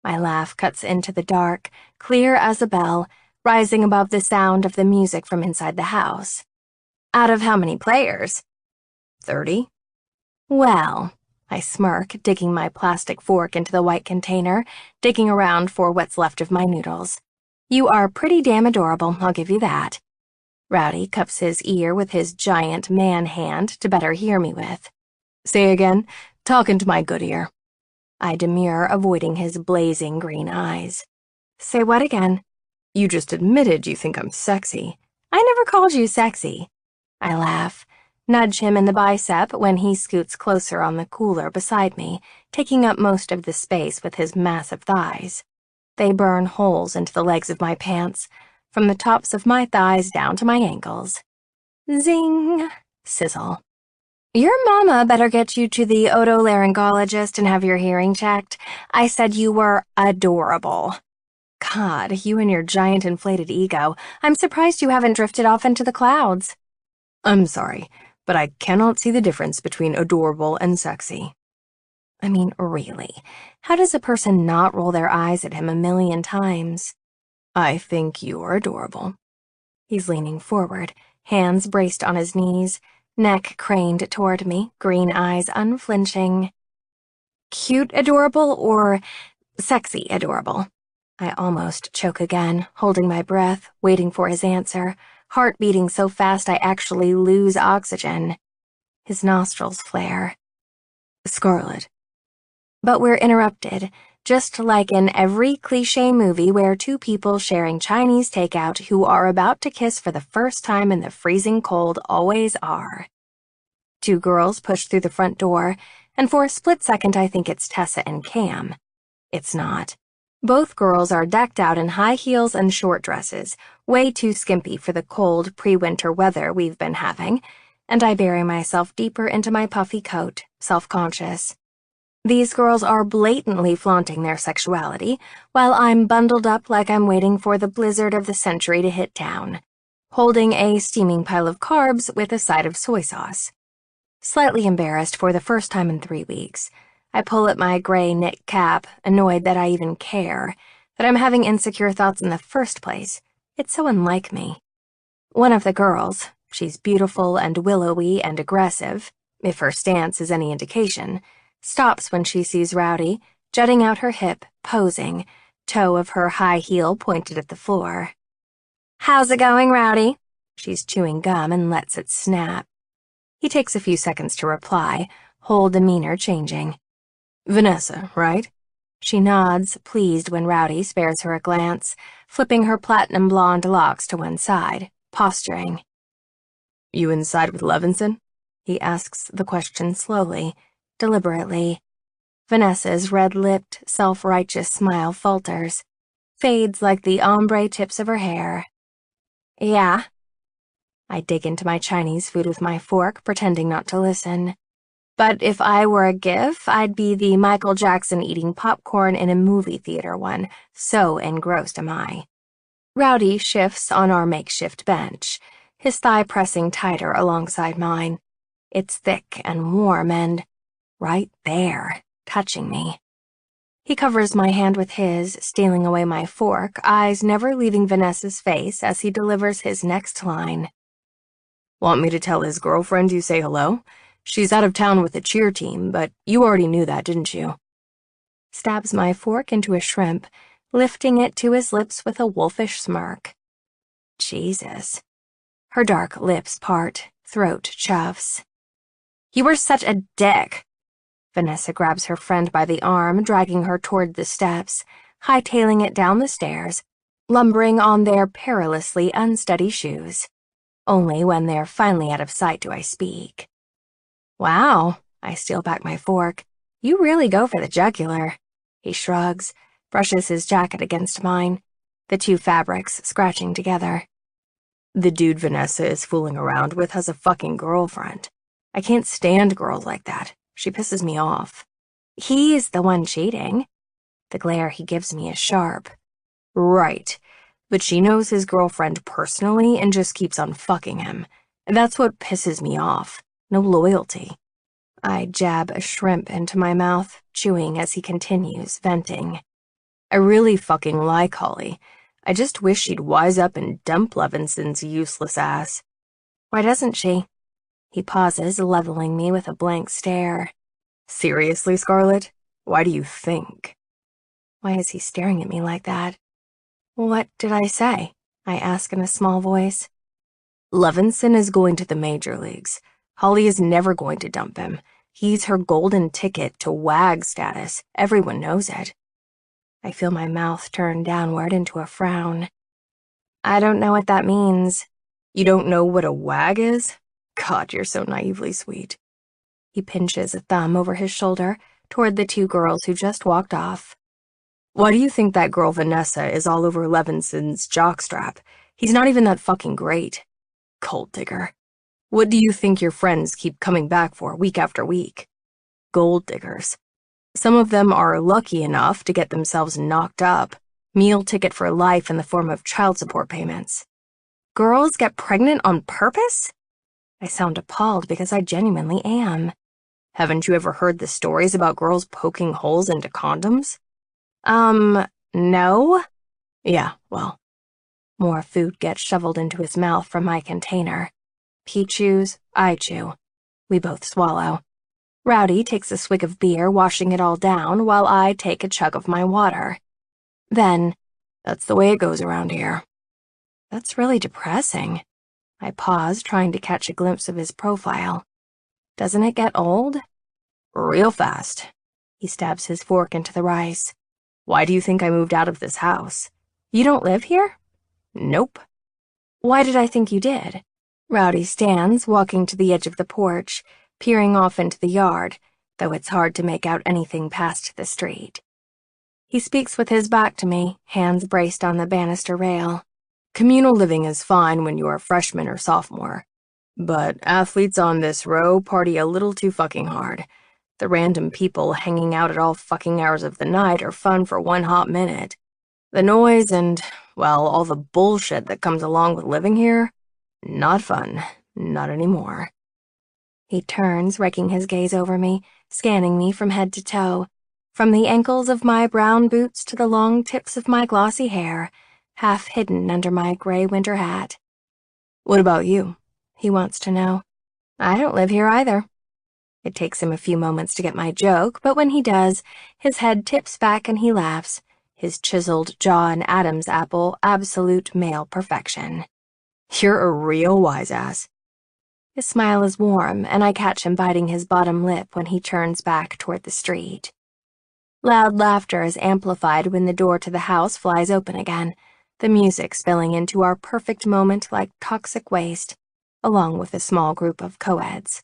My laugh cuts into the dark, clear as a bell, rising above the sound of the music from inside the house. Out of how many players? 30. Well, I smirk, digging my plastic fork into the white container, digging around for what's left of my noodles. You are pretty damn adorable, I'll give you that. Rowdy cups his ear with his giant man hand to better hear me with. Say again, talking to my good ear. I demur, avoiding his blazing green eyes. Say what again? You just admitted you think I'm sexy. I never called you sexy. I laugh, nudge him in the bicep when he scoots closer on the cooler beside me, taking up most of the space with his massive thighs. They burn holes into the legs of my pants, from the tops of my thighs down to my ankles. Zing! Sizzle. Your mama better get you to the otolaryngologist and have your hearing checked. I said you were adorable. God, you and your giant inflated ego. I'm surprised you haven't drifted off into the clouds. I'm sorry, but I cannot see the difference between adorable and sexy. I mean, really, how does a person not roll their eyes at him a million times? I think you're adorable. He's leaning forward, hands braced on his knees, neck craned toward me, green eyes unflinching. Cute adorable or sexy adorable? I almost choke again, holding my breath, waiting for his answer, heart beating so fast I actually lose oxygen. His nostrils flare. Scarlet. But we're interrupted, just like in every cliché movie where two people sharing Chinese takeout who are about to kiss for the first time in the freezing cold always are. Two girls push through the front door, and for a split second I think it's Tessa and Cam. It's not. Both girls are decked out in high heels and short dresses, way too skimpy for the cold pre-winter weather we've been having, and I bury myself deeper into my puffy coat, self-conscious. These girls are blatantly flaunting their sexuality, while I'm bundled up like I'm waiting for the blizzard of the century to hit town, holding a steaming pile of carbs with a side of soy sauce. Slightly embarrassed for the first time in 3 weeks, I pull at my gray knit cap, annoyed that I even care, that I'm having insecure thoughts in the first place. It's so unlike me. One of the girls, she's beautiful and willowy and aggressive, if her stance is any indication, stops when she sees Rowdy, jutting out her hip, posing, toe of her high heel pointed at the floor. "How's it going, Rowdy?" She's chewing gum and lets it snap. He takes a few seconds to reply, whole demeanor changing. Vanessa, right? She nods, pleased when Rowdy spares her a glance, flipping her platinum blonde locks to one side, posturing. You inside with Levinson? He asks the question slowly, deliberately. Vanessa's red-lipped, self-righteous smile falters, fades like the ombre tips of her hair. Yeah. I dig into my Chinese food with my fork, pretending not to listen. But if I were a GIF, I'd be the Michael Jackson eating popcorn in a movie theater one, so engrossed am I. Rowdy shifts on our makeshift bench, his thigh pressing tighter alongside mine. It's thick and warm and right there, touching me. He covers my hand with his, stealing away my fork, eyes never leaving Vanessa's face as he delivers his next line. Want me to tell his girlfriend you say hello? She's out of town with the cheer team, but you already knew that, didn't you? Stabs my fork into a shrimp, lifting it to his lips with a wolfish smirk. Jesus. Her dark lips part, throat chuffs. You were such a dick. Vanessa grabs her friend by the arm, dragging her toward the steps, hightailing it down the stairs, lumbering on their perilously unsteady shoes. Only when they're finally out of sight do I speak. Wow, I steal back my fork. You really go for the jugular. He shrugs, brushes his jacket against mine, the two fabrics scratching together. The dude Vanessa is fooling around with has a fucking girlfriend. I can't stand girls like that. She pisses me off. He's the one cheating. The glare he gives me is sharp. Right, but she knows his girlfriend personally and just keeps on fucking him. That's what pisses me off. No loyalty. I jab a shrimp into my mouth, chewing as he continues, venting. I really fucking like Holly. I just wish she'd wise up and dump Levinson's useless ass. Why doesn't she? He pauses, leveling me with a blank stare. Seriously, Scarlet? Why do you think? Why is he staring at me like that? What did I say? I ask in a small voice. Levinson is going to the major leagues. Holly is never going to dump him. He's her golden ticket to WAG status. Everyone knows it. I feel my mouth turn downward into a frown. I don't know what that means. You don't know what a WAG is? God, you're so naively sweet. He pinches a thumb over his shoulder toward the two girls who just walked off. Why do you think that girl Vanessa is all over Levinson's jockstrap? He's not even that fucking great. Gold digger. What do you think your friends keep coming back for week after week? Gold diggers. Some of them are lucky enough to get themselves knocked up, meal ticket for life in the form of child support payments. Girls get pregnant on purpose? I sound appalled because I genuinely am. Haven't you ever heard the stories about girls poking holes into condoms? No? Yeah, well. More food gets shoveled into his mouth from my container. He chews, I chew. We both swallow. Rowdy takes a swig of beer, washing it all down, while I take a chug of my water. Then, "That's the way it goes around here." that's really depressing. I pause, trying to catch a glimpse of his profile. Doesn't it get old? "Real fast." He stabs his fork into the rice. "Why do you think I moved out of this house?" You don't live here? "Nope." Why did I think you did? Rowdy stands, walking to the edge of the porch, peering off into the yard, though it's hard to make out anything past the street. He speaks with his back to me, hands braced on the banister rail. "Communal living is fine when you're a freshman or sophomore. But athletes on this row party a little too fucking hard. The random people hanging out at all fucking hours of the night are fun for one hot minute. The noise and, well, all the bullshit that comes along with living here, not fun. Not anymore." He turns, raking his gaze over me, scanning me from head to toe, from the ankles of my brown boots to the long tips of my glossy hair, half hidden under my gray winter hat. "What about you?" He wants to know. I don't live here either. It takes him a few moments to get my joke, but when he does, his head tips back and he laughs, his chiseled jaw an Adam's apple, absolute male perfection. "You're a real wise ass." His smile is warm, and I catch him biting his bottom lip when he turns back toward the street. Loud laughter is amplified when the door to the house flies open again, the music spilling into our perfect moment like toxic waste, along with a small group of co-eds.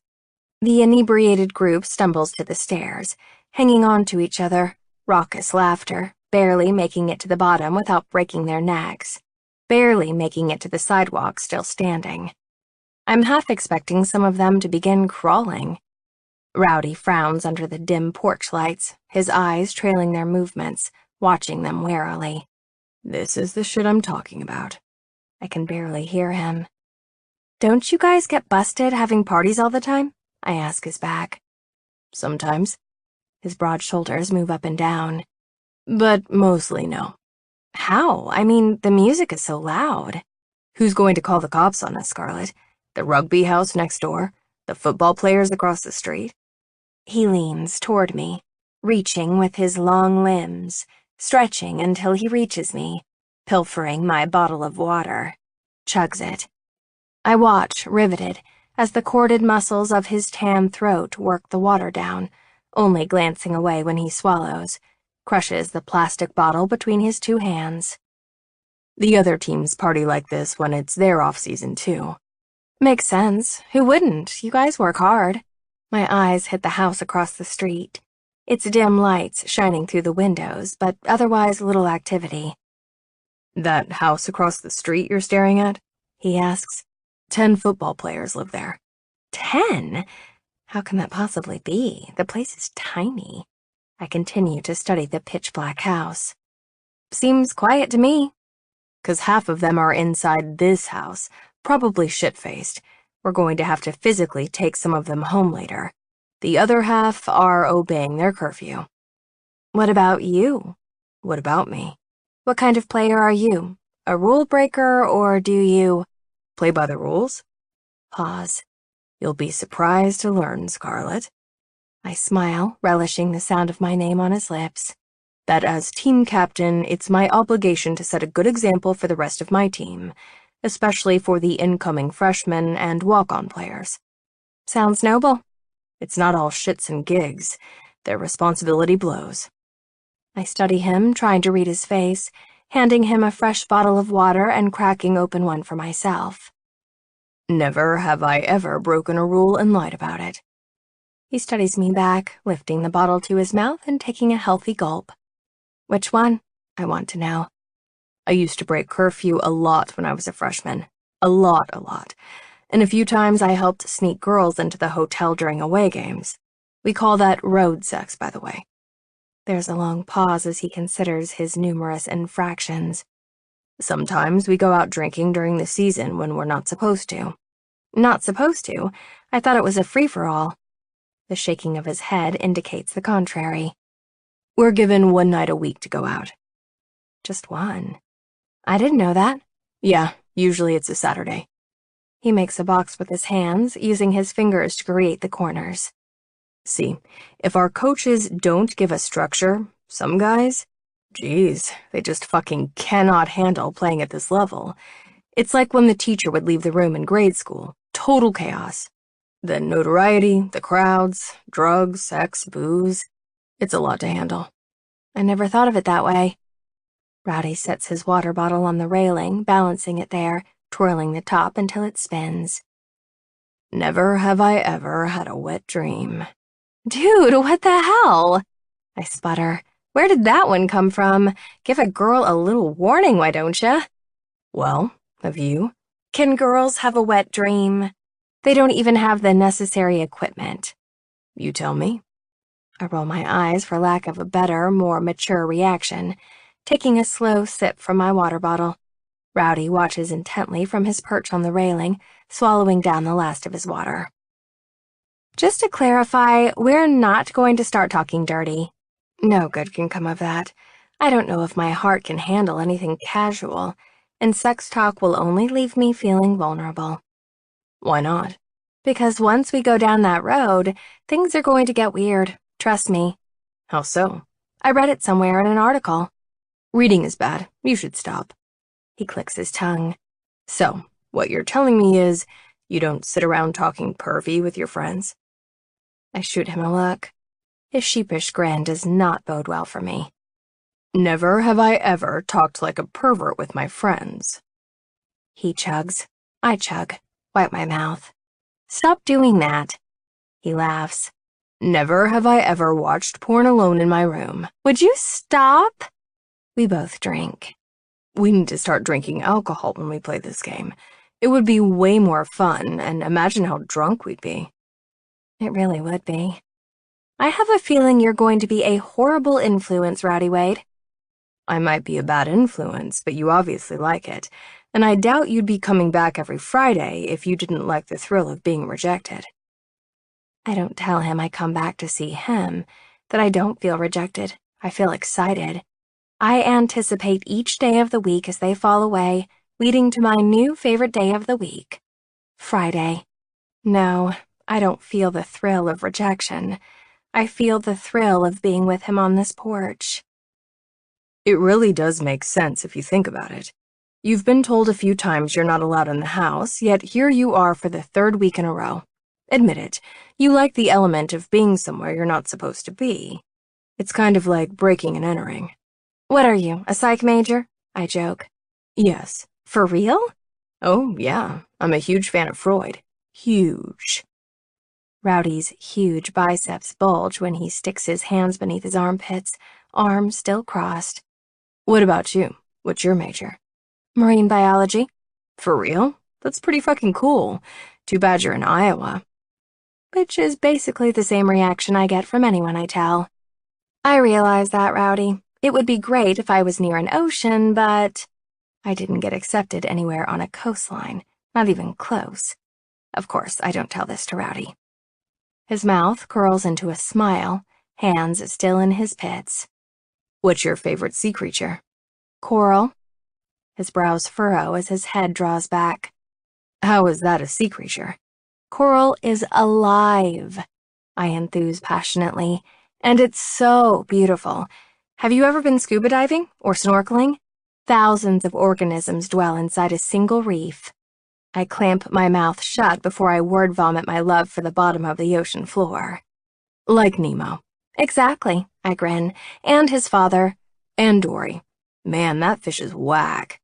The inebriated group stumbles to the stairs, hanging on to each other, raucous laughter, barely making it to the bottom without breaking their necks, barely making it to the sidewalk still standing. I'm half expecting some of them to begin crawling. Rowdy frowns under the dim porch lights, his eyes trailing their movements, watching them warily. "This is the shit I'm talking about." I can barely hear him. Don't you guys get busted having parties all the time? I ask his back. "Sometimes." His broad shoulders move up and down. "But mostly no." How? I mean, the music is so loud. "Who's going to call the cops on us, Scarlett? The rugby house next door? The football players across the street?" He leans toward me, reaching with his long limbs, stretching until he reaches me, pilfering my bottle of water, chugs it. I watch, riveted, as the corded muscles of his tan throat work the water down, only glancing away when he swallows, crushes the plastic bottle between his two hands. "The other teams party like this when it's their off-season, too." Makes sense. Who wouldn't? You guys work hard. My eyes hit the house across the street. Its dim lights shining through the windows, but otherwise little activity. "That house across the street you're staring at?" He asks. 10 football players live there. 10? How can that possibly be? The place is tiny. I continue to study the pitch-black house. Seems quiet to me. "'Cause half of them are inside this house, probably shit-faced. We're going to have to physically take some of them home later. The other half are obeying their curfew." What about you? "What about me?" What kind of player are you? A rule breaker, or do you "Play by the rules?" Pause. "You'll be surprised to learn, Scarlett." I smile, relishing the sound of my name on his lips. "That as team captain, it's my obligation to set a good example for the rest of my team, especially for the incoming freshmen and walk-on players." Sounds noble. "It's not all shits and gigs. Their responsibility blows." I study him, trying to read his face, handing him a fresh bottle of water and cracking open one for myself. "Never have I ever broken a rule and lied about it." He studies me back, lifting the bottle to his mouth and taking a healthy gulp. Which one? I want to know. "I used to break curfew a lot when I was a freshman. A lot. And a few times I helped sneak girls into the hotel during away games. We call that road sex, by the way." There's a long pause as he considers his numerous infractions. "Sometimes we go out drinking during the season when we're not supposed to." Not supposed to? I thought it was a free-for-all. The shaking of his head indicates the contrary. "We're given 1 night a week to go out." Just one. I didn't know that. "Yeah, usually it's a Saturday." He makes a box with his hands, using his fingers to create the corners. See, if our coaches don't give us structure, some guys, geez, they just fucking cannot handle playing at this level. It's like when the teacher would leave the room in grade school. Total chaos. The notoriety, the crowds, drugs, sex, booze. It's a lot to handle. I never thought of it that way. Rowdy sets his water bottle on the railing, balancing it there, twirling the top until it spins. Never have I ever had a wet dream. Dude, what the hell? I sputter. Where did that one come from? Give a girl a little warning, why don't ya? Well, have you? Can girls have a wet dream? They don't even have the necessary equipment. You tell me. I roll my eyes for lack of a better, more mature reaction, taking a slow sip from my water bottle. Rowdy watches intently from his perch on the railing, swallowing down the last of his water. Just to clarify, we're not going to start talking dirty. No good can come of that. I don't know if my heart can handle anything casual, and sex talk will only leave me feeling vulnerable. Why not? Because once we go down that road, things are going to get weird. Trust me. How so? I read it somewhere in an article. Reading is bad. You should stop. He clicks his tongue. So, what you're telling me is you don't sit around talking pervy with your friends? I shoot him a look. His sheepish grin does not bode well for me. Never have I ever talked like a pervert with my friends. He chugs. I chug. Wipe my mouth. Stop doing that. He laughs. Never have I ever watched porn alone in my room. Would you stop? We both drink. We need to start drinking alcohol when we play this game. It would be way more fun, and imagine how drunk we'd be. It really would be. I have a feeling you're going to be a horrible influence, Rowdy Wade. I might be a bad influence, but you obviously like it, and I doubt you'd be coming back every Friday if you didn't like the thrill of being rejected. I don't tell him I come back to see him, that I don't feel rejected. I feel excited. I anticipate each day of the week as they fall away, leading to my new favorite day of the week, Friday. No, I don't feel the thrill of rejection. I feel the thrill of being with him on this porch. It really does make sense if you think about it. You've been told a few times you're not allowed in the house, yet here you are for the third week in a row. Admit it, you like the element of being somewhere you're not supposed to be. It's kind of like breaking and entering. What are you, a psych major? I joke. Yes. For real? Oh, yeah. I'm a huge fan of Freud. Huge. Rowdy's huge biceps bulge when he sticks his hands beneath his armpits, arms still crossed. What about you? What's your major? Marine biology. For real? That's pretty fucking cool. Too bad you're in Iowa. Which is basically the same reaction I get from anyone I tell. I realize that, Rowdy. It would be great if I was near an ocean, but I didn't get accepted anywhere on a coastline, not even close. Of course, I don't tell this to Rowdy. His mouth curls into a smile, hands still in his pits. What's your favorite sea creature? Coral. His brows furrow as his head draws back. How is that a sea creature? Coral is alive, I enthuse passionately, and it's so beautiful. Have you ever been scuba diving or snorkeling? Thousands of organisms dwell inside a single reef. I clamp my mouth shut before I word vomit my love for the bottom of the ocean floor. Like Nemo. Exactly, I grin. And his father. And Dory. Man, that fish is whack.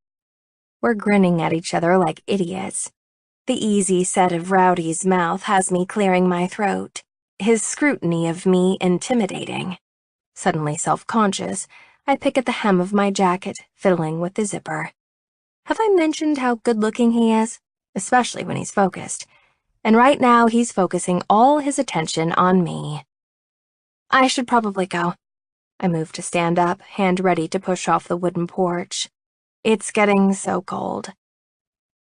We're grinning at each other like idiots. The easy set of Rowdy's mouth has me clearing my throat, his scrutiny of me intimidating. Suddenly self-conscious, I pick at the hem of my jacket, fiddling with the zipper. Have I mentioned how good-looking he is? Especially when he's focused. And right now he's focusing all his attention on me. I should probably go. I move to stand up, hand ready to push off the wooden porch. It's getting so cold.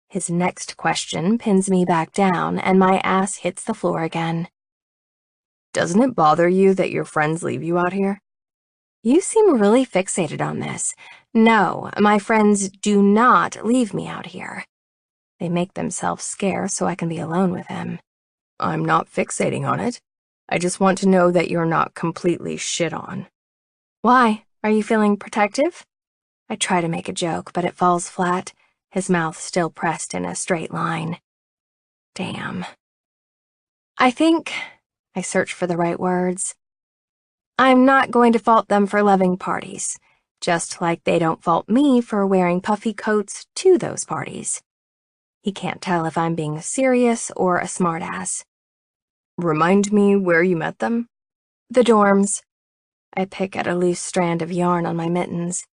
His next question pins me back down, and my ass hits the floor again. Doesn't it bother you that your friends leave you out here? You seem really fixated on this. No, my friends do not leave me out here. They make themselves scarce so I can be alone with him. I'm not fixating on it. I just want to know that you're not completely shit on. Why? Are you feeling protective? I try to make a joke, but it falls flat, his mouth still pressed in a straight line. Damn. I think, I search for the right words, I'm not going to fault them for loving parties, just like they don't fault me for wearing puffy coats to those parties. He can't tell if I'm being serious or a smartass. Remind me where you met them? The dorms. I pick at a loose strand of yarn on my mittens.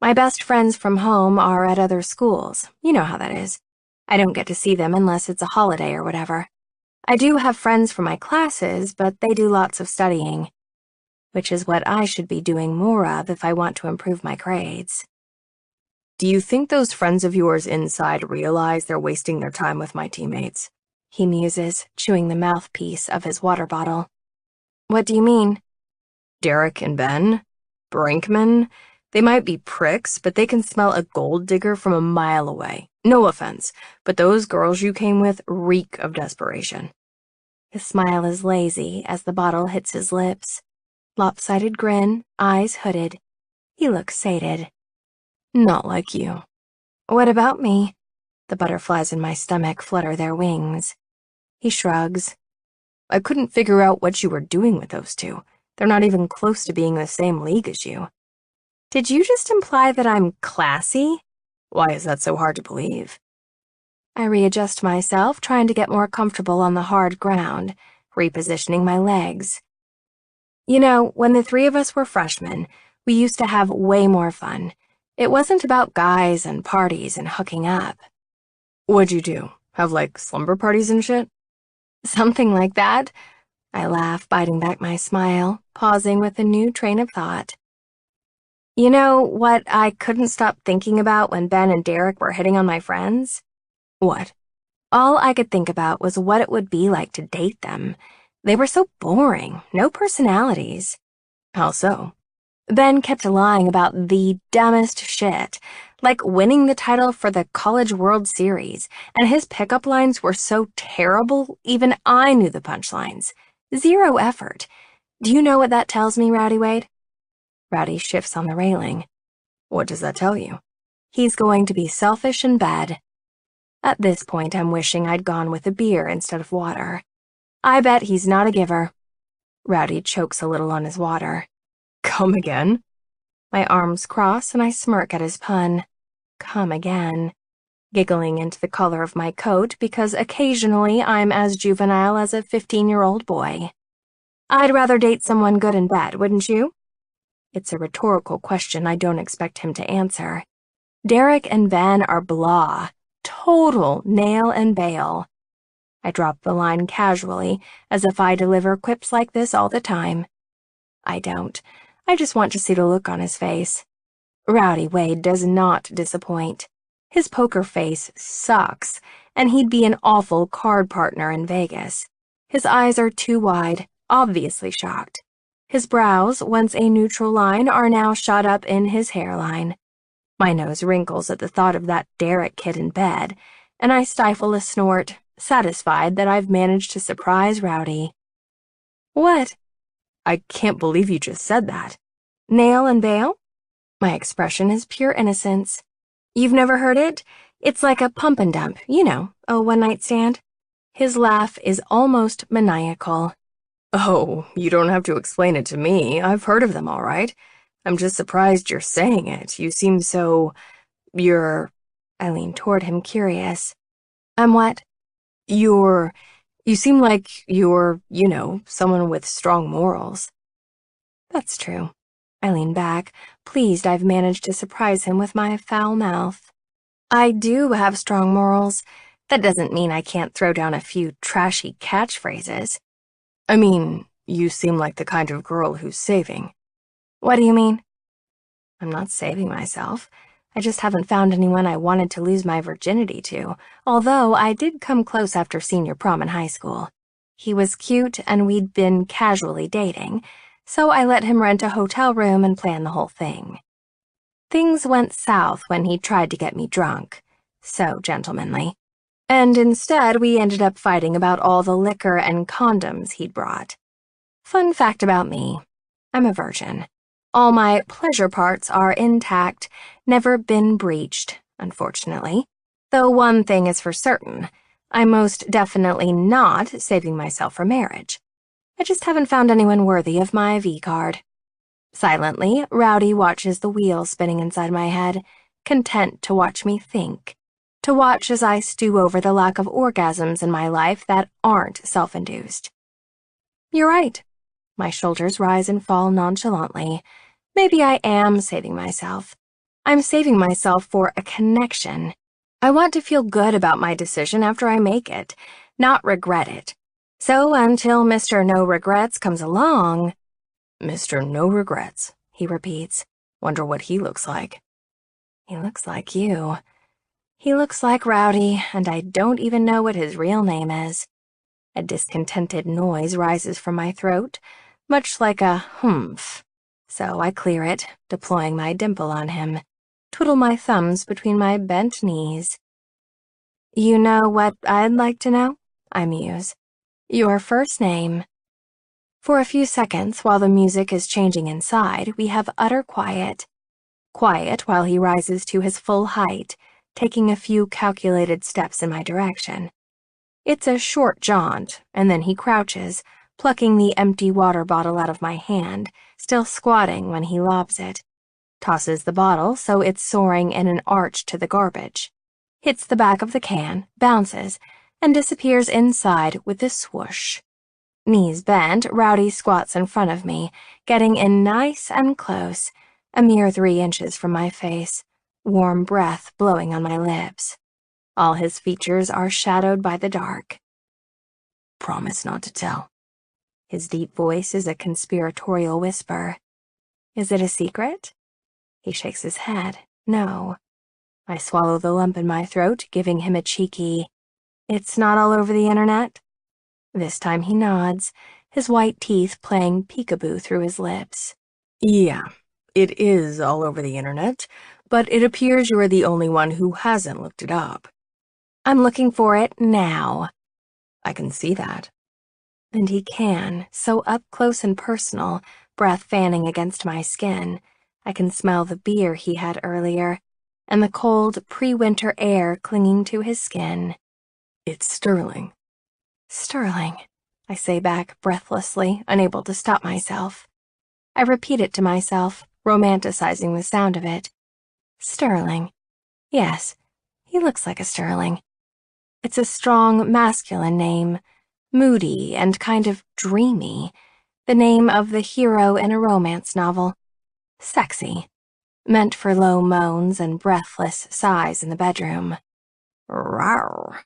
My best friends from home are at other schools. You know how that is. I don't get to see them unless it's a holiday or whatever. I do have friends from my classes, but they do lots of studying, which is what I should be doing more of if I want to improve my grades. Do you think those friends of yours inside realize they're wasting their time with my teammates? He muses, chewing the mouthpiece of his water bottle. What do you mean? Derek and Ben? Brinkman? They might be pricks, but they can smell a gold digger from a mile away. No offense, but those girls you came with reek of desperation. His smile is lazy as the bottle hits his lips. Lopsided grin, eyes hooded. He looks sated. Not like you. What about me? The butterflies in my stomach flutter their wings. He shrugs. I couldn't figure out what you were doing with those two. They're not even close to being in the same league as you. Did you just imply that I'm classy? Why is that so hard to believe? I readjust myself, trying to get more comfortable on the hard ground, repositioning my legs. You know, when the three of us were freshmen, we used to have way more fun. It wasn't about guys and parties and hooking up. What'd you do? Have, like, slumber parties and shit? Something like that. I laugh, biting back my smile, pausing with a new train of thought. You know what I couldn't stop thinking about when Ben and Derek were hitting on my friends? What? All I could think about was what it would be like to date them. They were so boring, no personalities. How so? Ben kept lying about the dumbest shit, like winning the title for the College World Series, and his pickup lines were so terrible, even I knew the punchlines. Zero effort. Do you know what that tells me, Rowdy Wade? Rowdy shifts on the railing. What does that tell you? He's going to be selfish in bed. At this point, I'm wishing I'd gone with a beer instead of water. I bet he's not a giver. Rowdy chokes a little on his water. Come again? My arms cross and I smirk at his pun. Come again. Giggling into the collar of my coat because occasionally I'm as juvenile as a 15-year-old boy. I'd rather date someone good in bed, wouldn't you? It's a rhetorical question I don't expect him to answer. Derek and Ben are blah. Total nail and bail. I drop the line casually, as if I deliver quips like this all the time. I don't. I just want to see the look on his face. Rowdy Wade does not disappoint. His poker face sucks, and he'd be an awful card partner in Vegas. His eyes are too wide, obviously shocked. His brows, once a neutral line, are now shot up in his hairline. My nose wrinkles at the thought of that Derek kid in bed, and I stifle a snort, satisfied that I've managed to surprise Rowdy. What? I can't believe you just said that. Nail and bail? My expression is pure innocence. You've never heard it? It's like a pump and dump, you know, a one-night stand. His laugh is almost maniacal. Oh, you don't have to explain it to me. I've heard of them, all right. I'm just surprised you're saying it. You seem so... I lean toward him, curious. I'm what? You seem like you're, someone with strong morals. That's true. I lean back, pleased I've managed to surprise him with my foul mouth. I do have strong morals. That doesn't mean I can't throw down a few trashy catchphrases. I mean, you seem like the kind of girl who's saving. What do you mean? I'm not saving myself. I just haven't found anyone I wanted to lose my virginity to, although I did come close after senior prom in high school. He was cute and we'd been casually dating, so I let him rent a hotel room and plan the whole thing. Things went south when he tried to get me drunk, so gentlemanly. And instead, we ended up fighting about all the liquor and condoms he'd brought. Fun fact about me, I'm a virgin. All my pleasure parts are intact, never been breached, unfortunately. Though one thing is for certain, I'm most definitely not saving myself for marriage. I just haven't found anyone worthy of my V-card. Silently, Rowdy watches the wheel spinning inside my head, content to watch me think, to watch as I stew over the lack of orgasms in my life that aren't self-induced. You're right. My shoulders rise and fall nonchalantly. Maybe I am saving myself. I'm saving myself for a connection. I want to feel good about my decision after I make it, not regret it. So until Mr. No Regrets comes along... Mr. No Regrets, he repeats. Wonder what he looks like. He looks like you. He looks like Rowdy, and I don't even know what his real name is. A discontented noise rises from my throat, much like a humph. So I clear it, deploying my dimple on him, twiddle my thumbs between my bent knees. You know what I'd like to know? I muse. Your first name. For a few seconds, while the music is changing inside, we have utter quiet. Quiet while he rises to his full height, taking a few calculated steps in my direction. It's a short jaunt, and then he crouches, plucking the empty water bottle out of my hand, still squatting when he lobs it. Tosses the bottle so it's soaring in an arch to the garbage. Hits the back of the can, bounces, and disappears inside with a swoosh. Knees bent, Rowdy squats in front of me, getting in nice and close, a mere 3 inches from my face, warm breath blowing on my lips. All his features are shadowed by the dark. Promise not to tell. His deep voice is a conspiratorial whisper. Is it a secret? He shakes his head. No. I swallow the lump in my throat, giving him a cheeky, "It's not all over the internet?" This time he nods, his white teeth playing peekaboo through his lips. Yeah, it is all over the internet, but it appears you are the only one who hasn't looked it up. I'm looking for it now. I can see that. And he can, so up close and personal, breath fanning against my skin. I can smell the beer he had earlier, and the cold pre-winter air clinging to his skin. It's sterling. Sterling, I say back breathlessly, unable to stop myself. I repeat it to myself, romanticizing the sound of it. Sterling. Yes, he looks like a sterling. It's a strong, masculine name, moody and kind of dreamy, the name of the hero in a romance novel. Sexy, meant for low moans and breathless sighs in the bedroom. Rawr.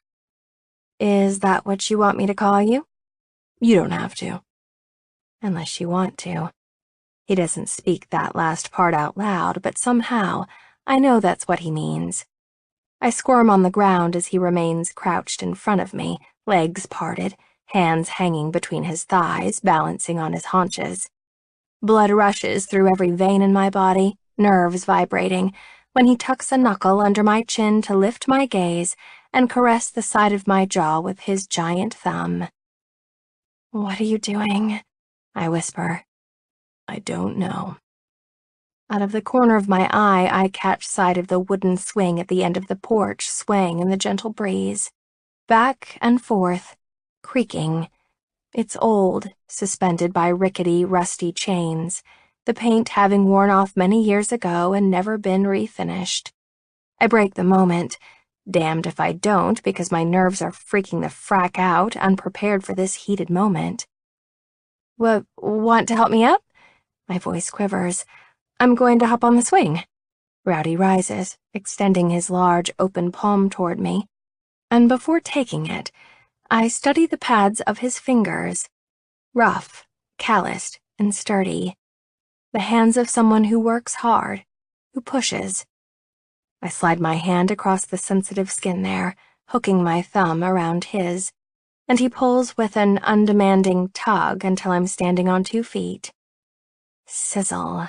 Is that what you want me to call you? You don't have to. Unless you want to. He doesn't speak that last part out loud, but somehow I know that's what he means. I squirm on the ground as he remains crouched in front of me, legs parted, hands hanging between his thighs, balancing on his haunches. Blood rushes through every vein in my body, nerves vibrating, when he tucks a knuckle under my chin to lift my gaze and caress the side of my jaw with his giant thumb. "What are you doing?" I whisper. I don't know. Out of the corner of my eye, I catch sight of the wooden swing at the end of the porch swaying in the gentle breeze. Back and forth, creaking. It's old, suspended by rickety, rusty chains, the paint having worn off many years ago and never been refinished. I break the moment, damned if I don't because my nerves are freaking the frack out, unprepared for this heated moment. Want to help me up? My voice quivers. I'm going to hop on the swing. Rowdy rises, extending his large, open palm toward me. And before taking it, I study the pads of his fingers. Rough, calloused, and sturdy. The hands of someone who works hard, who pushes. I slide my hand across the sensitive skin there, hooking my thumb around his, and he pulls with an undemanding tug until I'm standing on 2 feet. Sizzle.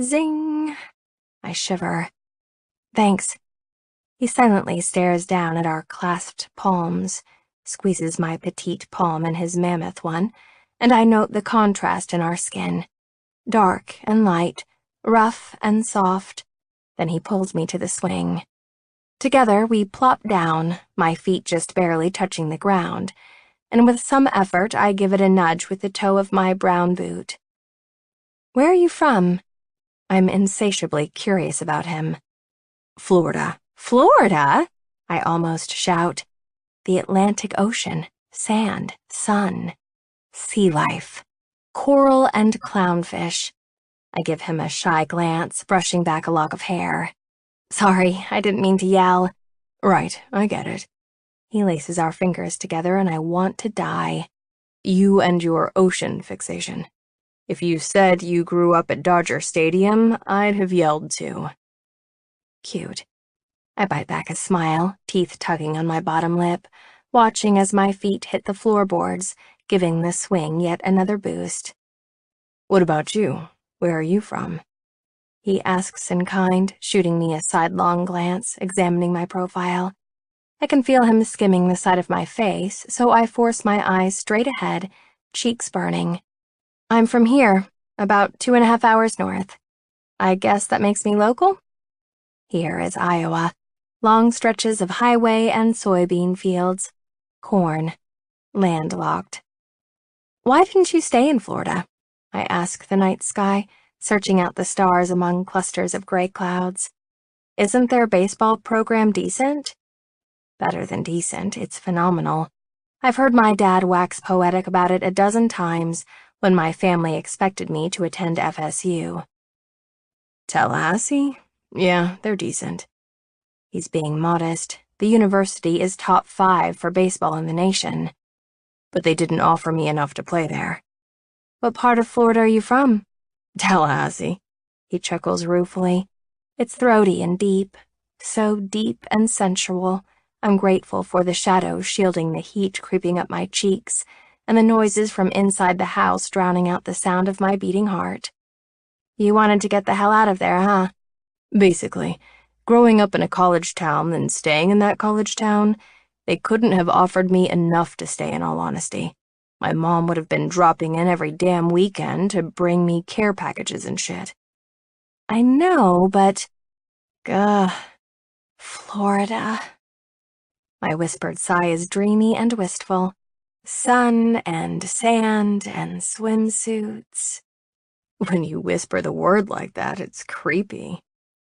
Zing. I shiver. Thanks. He silently stares down at our clasped palms, squeezes my petite palm in his mammoth one, and I note the contrast in our skin. Dark and light, rough and soft. Then he pulls me to the swing. Together, we plop down, my feet just barely touching the ground, and with some effort, I give it a nudge with the toe of my brown boot. Where are you from? I'm insatiably curious about him. Florida. Florida? I almost shout. The Atlantic Ocean, sand, sun, sea life, coral and clownfish. I give him a shy glance, brushing back a lock of hair. Sorry, I didn't mean to yell. Right, I get it. He laces our fingers together and I want to die. You and your ocean fixation. If you said you grew up at Dodger Stadium, I'd have yelled too. Cute. I bite back a smile, teeth tugging on my bottom lip, watching as my feet hit the floorboards, giving the swing yet another boost. What about you? Where are you from? He asks in kind, shooting me a sidelong glance, examining my profile. I can feel him skimming the side of my face, so I force my eyes straight ahead, cheeks burning. I'm from here, about 2.5 hours north. I guess that makes me local? Here is Iowa. Long stretches of highway and soybean fields. Corn. Landlocked. Why didn't you stay in Florida? I ask the night sky, searching out the stars among clusters of gray clouds. Isn't their baseball program decent? Better than decent, it's phenomenal. I've heard my dad wax poetic about it a dozen times when my family expected me to attend FSU. Tallahassee? Yeah, they're decent. He's being modest. The university is top 5 for baseball in the nation. But they didn't offer me enough to play there. What part of Florida are you from? Tallahassee. He chuckles ruefully. It's throaty and deep. So deep and sensual. I'm grateful for the shadows shielding the heat creeping up my cheeks, and the noises from inside the house drowning out the sound of my beating heart. You wanted to get the hell out of there, huh? Basically. Growing up in a college town and staying in that college town, they couldn't have offered me enough to stay, in all honesty. My mom would have been dropping in every damn weekend to bring me care packages and shit. I know, but... Florida. My whispered sigh is dreamy and wistful. Sun and sand and swimsuits. When you whisper the word like that, it's creepy.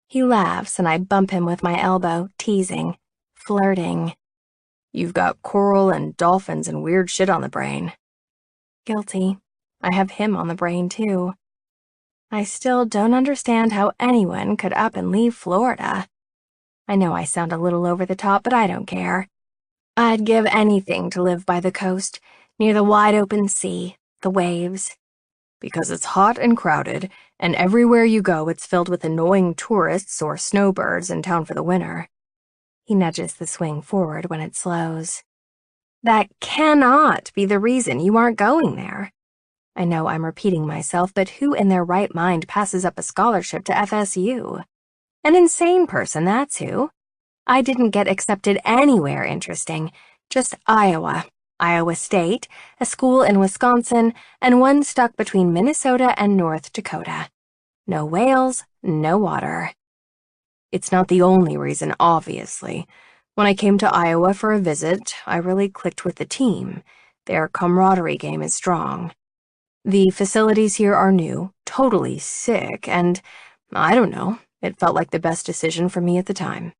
He laughs and I bump him with my elbow, teasing, flirting. You've got coral and dolphins and weird shit on the brain. Guilty. I have him on the brain, too. I still don't understand how anyone could up and leave Florida. I know I sound a little over the top, but I don't care. I'd give anything to live by the coast, near the wide open sea, the waves. Because it's hot and crowded, and everywhere you go it's filled with annoying tourists or snowbirds in town for the winter. He nudges the swing forward when it slows. That cannot be the reason you aren't going there. I know I'm repeating myself, but who in their right mind passes up a scholarship to FSU? An insane person, that's who. I didn't get accepted anywhere interesting, just Iowa, Iowa State, a school in Wisconsin, and one stuck between Minnesota and North Dakota. No whales, no water. It's not the only reason, obviously. When I came to Iowa for a visit, I really clicked with the team. Their camaraderie game is strong. The facilities here are new, totally sick, and, I don't know, it felt like the best decision for me at the time.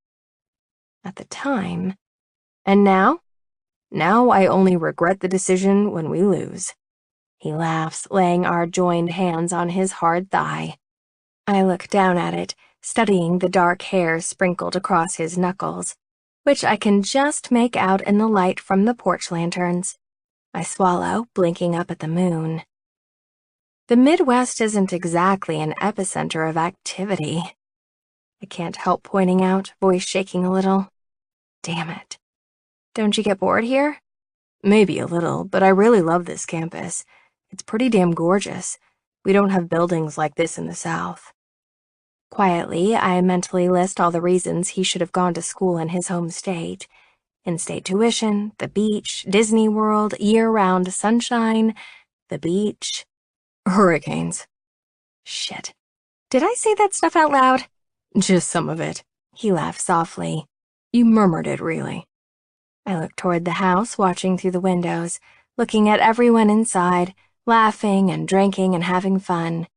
At the time? And now? Now I only regret the decision when we lose. He laughs, laying our joined hands on his hard thigh. I look down at it, studying the dark hair sprinkled across his knuckles, which I can just make out in the light from the porch lanterns. I swallow, blinking up at the moon. The Midwest isn't exactly an epicenter of activity. I can't help pointing out, voice shaking a little. Damn it. Don't you get bored here? Maybe a little, but I really love this campus. It's pretty damn gorgeous. We don't have buildings like this in the South. Quietly, I mentally list all the reasons he should have gone to school in his home state. In-state tuition, the beach, Disney World, year-round sunshine, the beach. Hurricanes. Shit. Did I say that stuff out loud? Just some of it. He laughed softly. You murmured it, really. I looked toward the house, watching through the windows, looking at everyone inside, laughing and drinking and having fun.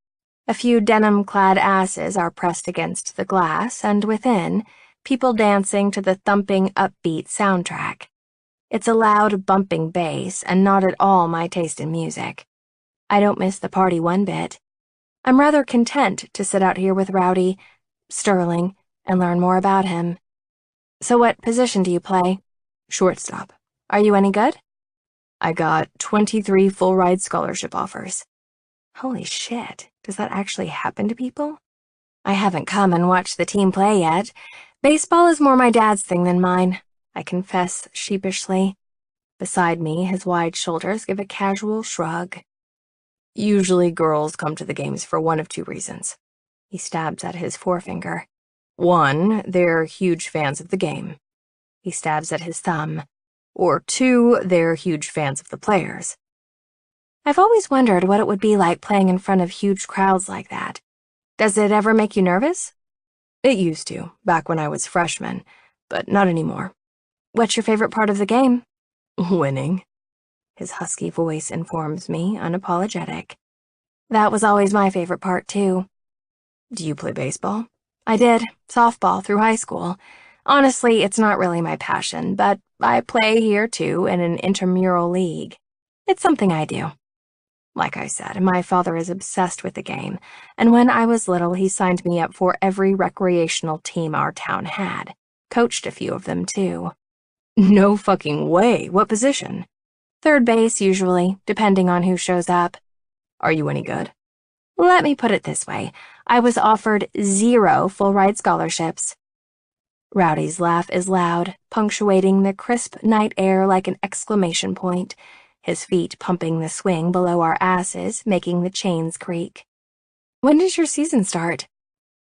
A few denim-clad asses are pressed against the glass, and within, people dancing to the thumping, upbeat soundtrack. It's a loud, bumping bass, and not at all my taste in music. I don't miss the party one bit. I'm rather content to sit out here with Rowdy, Sterling, and learn more about him. So what position do you play? Shortstop. Are you any good? I got 23 full-ride scholarship offers. Holy shit, does that actually happen to people? I haven't come and watched the team play yet. Baseball is more my dad's thing than mine, I confess sheepishly. Beside me, his wide shoulders give a casual shrug. Usually girls come to the games for one of two reasons. He stabs at his forefinger. 1, they're huge fans of the game. He stabs at his thumb. Or 2, they're huge fans of the players. I've always wondered what it would be like playing in front of huge crowds like that. Does it ever make you nervous? It used to, back when I was freshman, but not anymore. What's your favorite part of the game? Winning. His husky voice informs me, unapologetic. That was always my favorite part, too. Do you play baseball? I did, softball through high school. Honestly, it's not really my passion, but I play here, too, in an intramural league. It's something I do. Like I said, my father is obsessed with the game, and when I was little, he signed me up for every recreational team our town had. Coached a few of them, too. No fucking way. What position? Third base, usually, depending on who shows up. Are you any good? Let me put it this way. I was offered 0 full-ride scholarships. Rowdy's laugh is loud, punctuating the crisp night air like an exclamation point, his feet pumping the swing below our asses, making the chains creak. When does your season start?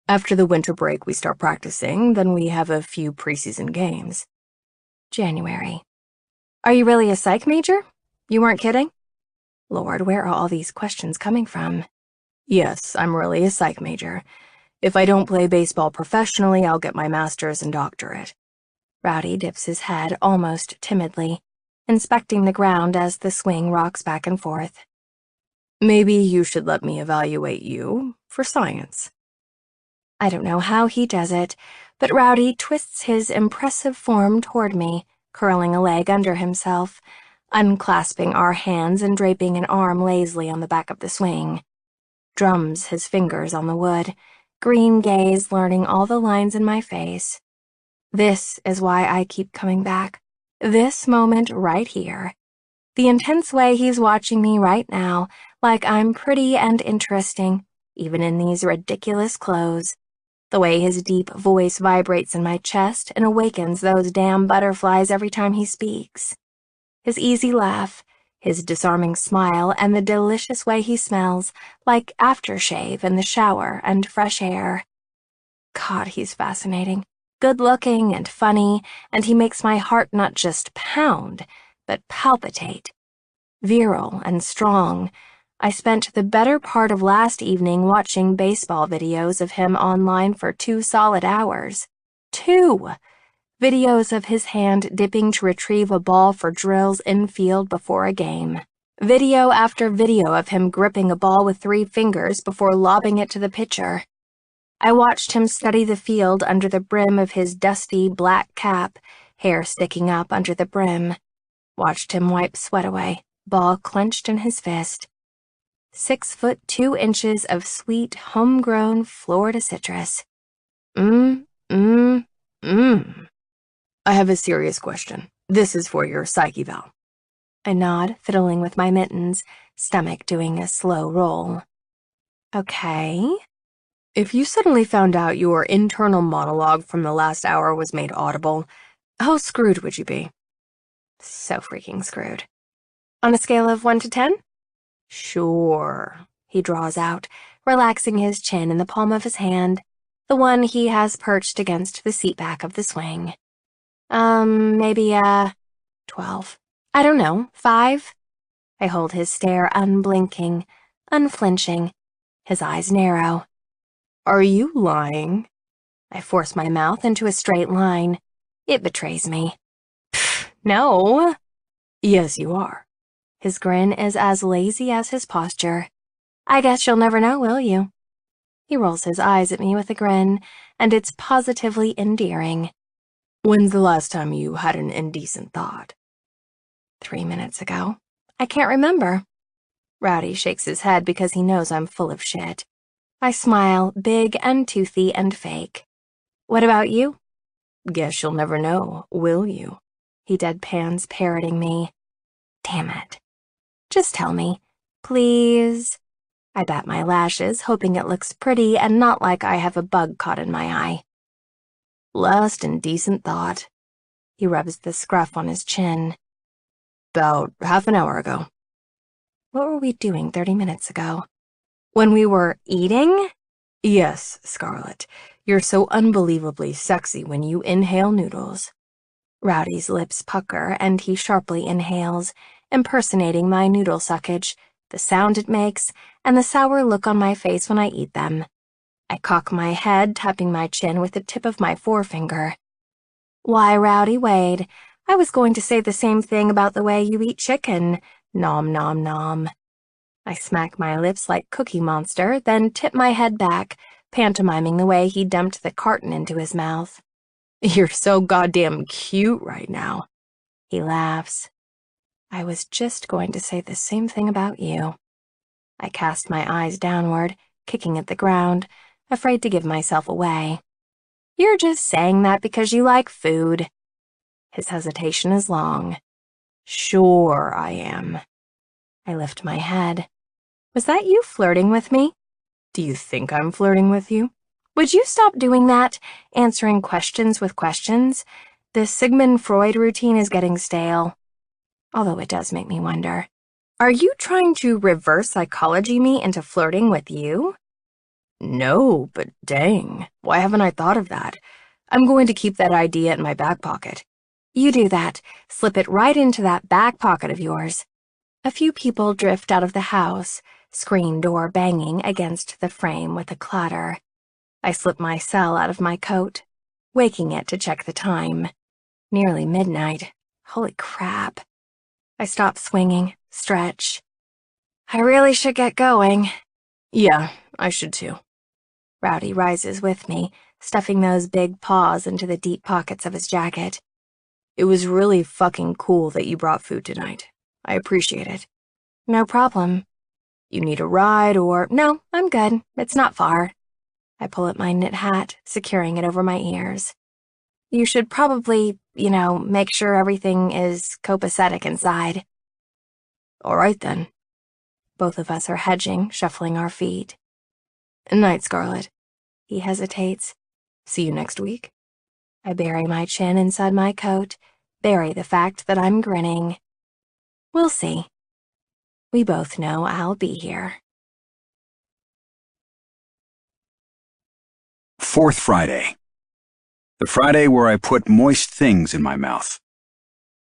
After the winter break, we start practicing, then we have a few preseason games. January. Are you really a psych major? You weren't kidding? Lord, where are all these questions coming from? Yes, I'm really a psych major. If I don't play baseball professionally, I'll get my master's and doctorate. Rowdy dips his head almost timidly, inspecting the ground as the swing rocks back and forth. Maybe you should let me evaluate you for science. I don't know how he does it, but Rowdy twists his impressive form toward me, curling a leg under himself, unclasping our hands and draping an arm lazily on the back of the swing. Drums his fingers on the wood, green gaze learning all the lines in my face. This is why I keep coming back. This moment right here. The intense way he's watching me right now, like I'm pretty and interesting, even in these ridiculous clothes. The way his deep voice vibrates in my chest and awakens those damn butterflies every time he speaks. His easy laugh, his disarming smile, and the delicious way he smells, like aftershave in the shower and fresh air. God, he's fascinating. Good-looking and funny, and he makes my heart not just pound, but palpitate. Virile and strong, I spent the better part of last evening watching baseball videos of him online for 2 solid hours. 2! Videos of his hand dipping to retrieve a ball for drills infield before a game. Video after video of him gripping a ball with 3 fingers before lobbing it to the pitcher. I watched him study the field under the brim of his dusty black cap, hair sticking up under the brim. Watched him wipe sweat away, ball clenched in his fist. 6 foot 2 inches of sweet, homegrown Florida citrus. I have a serious question. This is for your psych eval. I nod, fiddling with my mittens, stomach doing a slow roll. Okay. If you suddenly found out your internal monologue from the last hour was made audible, how screwed would you be? So freaking screwed. On a scale of 1 to 10? Sure, he draws out, relaxing his chin in the palm of his hand, the one he has perched against the seat back of the swing. Maybe, 12. I don't know, 5? I hold his stare unblinking, unflinching, his eyes narrow. Are you lying? I force my mouth into a straight line. It betrays me. No. Yes, you are. His grin is as lazy as his posture. I guess you'll never know, will you? He rolls his eyes at me with a grin, and it's positively endearing. When's the last time you had an indecent thought? 3 minutes ago. I can't remember. Rowdy shakes his head because he knows I'm full of shit. I smile, big and toothy and fake. What about you? Guess you'll never know, will you? He deadpans, parroting me. Damn it. Just tell me, please. I bat my lashes, hoping it looks pretty and not like I have a bug caught in my eye. Last indecent thought. He rubs the scruff on his chin. About half an hour ago. What were we doing 30 minutes ago? When we were eating? Yes, Scarlet. You're so unbelievably sexy when you inhale noodles. Rowdy's lips pucker and he sharply inhales, impersonating my noodle suckage, the sound it makes, and the sour look on my face when I eat them. I cock my head, tapping my chin with the tip of my forefinger. Why, Rowdy Wade, I was going to say the same thing about the way you eat chicken. Nom nom nom. I smack my lips like Cookie Monster, then tip my head back, pantomiming the way he dumped the carton into his mouth. You're so goddamn cute right now. He laughs. I was just going to say the same thing about you. I cast my eyes downward, kicking at the ground, afraid to give myself away. You're just saying that because you like food. His hesitation is long. Sure I am. I lift my head. Was that you flirting with me? Do you think I'm flirting with you? Would you stop doing that, answering questions with questions? This Sigmund Freud routine is getting stale. Although it does make me wonder. Are you trying to reverse psychology me into flirting with you? No, but dang, why haven't I thought of that? I'm going to keep that idea in my back pocket. You do that. Slip it right into that back pocket of yours. A few people drift out of the house, screen door banging against the frame with a clatter. I slip my cell out of my coat, waking it to check the time. Nearly midnight. Holy crap. I stop swinging, stretch. I really should get going. Yeah, I should too. Rowdy rises with me, stuffing those big paws into the deep pockets of his jacket. It was really fucking cool that you brought food tonight. I appreciate it. No problem. You need a ride or… No, I'm good. It's not far. I pull at my knit hat, securing it over my ears. You should probably, make sure everything is copacetic inside. All right, then. Both of us are hedging, shuffling our feet. Night, Scarlet. He hesitates. See you next week. I bury my chin inside my coat, bury the fact that I'm grinning. We'll see. We both know I'll be here. Fourth Friday. The Friday where I put moist things in my mouth.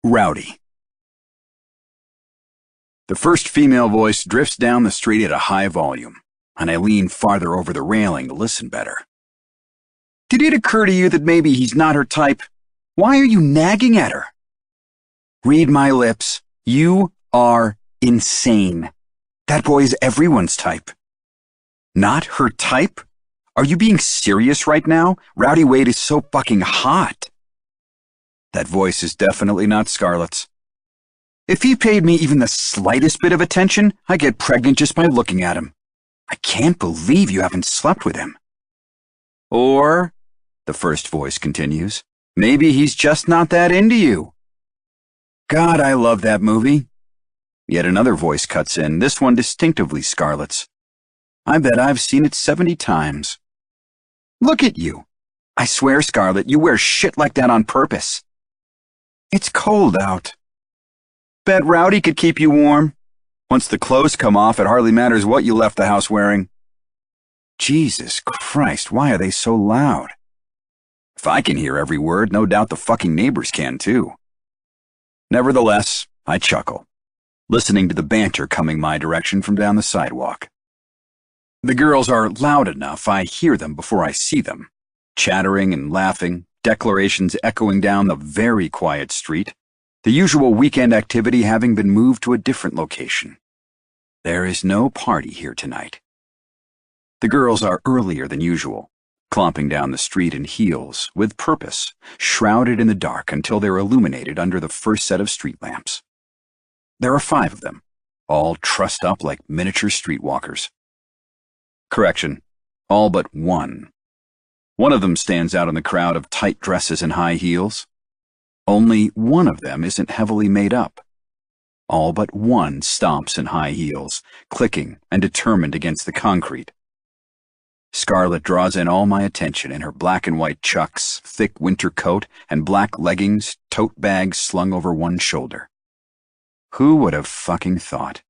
Rowdy. The first female voice drifts down the street at a high volume, and I lean farther over the railing to listen better. Did it occur to you that maybe he's not her type? Why are you nagging at her? Read my lips. You are insane. That boy is everyone's type. Not her type? Are you being serious right now? Rowdy Wade is so fucking hot. That voice is definitely not Scarlett's. If he paid me even the slightest bit of attention, I'd get pregnant just by looking at him. I can't believe you haven't slept with him. Or, the first voice continues, maybe he's just not that into you. God, I love that movie. Yet another voice cuts in, this one distinctively Scarlett's. I bet I've seen it 70 times. Look at you. I swear, Scarlett, you wear shit like that on purpose. It's cold out. Bet Rowdy could keep you warm. Once the clothes come off, it hardly matters what you left the house wearing. Jesus Christ, why are they so loud? If I can hear every word, no doubt the fucking neighbors can too. Nevertheless, I chuckle. listening to the banter coming my direction from down the sidewalk. The girls are loud enough I hear them before I see them, chattering and laughing, declarations echoing down the very quiet street, the usual weekend activity having been moved to a different location. There is no party here tonight. The girls are earlier than usual, clomping down the street in heels, with purpose, shrouded in the dark until they're illuminated under the first set of street lamps. There are 5 of them, all trussed up like miniature streetwalkers. Correction, all but one. One of them stands out in the crowd of tight dresses and high heels. Only one of them isn't heavily made up. All but one stomps in high heels, clicking and determined against the concrete. Scarlett draws in all my attention in her black and white chucks, thick winter coat, and black leggings, tote bag slung over one shoulder. Who would have fucking thought?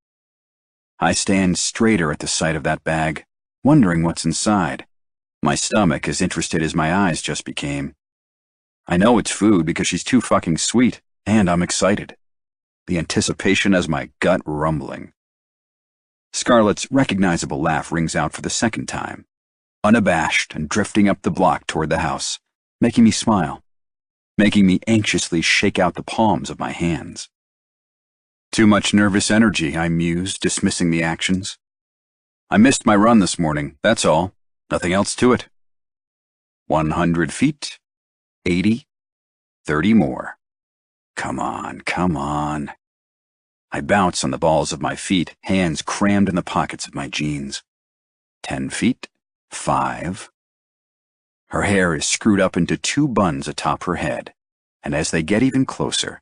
I stand straighter at the sight of that bag, wondering what's inside. My stomach as interested as my eyes just became. I know it's food because she's too fucking sweet, and I'm excited. The anticipation has my gut rumbling. Scarlett's recognizable laugh rings out for the second time, unabashed and drifting up the block toward the house, making me smile, making me anxiously shake out the palms of my hands. Too much nervous energy, I muse, dismissing the actions. I missed my run this morning, that's all. Nothing else to it. 100 feet, 80, 30 more. Come on, come on. I bounce on the balls of my feet, hands crammed in the pockets of my jeans. 10 feet, 5. Her hair is screwed up into 2 buns atop her head, and as they get even closer,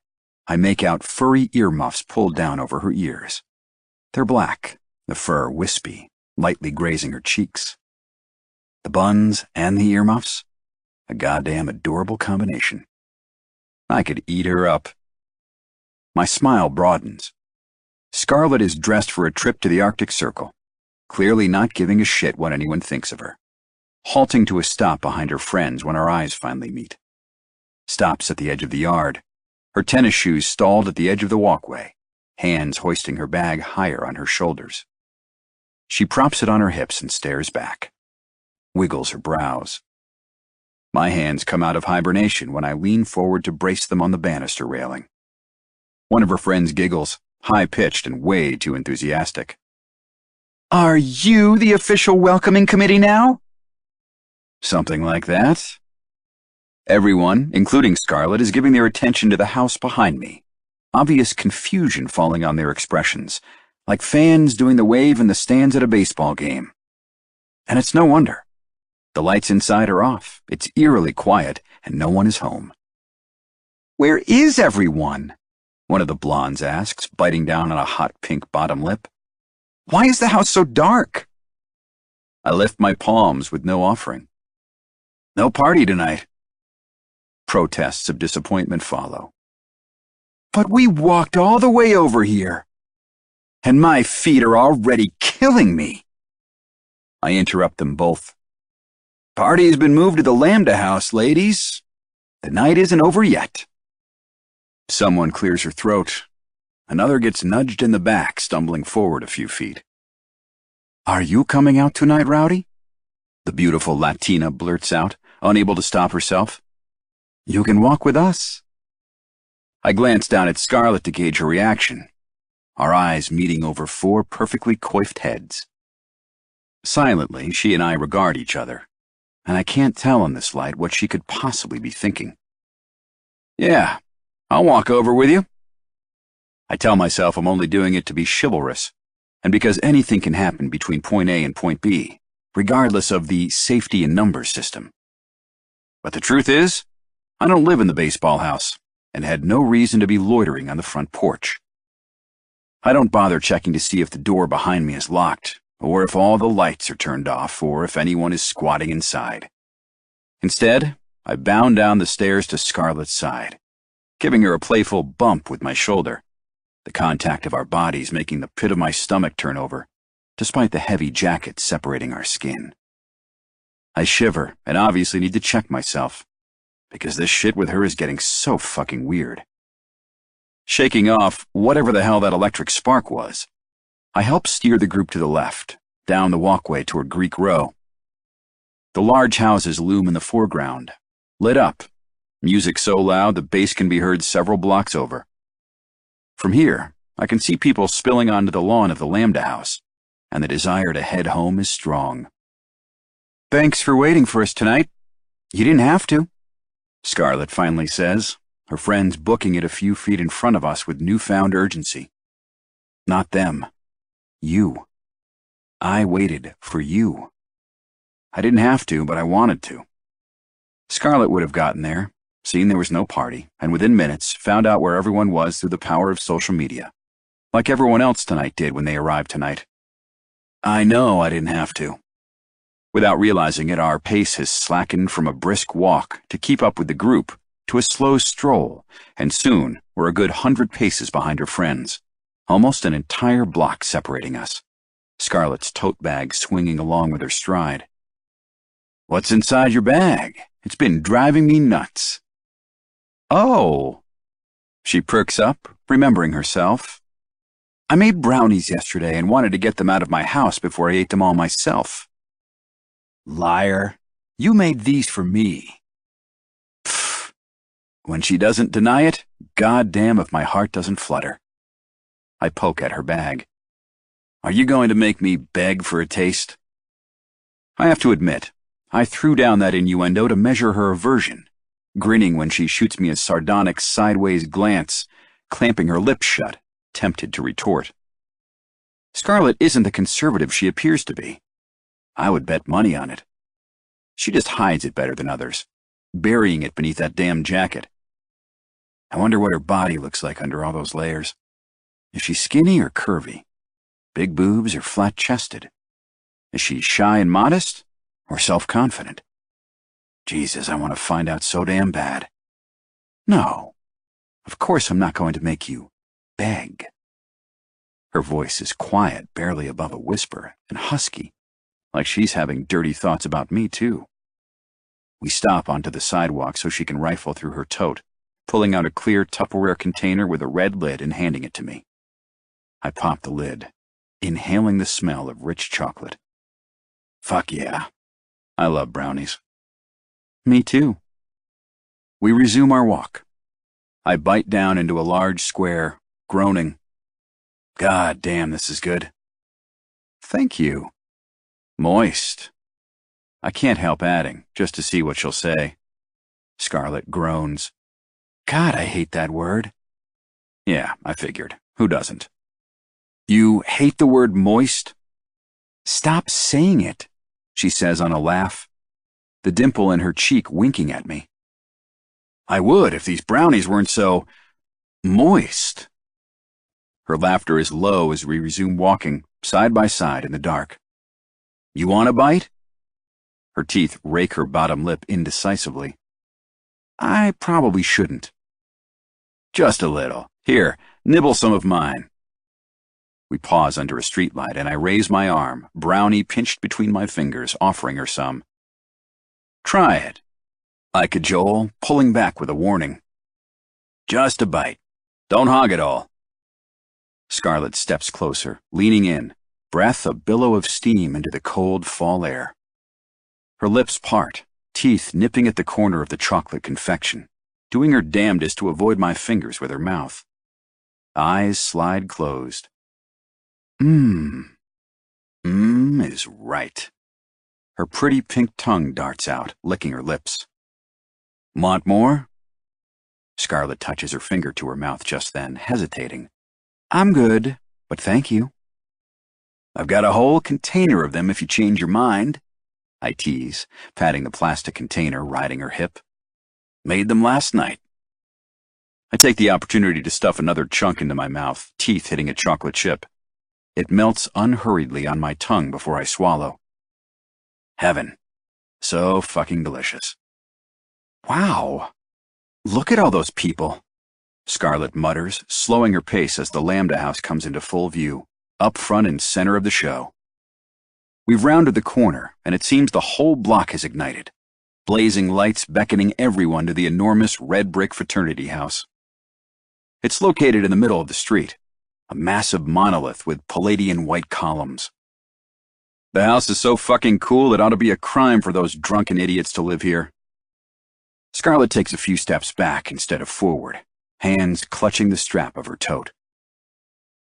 I make out furry earmuffs pulled down over her ears. They're black, the fur wispy, lightly grazing her cheeks. The buns and the earmuffs, a goddamn adorable combination. I could eat her up. My smile broadens. Scarlett is dressed for a trip to the Arctic Circle, clearly not giving a shit what anyone thinks of her, halting to a stop behind her friends when our eyes finally meet. Stops at the edge of the yard, her tennis shoes stalled at the edge of the walkway, hands hoisting her bag higher on her shoulders. She props it on her hips and stares back, wiggles her brows. My hands come out of hibernation when I lean forward to brace them on the banister railing. One of her friends giggles, high-pitched and way too enthusiastic. "Are you the official welcoming committee now?" Something like that. Everyone, including Scarlett, is giving their attention to the house behind me, obvious confusion falling on their expressions, like fans doing the wave in the stands at a baseball game. And it's no wonder. The lights inside are off, it's eerily quiet, and no one is home. "Where is everyone?" one of the blondes asks, biting down on a hot pink bottom lip. "Why is the house so dark?" I lift my palms with no offering. "No party tonight." Protests of disappointment follow. "But we walked all the way over here, and my feet are already killing me." I interrupt them both. "Party's been moved to the Lambda House, ladies. The night isn't over yet." Someone clears her throat. Another gets nudged in the back, stumbling forward a few feet. "Are you coming out tonight, Rowdy?" the beautiful Latina blurts out, unable to stop herself. "You can walk with us." I glance down at Scarlett to gauge her reaction, our eyes meeting over 4 perfectly coiffed heads. Silently, she and I regard each other, and I can't tell in this light what she could possibly be thinking. "Yeah, I'll walk over with you." I tell myself I'm only doing it to be chivalrous, and because anything can happen between point A and point B, regardless of the safety in numbers system. But the truth is, I don't live in the baseball house, and had no reason to be loitering on the front porch. I don't bother checking to see if the door behind me is locked, or if all the lights are turned off, or if anyone is squatting inside. Instead, I bound down the stairs to Scarlett's side, giving her a playful bump with my shoulder, the contact of our bodies making the pit of my stomach turn over, despite the heavy jacket separating our skin. I shiver and obviously need to check myself, because this shit with her is getting so fucking weird. Shaking off whatever the hell that electric spark was, I helped steer the group to the left, down the walkway toward Greek Row. The large houses loom in the foreground, lit up, music so loud the bass can be heard several blocks over. From here, I can see people spilling onto the lawn of the Lambda House, and the desire to head home is strong. "Thanks for waiting for us tonight. You didn't have to," Scarlett finally says, her friends booking it a few feet in front of us with newfound urgency. Not them. You. I waited for you. I didn't have to, but I wanted to. Scarlett would have gotten there, seen there was no party, and within minutes found out where everyone was through the power of social media, like everyone else tonight did when they arrived tonight. I know I didn't have to. Without realizing it, our pace has slackened from a brisk walk to keep up with the group to a slow stroll, and soon we're a good 100 paces behind her friends, almost an entire block separating us, Scarlett's tote bag swinging along with her stride. "What's inside your bag? It's been driving me nuts." "Oh." She perks up, remembering herself. "I made brownies yesterday and wanted to get them out of my house before I ate them all myself." "Liar. You made these for me." Pfft. When she doesn't deny it, goddamn if my heart doesn't flutter. I poke at her bag. "Are you going to make me beg for a taste?" I have to admit, I threw down that innuendo to measure her aversion, grinning when she shoots me a sardonic sideways glance, clamping her lips shut, tempted to retort. Scarlett isn't the conservative she appears to be. I would bet money on it. She just hides it better than others, burying it beneath that damn jacket. I wonder what her body looks like under all those layers. Is she skinny or curvy? Big boobs or flat-chested? Is she shy and modest or self-confident? Jesus, I want to find out so damn bad. No, of course I'm not going to make you beg. Her voice is quiet, barely above a whisper, and husky, like she's having dirty thoughts about me, too. We stop onto the sidewalk so she can rifle through her tote, pulling out a clear Tupperware container with a red lid and handing it to me. I pop the lid, inhaling the smell of rich chocolate. Fuck yeah. I love brownies. Me too. We resume our walk. I bite down into a large square, groaning. God damn, this is good. Thank you. Moist. I can't help adding, just to see what she'll say. Scarlett groans. God, I hate that word. Yeah, I figured. Who doesn't? You hate the word moist? Stop saying it, she says on a laugh, the dimple in her cheek winking at me. I would if these brownies weren't so moist. Her laughter is low as we resume walking, side by side in the dark. You want a bite? Her teeth rake her bottom lip indecisively. I probably shouldn't. Just a little. Here, nibble some of mine. We pause under a streetlight, and I raise my arm, brownie pinched between my fingers, offering her some. Try it, I cajole, pulling back with a warning. Just a bite. Don't hog it all. Scarlett steps closer, leaning in, breath a billow of steam into the cold fall air. Her lips part, teeth nipping at the corner of the chocolate confection, doing her damnedest to avoid my fingers with her mouth. Eyes slide closed. Is right. Her pretty pink tongue darts out, licking her lips. Want more? Scarlett touches her finger to her mouth just then, hesitating. I'm good, but thank you. I've got a whole container of them if you change your mind, I tease, patting the plastic container, riding her hip. Made them last night. I take the opportunity to stuff another chunk into my mouth, teeth hitting a chocolate chip. It melts unhurriedly on my tongue before I swallow. Heaven. So fucking delicious. Wow. Look at all those people, Scarlett mutters, slowing her pace as the Lambda House comes into full view, up front and center of the show. We've rounded the corner, and it seems the whole block has ignited, blazing lights beckoning everyone to the enormous red brick fraternity house. It's located in the middle of the street, a massive monolith with Palladian white columns. The house is so fucking cool it ought to be a crime for those drunken idiots to live here. Scarlett takes a few steps back instead of forward, hands clutching the strap of her tote.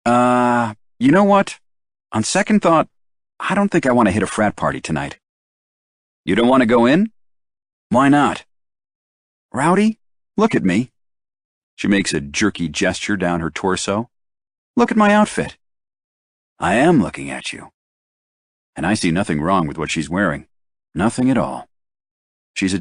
You know what? On second thought, I don't think I want to hit a frat party tonight. You don't want to go in? Why not? Rowdy, look at me. She makes a jerky gesture down her torso. Look at my outfit. I am looking at you. And I see nothing wrong with what she's wearing. Nothing at all. She's a